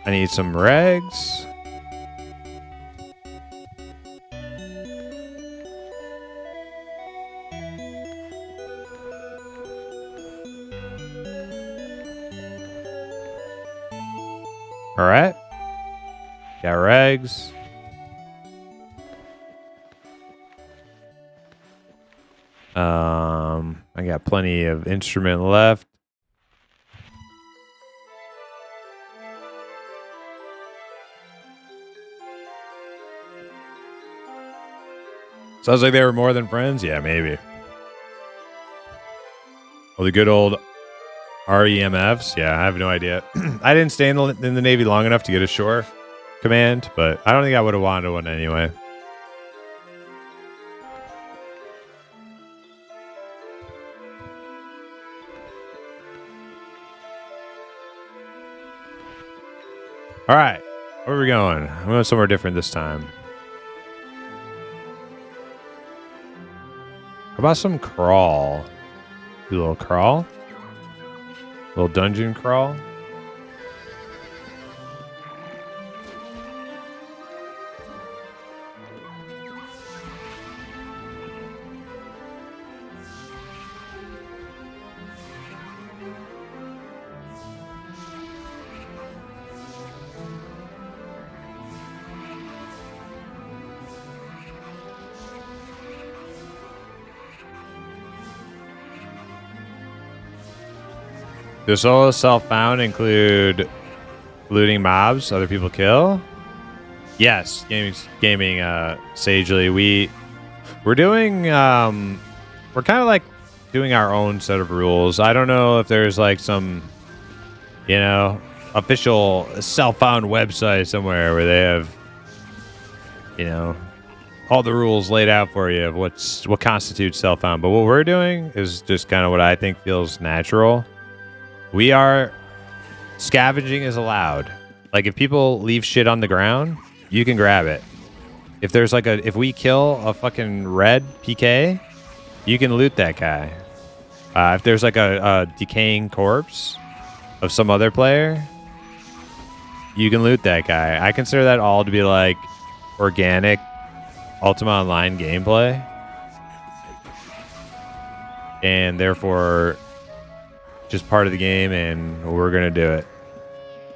need some regs. All right, got regs. I got plenty of instrument left. Sounds like they were more than friends. Yeah, maybe. Well, the good old REMFs. Yeah, I have no idea. I didn't stay in the Navy long enough to get a shore command, but I don't think I would have wanted one anyway. All right, where are we going? I'm going somewhere different this time. How about some crawl? Do a little crawl? A little dungeon crawl? The solo self-found include looting mobs other people kill. Yes, gaming sagely. We're doing we're kind of like doing our own set of rules. I don't know if there's like some, you know, official self-found website somewhere where they have, you know, all the rules laid out for you of what constitutes self-found. But what we're doing is just kind of what I think feels natural. We are scavenging is allowed. Like if people leave shit on the ground, you can grab it. If there's like if we kill a fucking red PK, you can loot that guy. If there's like a decaying corpse of some other player, you can loot that guy. I consider that all to be like organic Ultima Online gameplay. And therefore just part of the game, and we're gonna do it.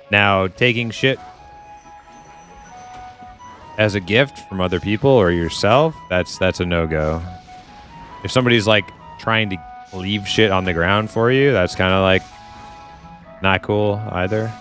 Now, taking shit as a gift from other people or yourself, that's a no-go. If somebody's like trying to leave shit on the ground for you, that's kind of like not cool either.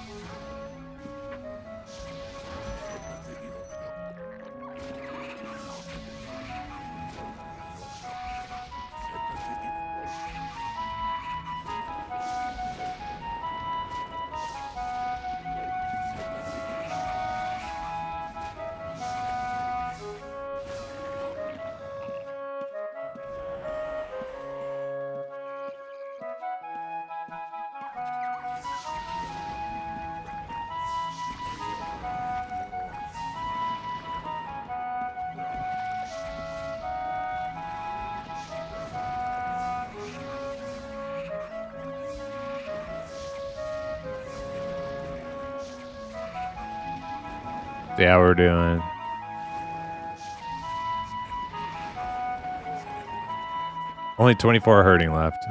Yeah, we're doing. Only 24 hurting left.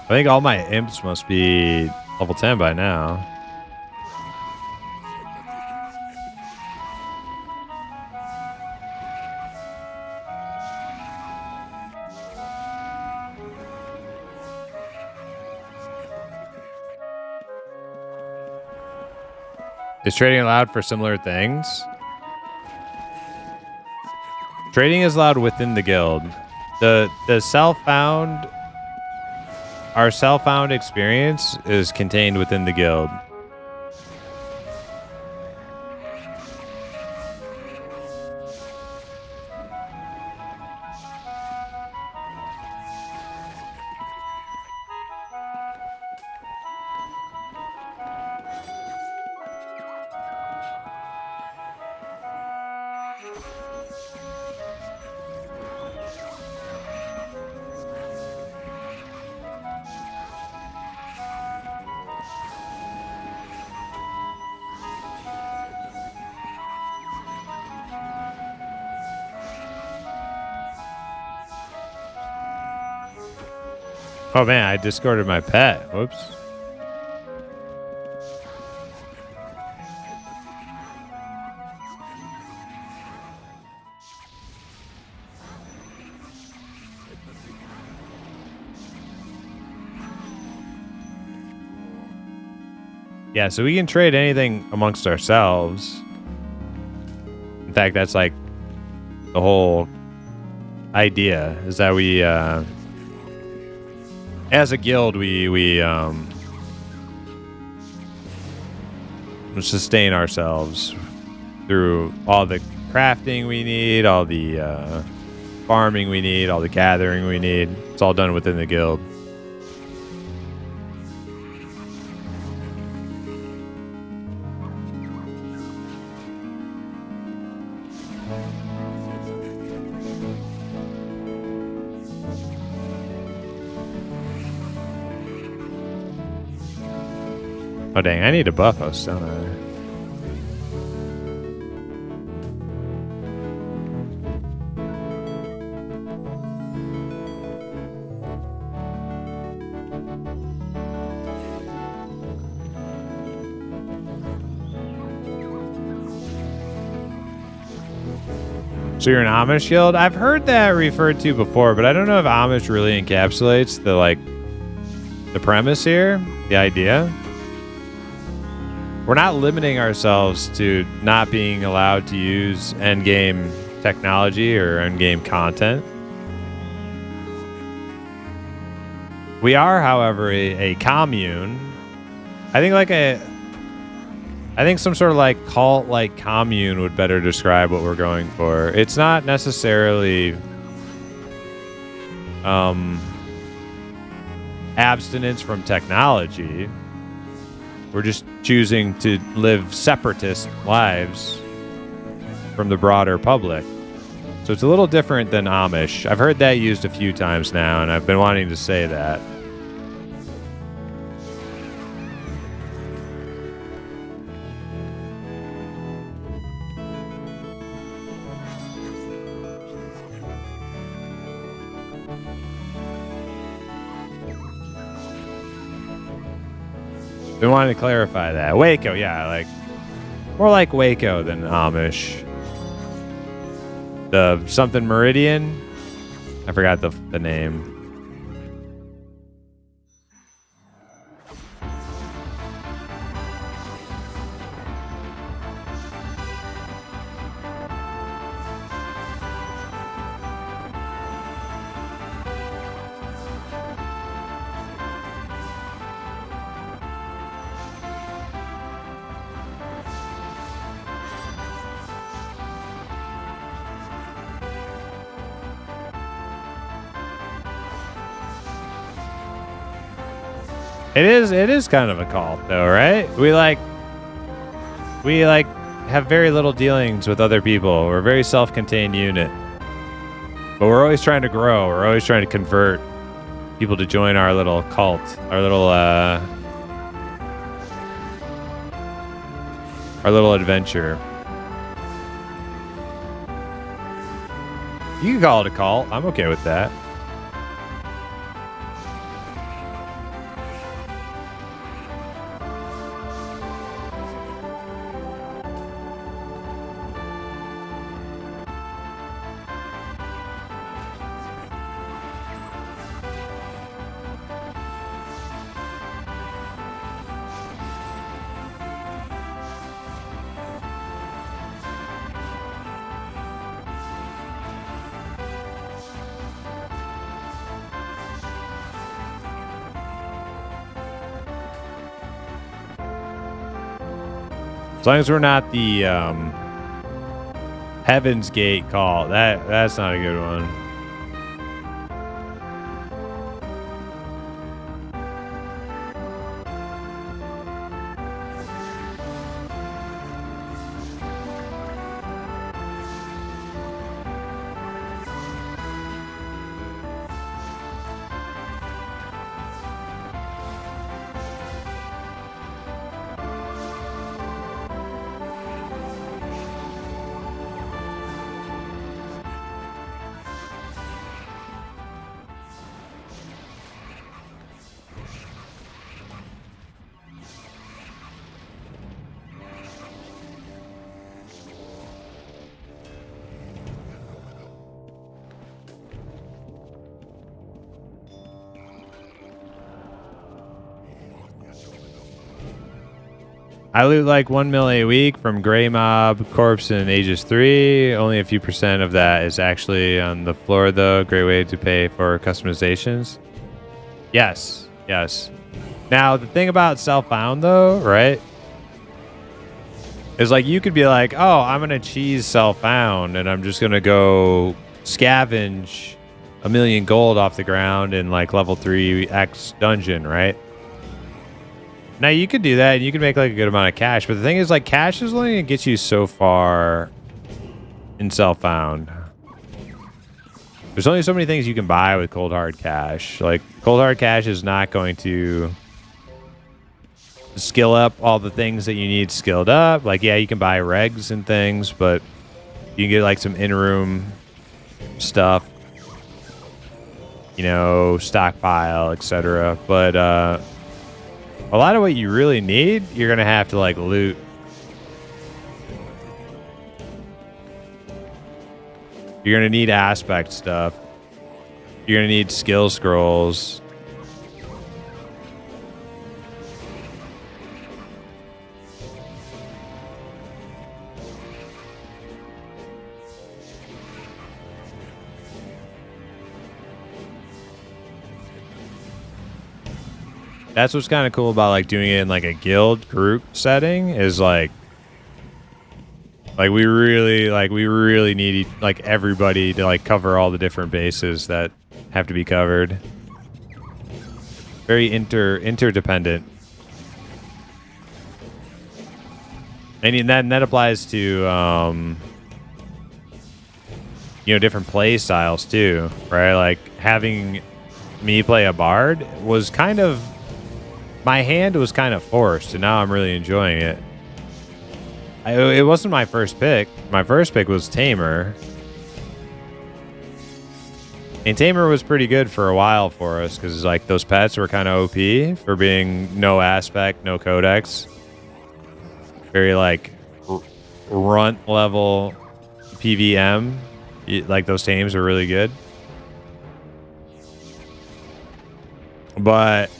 I think all my imps must be level 10 by now. Is trading allowed for similar things? Trading is allowed within the guild. The self-found, our self-found experience is contained within the guild. Oh man, I discarded my pet. Whoops. Yeah, so we can trade anything amongst ourselves. In fact, that's like the whole idea, is that we as a guild we sustain ourselves through all the crafting we need, all the farming we need, all the gathering we need. It's all done within the guild. Oh dang, I need to buff us, don't I? So you're an Amish guild? I've heard that referred to before, but I don't know if Amish really encapsulates the premise here, the idea. We're not limiting ourselves to not being allowed to use endgame technology or endgame content. We are, however, a commune. I think some sort of like cult-like commune would better describe what we're going for. It's not necessarily abstinence from technology. We're just choosing to live separatist lives from the broader public. So it's a little different than Amish. I've heard that used a few times now, and I've been wanting to say that. Been wanting to clarify that. Waco, yeah, like more like Waco than Amish. The something Meridian. I forgot the name. It is kind of a cult though, right? We have very little dealings with other people. We're a very self-contained unit. But we're always trying to grow. We're always trying to convert people to join our little cult, our little adventure. You can call it a cult. I'm okay with that. As long as we're not the Heaven's Gate call, that's not a good one. I loot like 1 mil a week from Grey Mob, Corpse, and Aegis 3. Only a few % of that is actually on the floor, though. Great way to pay for customizations. Yes, yes. Now, the thing about self-found, though, right, is like you could be like, oh, I'm going to cheese self-found, and I'm just going to go scavenge 1 million gold off the ground in like level 3X dungeon, right? Now you could do that and you can make like a good amount of cash, but the thing is like cash is only going to get you so far in self-found. There's only so many things you can buy with cold hard cash. Like cold hard cash is not going to skill up all the things that you need skilled up. Like yeah, you can buy regs and things, but you can get like some in-room stuff, you know, stockpile, etc. But a lot of what you really need, you're going to have to like loot. You're gonna need aspect stuff. You're gonna need skill scrolls. That's what's kind of cool about like doing it in like a guild group setting is like we really need like everybody to like cover all the different bases that have to be covered. Very interdependent. And that applies to you know, different play styles too, right? Like having me play a bard was kind of, my hand was kind of forced, and now I'm really enjoying it. It wasn't my first pick. My first pick was Tamer. And Tamer was pretty good for a while for us because like those pets were kind of OP for being no aspect, no codex. Very like runt level PVM. Like those tames are really good. But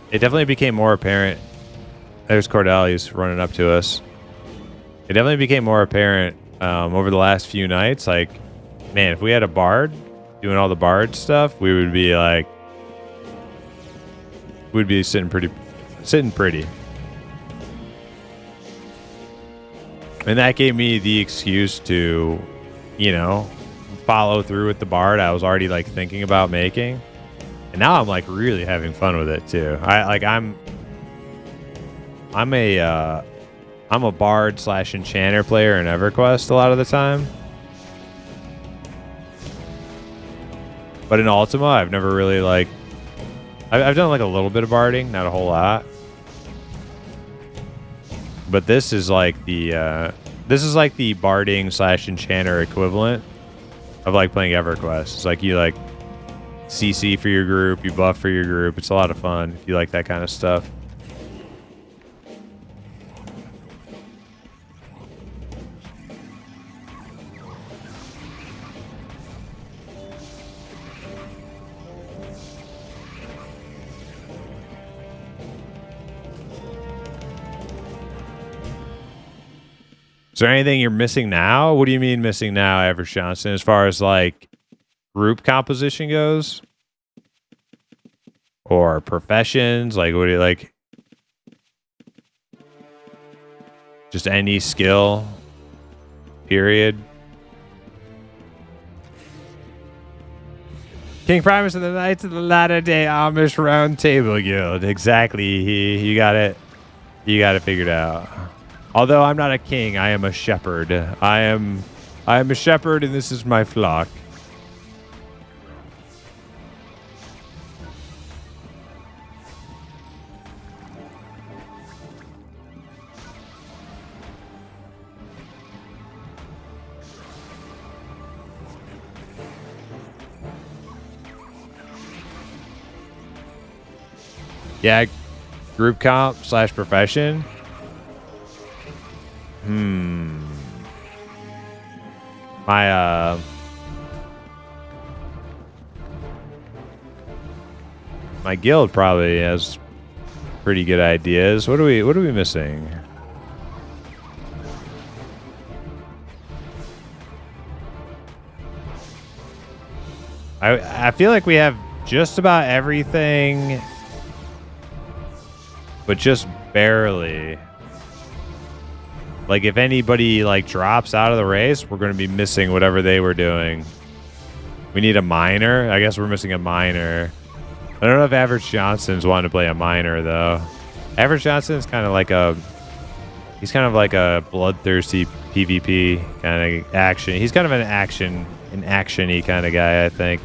it definitely became more apparent. There's Cordell, he's running up to us. It definitely became more apparent over the last few nights. Like, man, if we had a bard doing all the bard stuff, we would be like, we'd be sitting pretty. And that gave me the excuse to, you know, follow through with the bard I was already like thinking about making. And now I'm like really having fun with it too. I'm a bard / enchanter player in EverQuest a lot of the time. But in Ultima, I've never really like, I've done like a little bit of barding, not a whole lot. But this is like the barding / enchanter equivalent of like playing EverQuest. It's like you like CC for your group, you buff for your group. It's a lot of fun if you like that kind of stuff. Is there anything you're missing now? What do you mean missing now, Average Johnson, as far as like group composition goes? Or professions? Like, what do you like? Just any skill, period. King Primus of the Knights of the Latter-day Amish Round Table Guild. Exactly. You got it. You got it figured out. Although I'm not a king, I am a shepherd. I am a shepherd, and this is my flock. Yeah, group comp / profession. My guild probably has pretty good ideas. What are we missing? I feel like we have just about everything, but just barely. Like, if anybody, like, drops out of the race, we're going to be missing whatever they were doing. We need a miner. I guess we're missing a miner. I don't know if Average Johnson's wanting to play a miner, though. Average Johnson's kind of like a... He's kind of like a bloodthirsty PvP kind of action. He's kind of an action-y kind of guy, I think.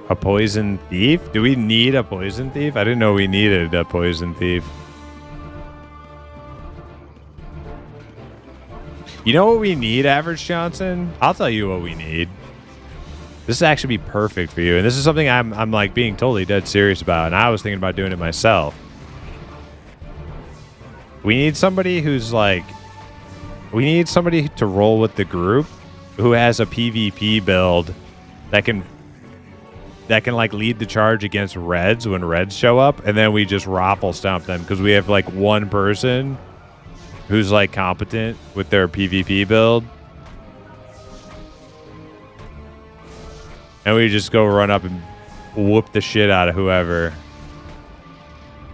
A poison thief? Do we need a poison thief? I didn't know we needed a poison thief. You know what we need, Average Johnson? I'll tell you what we need. This is actually be perfect for you. And this is something I'm like being totally dead serious about. And I was thinking about doing it myself. We need somebody who's like, we need somebody to roll with the group who has a PvP build that can like lead the charge against reds when reds show up, and then we just raffle stomp them because we have like one person who's like competent with their PvP build. And we just go run up and whoop the shit out of whoever.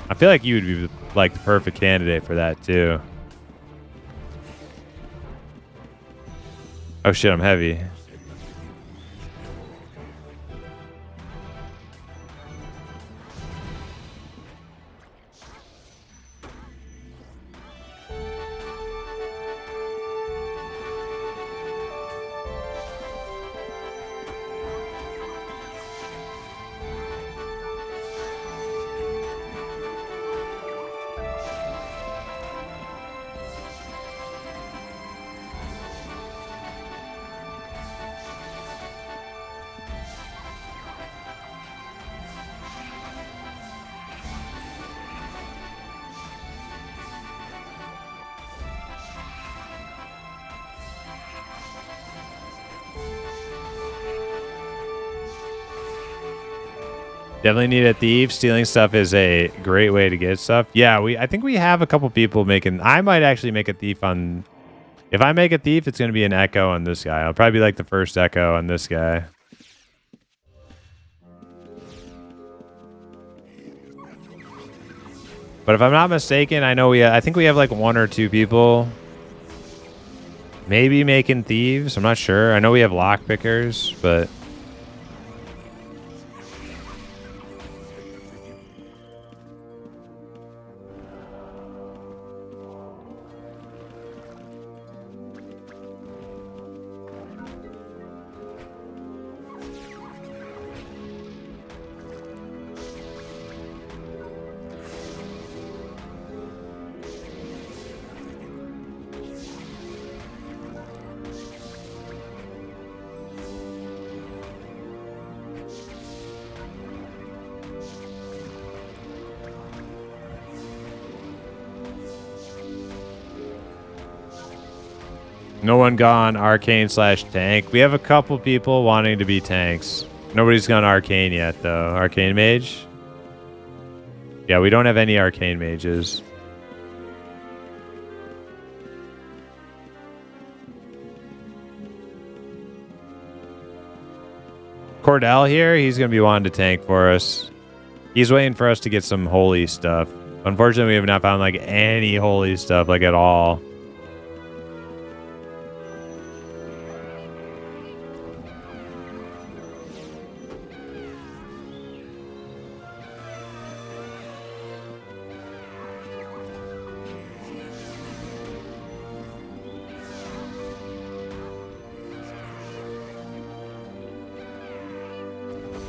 I feel like you would be like the perfect candidate for that too. Oh shit, I'm heavy. Definitely need a thief. Stealing stuff is a great way to get stuff. Yeah, I think we have a couple people making. I might actually make a thief on. If I make a thief, it's going to be an echo on this guy. I'll probably be like the first echo on this guy. But if I'm not mistaken, I know I think we have like one or two people maybe making thieves. I'm not sure. I know we have lock pickers, but no one gone arcane / tank. We have a couple people wanting to be tanks. Nobody's gone arcane yet, though. Arcane mage? Yeah, we don't have any arcane mages. Cordell here, he's going to be wanting to tank for us. He's waiting for us to get some holy stuff. Unfortunately, we have not found like any holy stuff, like at all.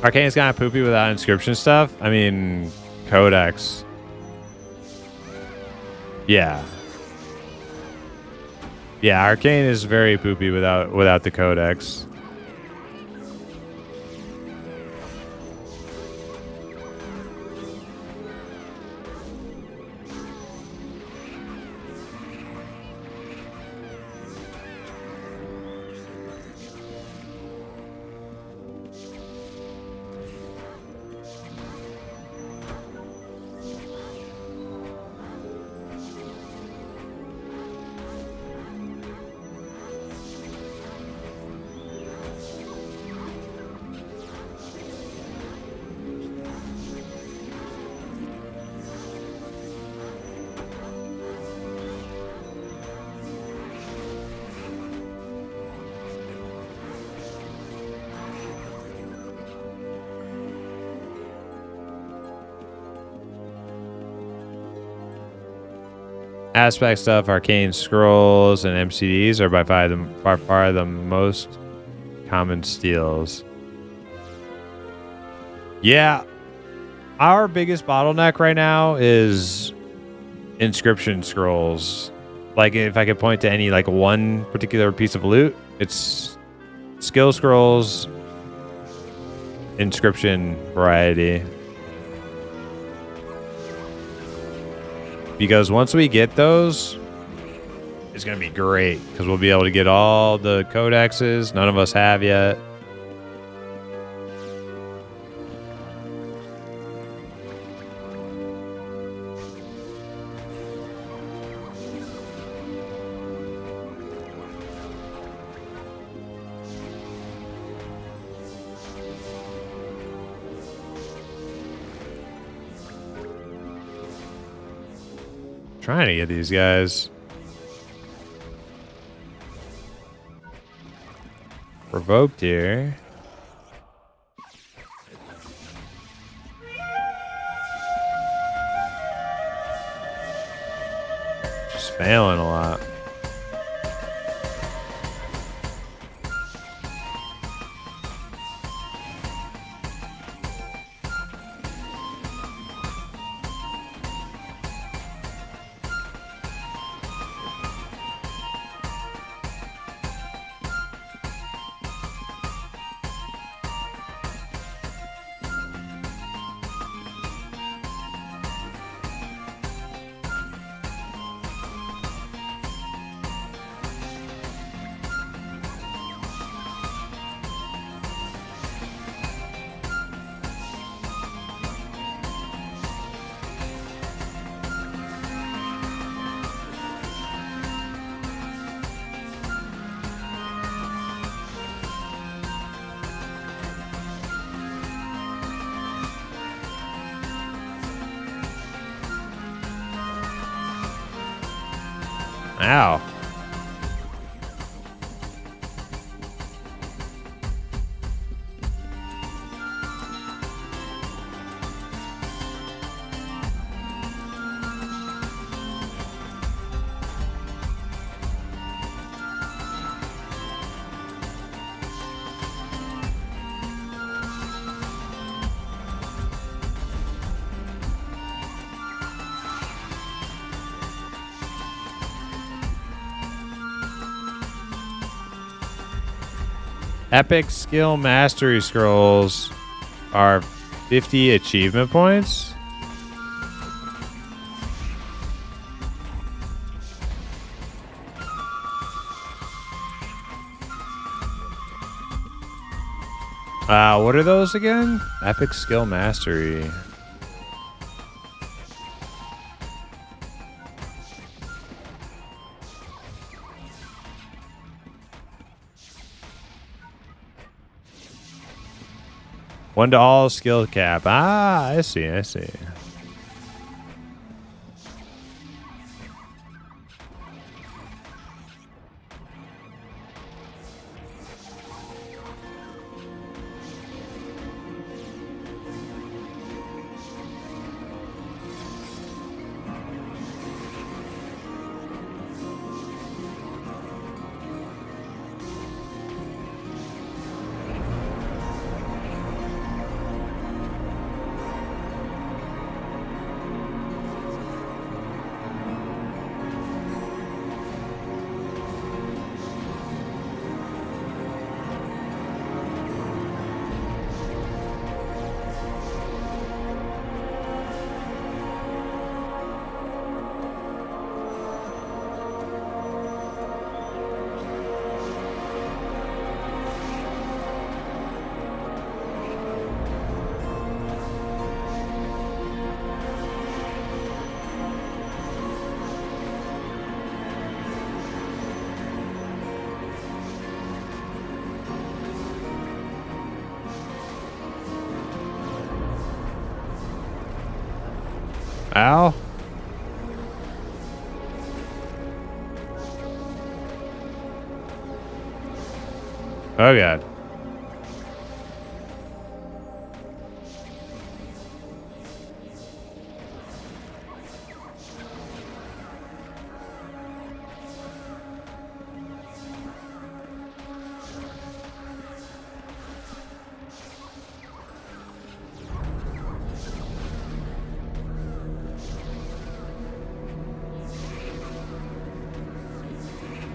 Arcane's kind of poopy without inscription stuff. I mean, codex. Yeah. Yeah, Arcane is very poopy without the codex. Aspect stuff, arcane scrolls, and MCDs are by far the most common steals. Yeah, our biggest bottleneck right now is inscription scrolls. Like, if I could point to any like one particular piece of loot, it's skill scrolls, inscription variety. because once we get those, it's going to be great because we'll be able to get all the codexes none of us have yet. Trying to get these guys. Provoked here. Just failing a lot. Ow. Epic skill mastery scrolls are 50 achievement points. What are those again? Epic skill mastery. One to all skill cap. Ah, I see, I see. Ow. Oh, God.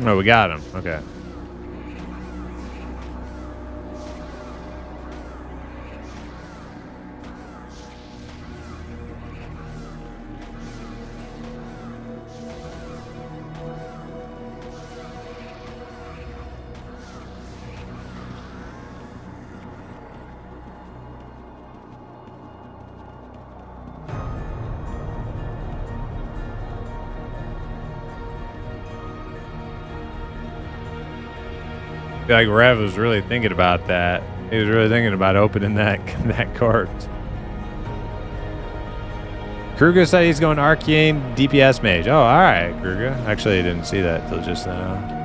Oh, we got him. Okay. feel like Rev was really thinking about that. He was really thinking about opening that corpse. Kruger said he's going Arcane DPS Mage. Oh, all right, Kruger. Actually, I didn't see that till just now.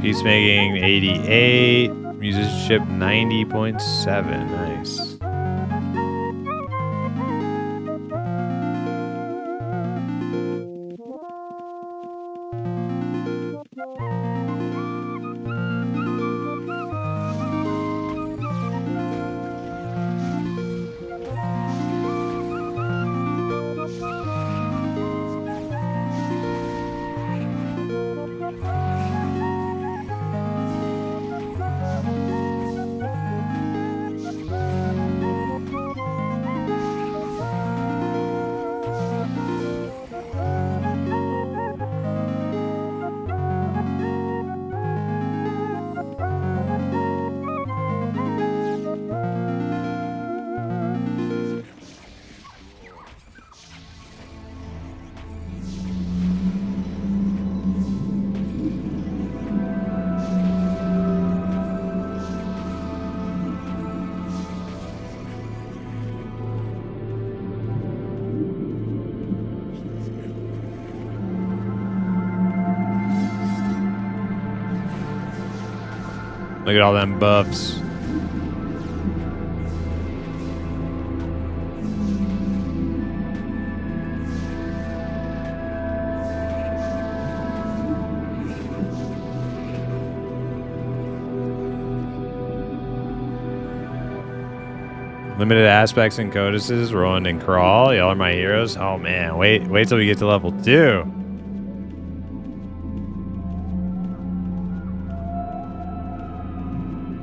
Peacemaking 88, musicianship 90.7. Nice. Look at all them buffs. Limited aspects and codices, Rowan and Crawl. Y'all are my heroes. Oh man, wait till we get to level 2.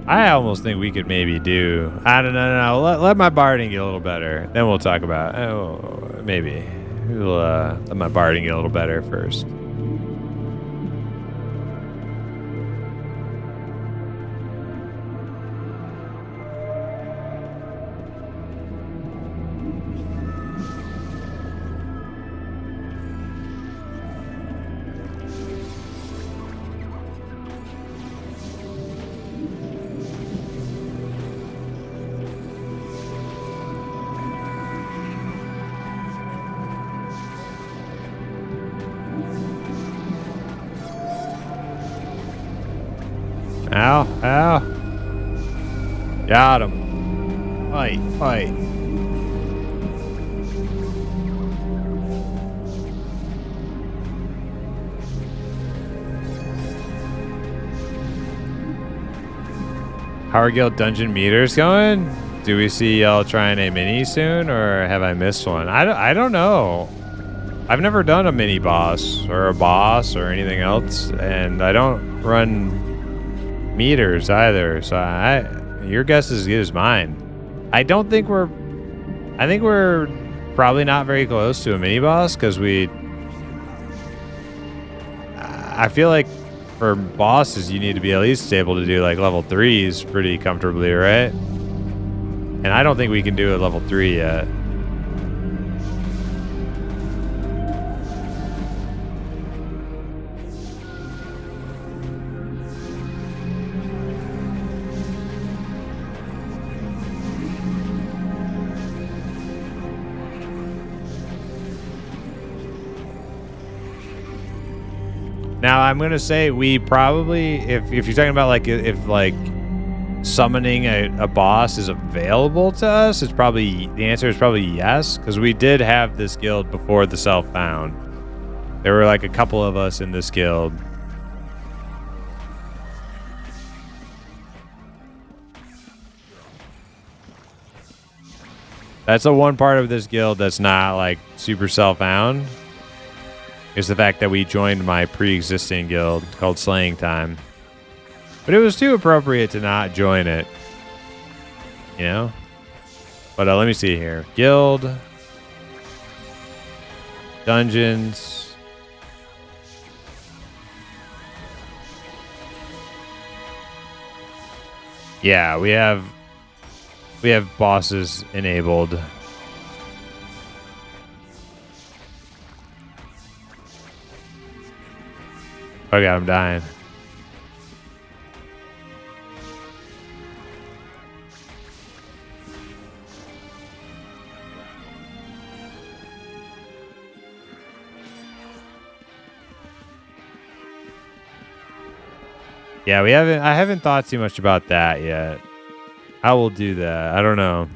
I almost think we could maybe do. I don't know. Let my barding get a little better. Then we'll talk about. Oh, maybe we'll let my barding get a little better first. Ow, ow. Got him. Fight, fight. Power Guild dungeon meters going? Do we see y'all trying a mini soon, or have I missed one? I don't know. I've never done a mini boss or a boss or anything else, and I don't run meters either. So your guess is as good as mine. I think we're probably not very close to a mini boss because I feel like for bosses you need to be at least able to do like level 3s pretty comfortably, right? And I don't think we can do a level 3 yet. Now I'm gonna say we probably, if you're talking about like if like summoning a boss is available to us, it's probably, the answer is probably yes, because we did have this guild before the self-found. There were like a couple of us in this guild. That's the one part of this guild that's not like super self-found, is the fact that we joined my pre-existing guild called Slaying Time. But it was too appropriate to not join it, you know? But let me see here. Guild. Dungeons. Yeah, we have bosses enabled. Oh god, I'm dying. Yeah, I haven't thought too much about that yet. I will do that. I don't know.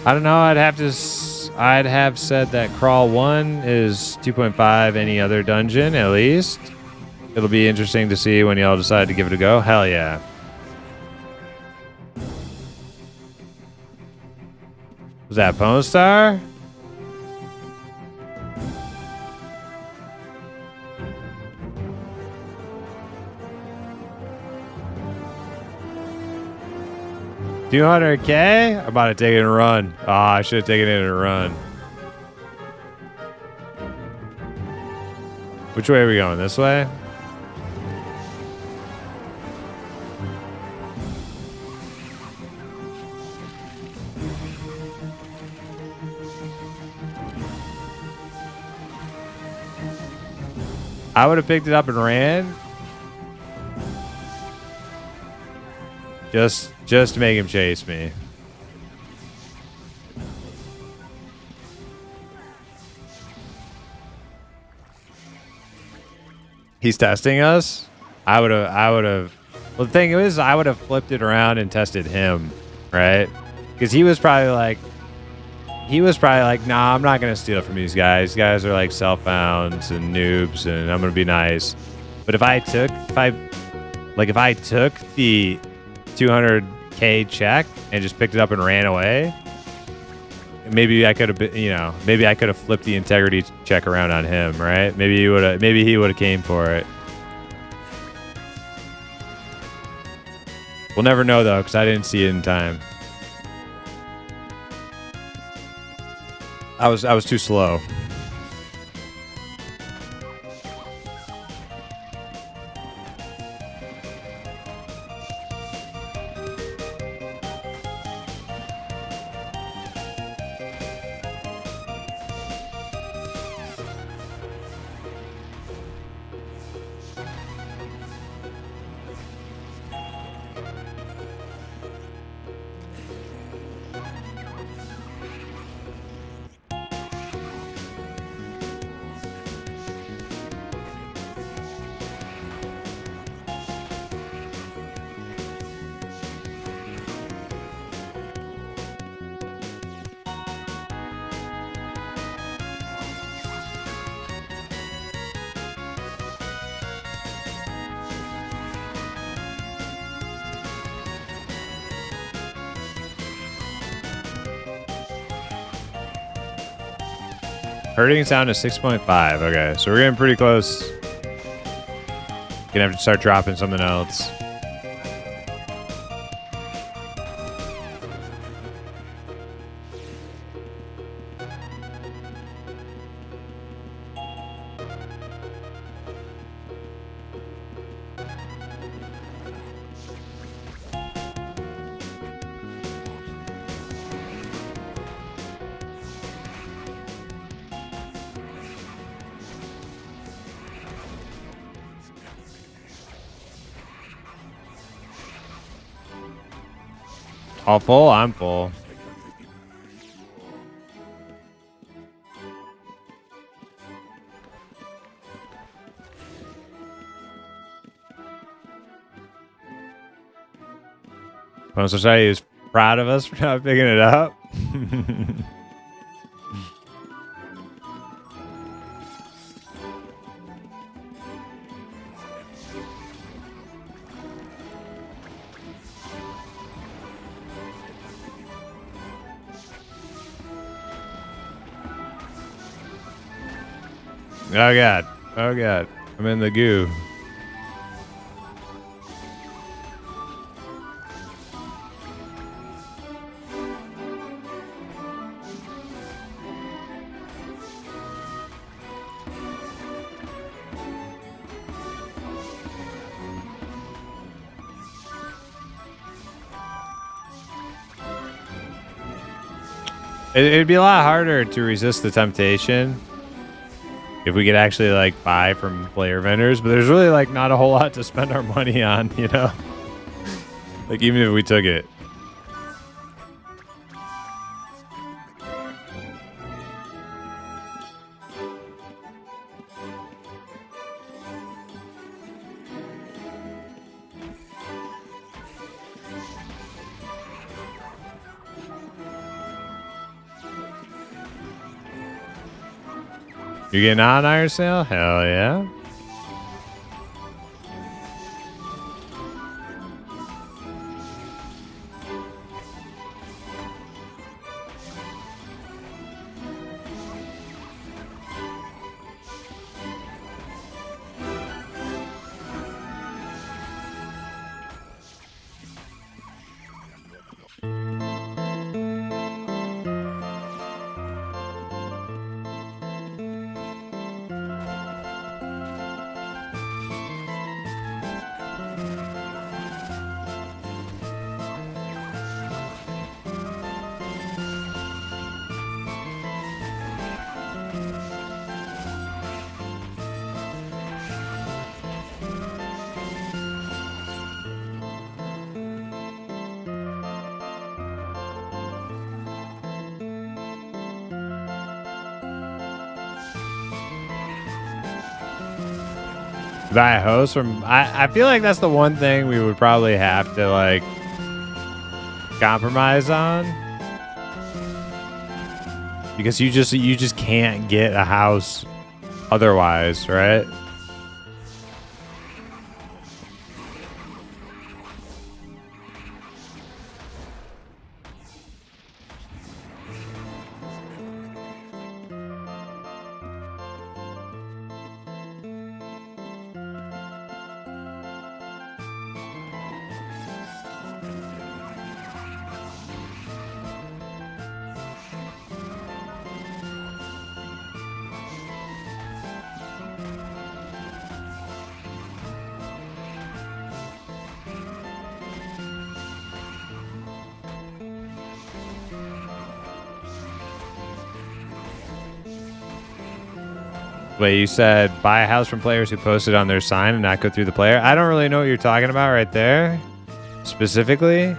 I don't know. I'd have said that crawl 1 is 2.5 any other dungeon at least. It'll be interesting to see when y'all decide to give it a go. Hell yeah. Was that Pwn Star? $200K? I'm about to take it and run. Oh, I should have taken it and run. Which way are we going? This way? I would have picked it up and ran. Just to make him chase me. He's testing us. I would have. Well, the thing is, I would have flipped it around and tested him, right? Because he was probably like, nah, I'm not gonna steal from these guys. These guys are like self-founds and noobs, and I'm gonna be nice. But if I took the 200K check and just picked it up and ran away, maybe I could have been, maybe I could have flipped the integrity check around on him, right? Maybe he would have came for it. We'll never know though, because I didn't see it in time. I was too slow. Hurting sound to 6.5. Okay, so we're getting pretty close. Gonna have to start dropping something else. All full? I'm full. Well, society is proud of us for not picking it up. Oh god. Oh god. I'm in the goo. It'd be a lot harder to resist the temptation if we could actually like buy from player vendors, but there's really like not a whole lot to spend our money on, you know? Like even if we took it. You getting on Iron Sale? Hell yeah. Buy a host from. I feel like that's the one thing we would probably have to like compromise on, because you just can't get a house otherwise, right? Wait, you said buy a house from players who posted on their sign and not go through the player? I don't really know what you're talking about right there, specifically.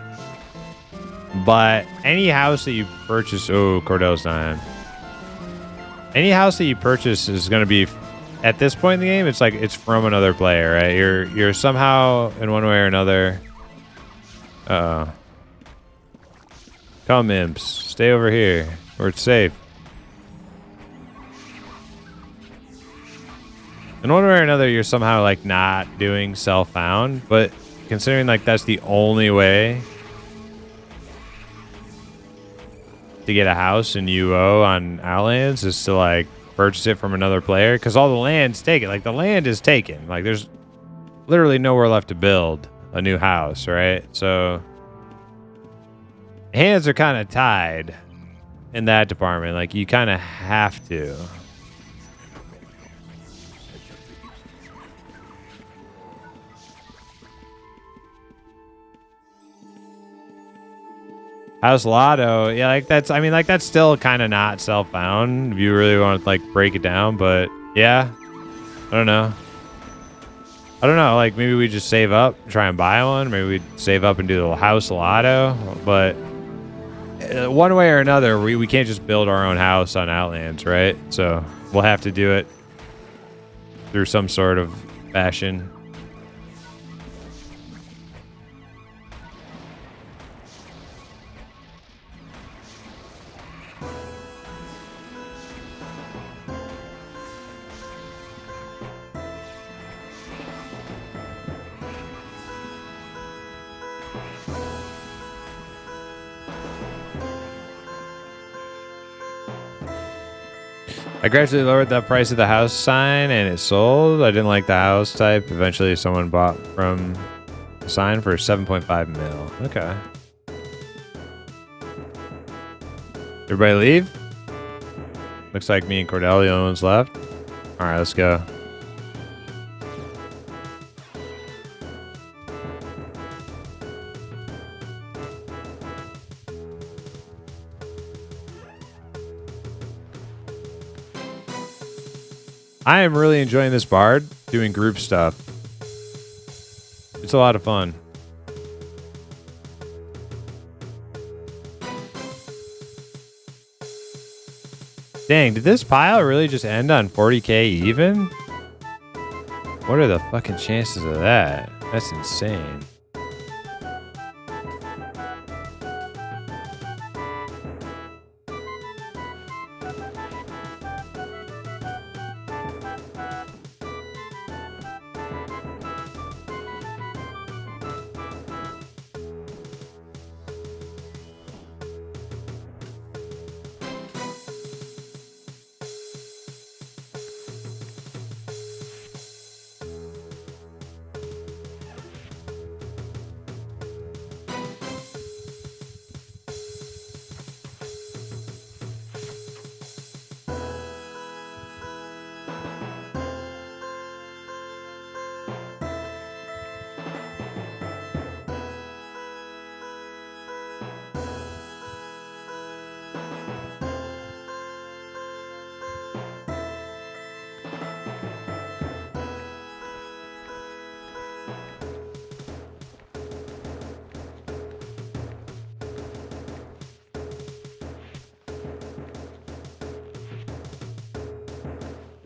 But any house that you purchase... Oh, Cordell's dying. Any house that you purchase is going to be... At this point in the game, it's like it's from another player, right? You're somehow, in one way or another... Uh-oh. Come, imps. Stay over here, where it's safe. In one way or another, you're somehow like not doing self-found, but considering like that's the only way to get a house in UO on Outlands is to like purchase it from another player, because all the land's taken. Like the land is taken. Like there's literally nowhere left to build a new house, right? So hands are kind of tied in that department. Like you kind of have to. House Lotto, yeah, like that's, I mean, like that's still kind of not self-found if you really want to like break it down, but yeah, I don't know. Like maybe we just save up, try and buy one. Maybe we save up and do the House Lotto, but one way or another, we can't just build our own house on Outlands, right? So we'll have to do it through some sort of fashion. I gradually lowered the price of the house sign and it sold. I didn't like the house type. Eventually someone bought from the sign for 7.5 mil. Okay. Everybody leave? Looks like me and Cordell, the only ones left. All right, let's go. I am really enjoying this bard doing group stuff. It's a lot of fun. Dang, did this pile really just end on 40k even? What are the fucking chances of that? That's insane.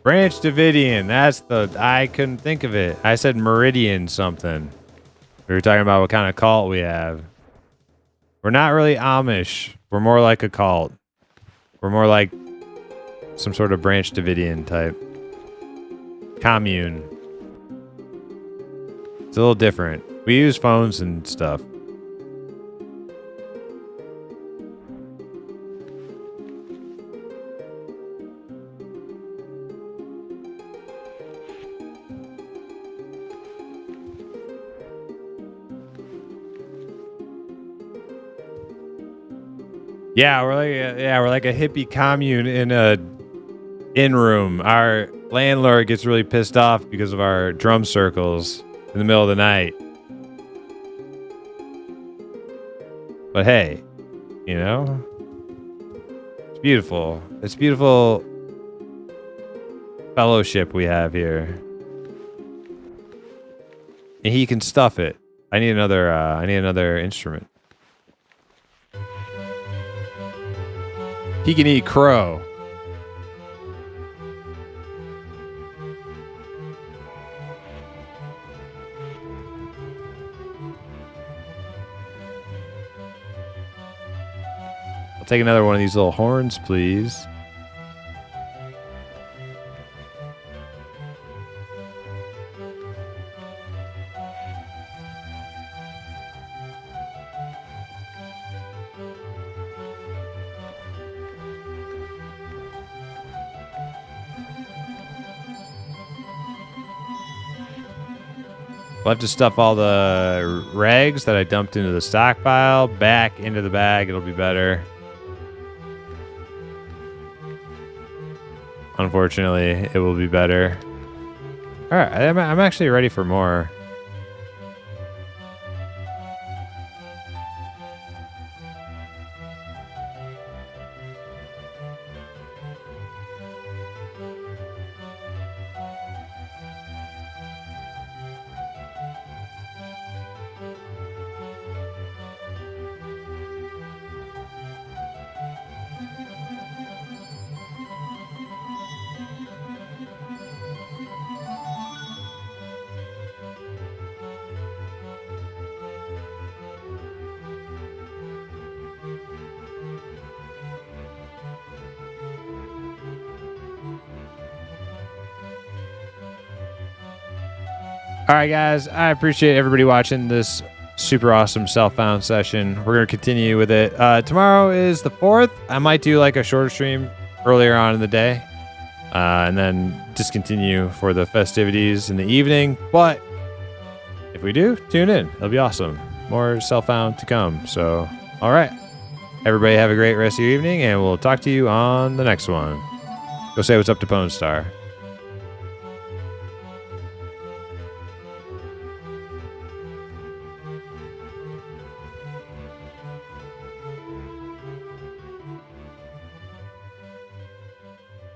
Branch Davidian. That's the... I couldn't think of it. I said Meridian something. We were talking about what kind of cult we have. We're not really Amish. We're more like a cult. We're more like some sort of Branch Davidian type. Commune. It's a little different. We use phones and stuff. Yeah, we're like a hippie commune in a inn room. Our landlord gets really pissed off because of our drum circles in the middle of the night. But hey, you know, it's beautiful. It's beautiful fellowship we have here. And he can stuff it. I need another instrument. He can eat crow. I'll take another one of these little horns, please. We'll have to stuff all the rags that I dumped into the stockpile back into the bag. It'll be better. Unfortunately, it will be better. All right, I'm actually ready for more. All right, guys, I appreciate everybody watching this super awesome self-found session. We're going to continue with it. Tomorrow is the 4th. I might do like a shorter stream earlier on in the day and then discontinue for the festivities in the evening. But if we do, tune in. It'll be awesome. More self-found to come. So, all right. Everybody have a great rest of your evening, and we'll talk to you on the next one. Go say what's up to Pone Star.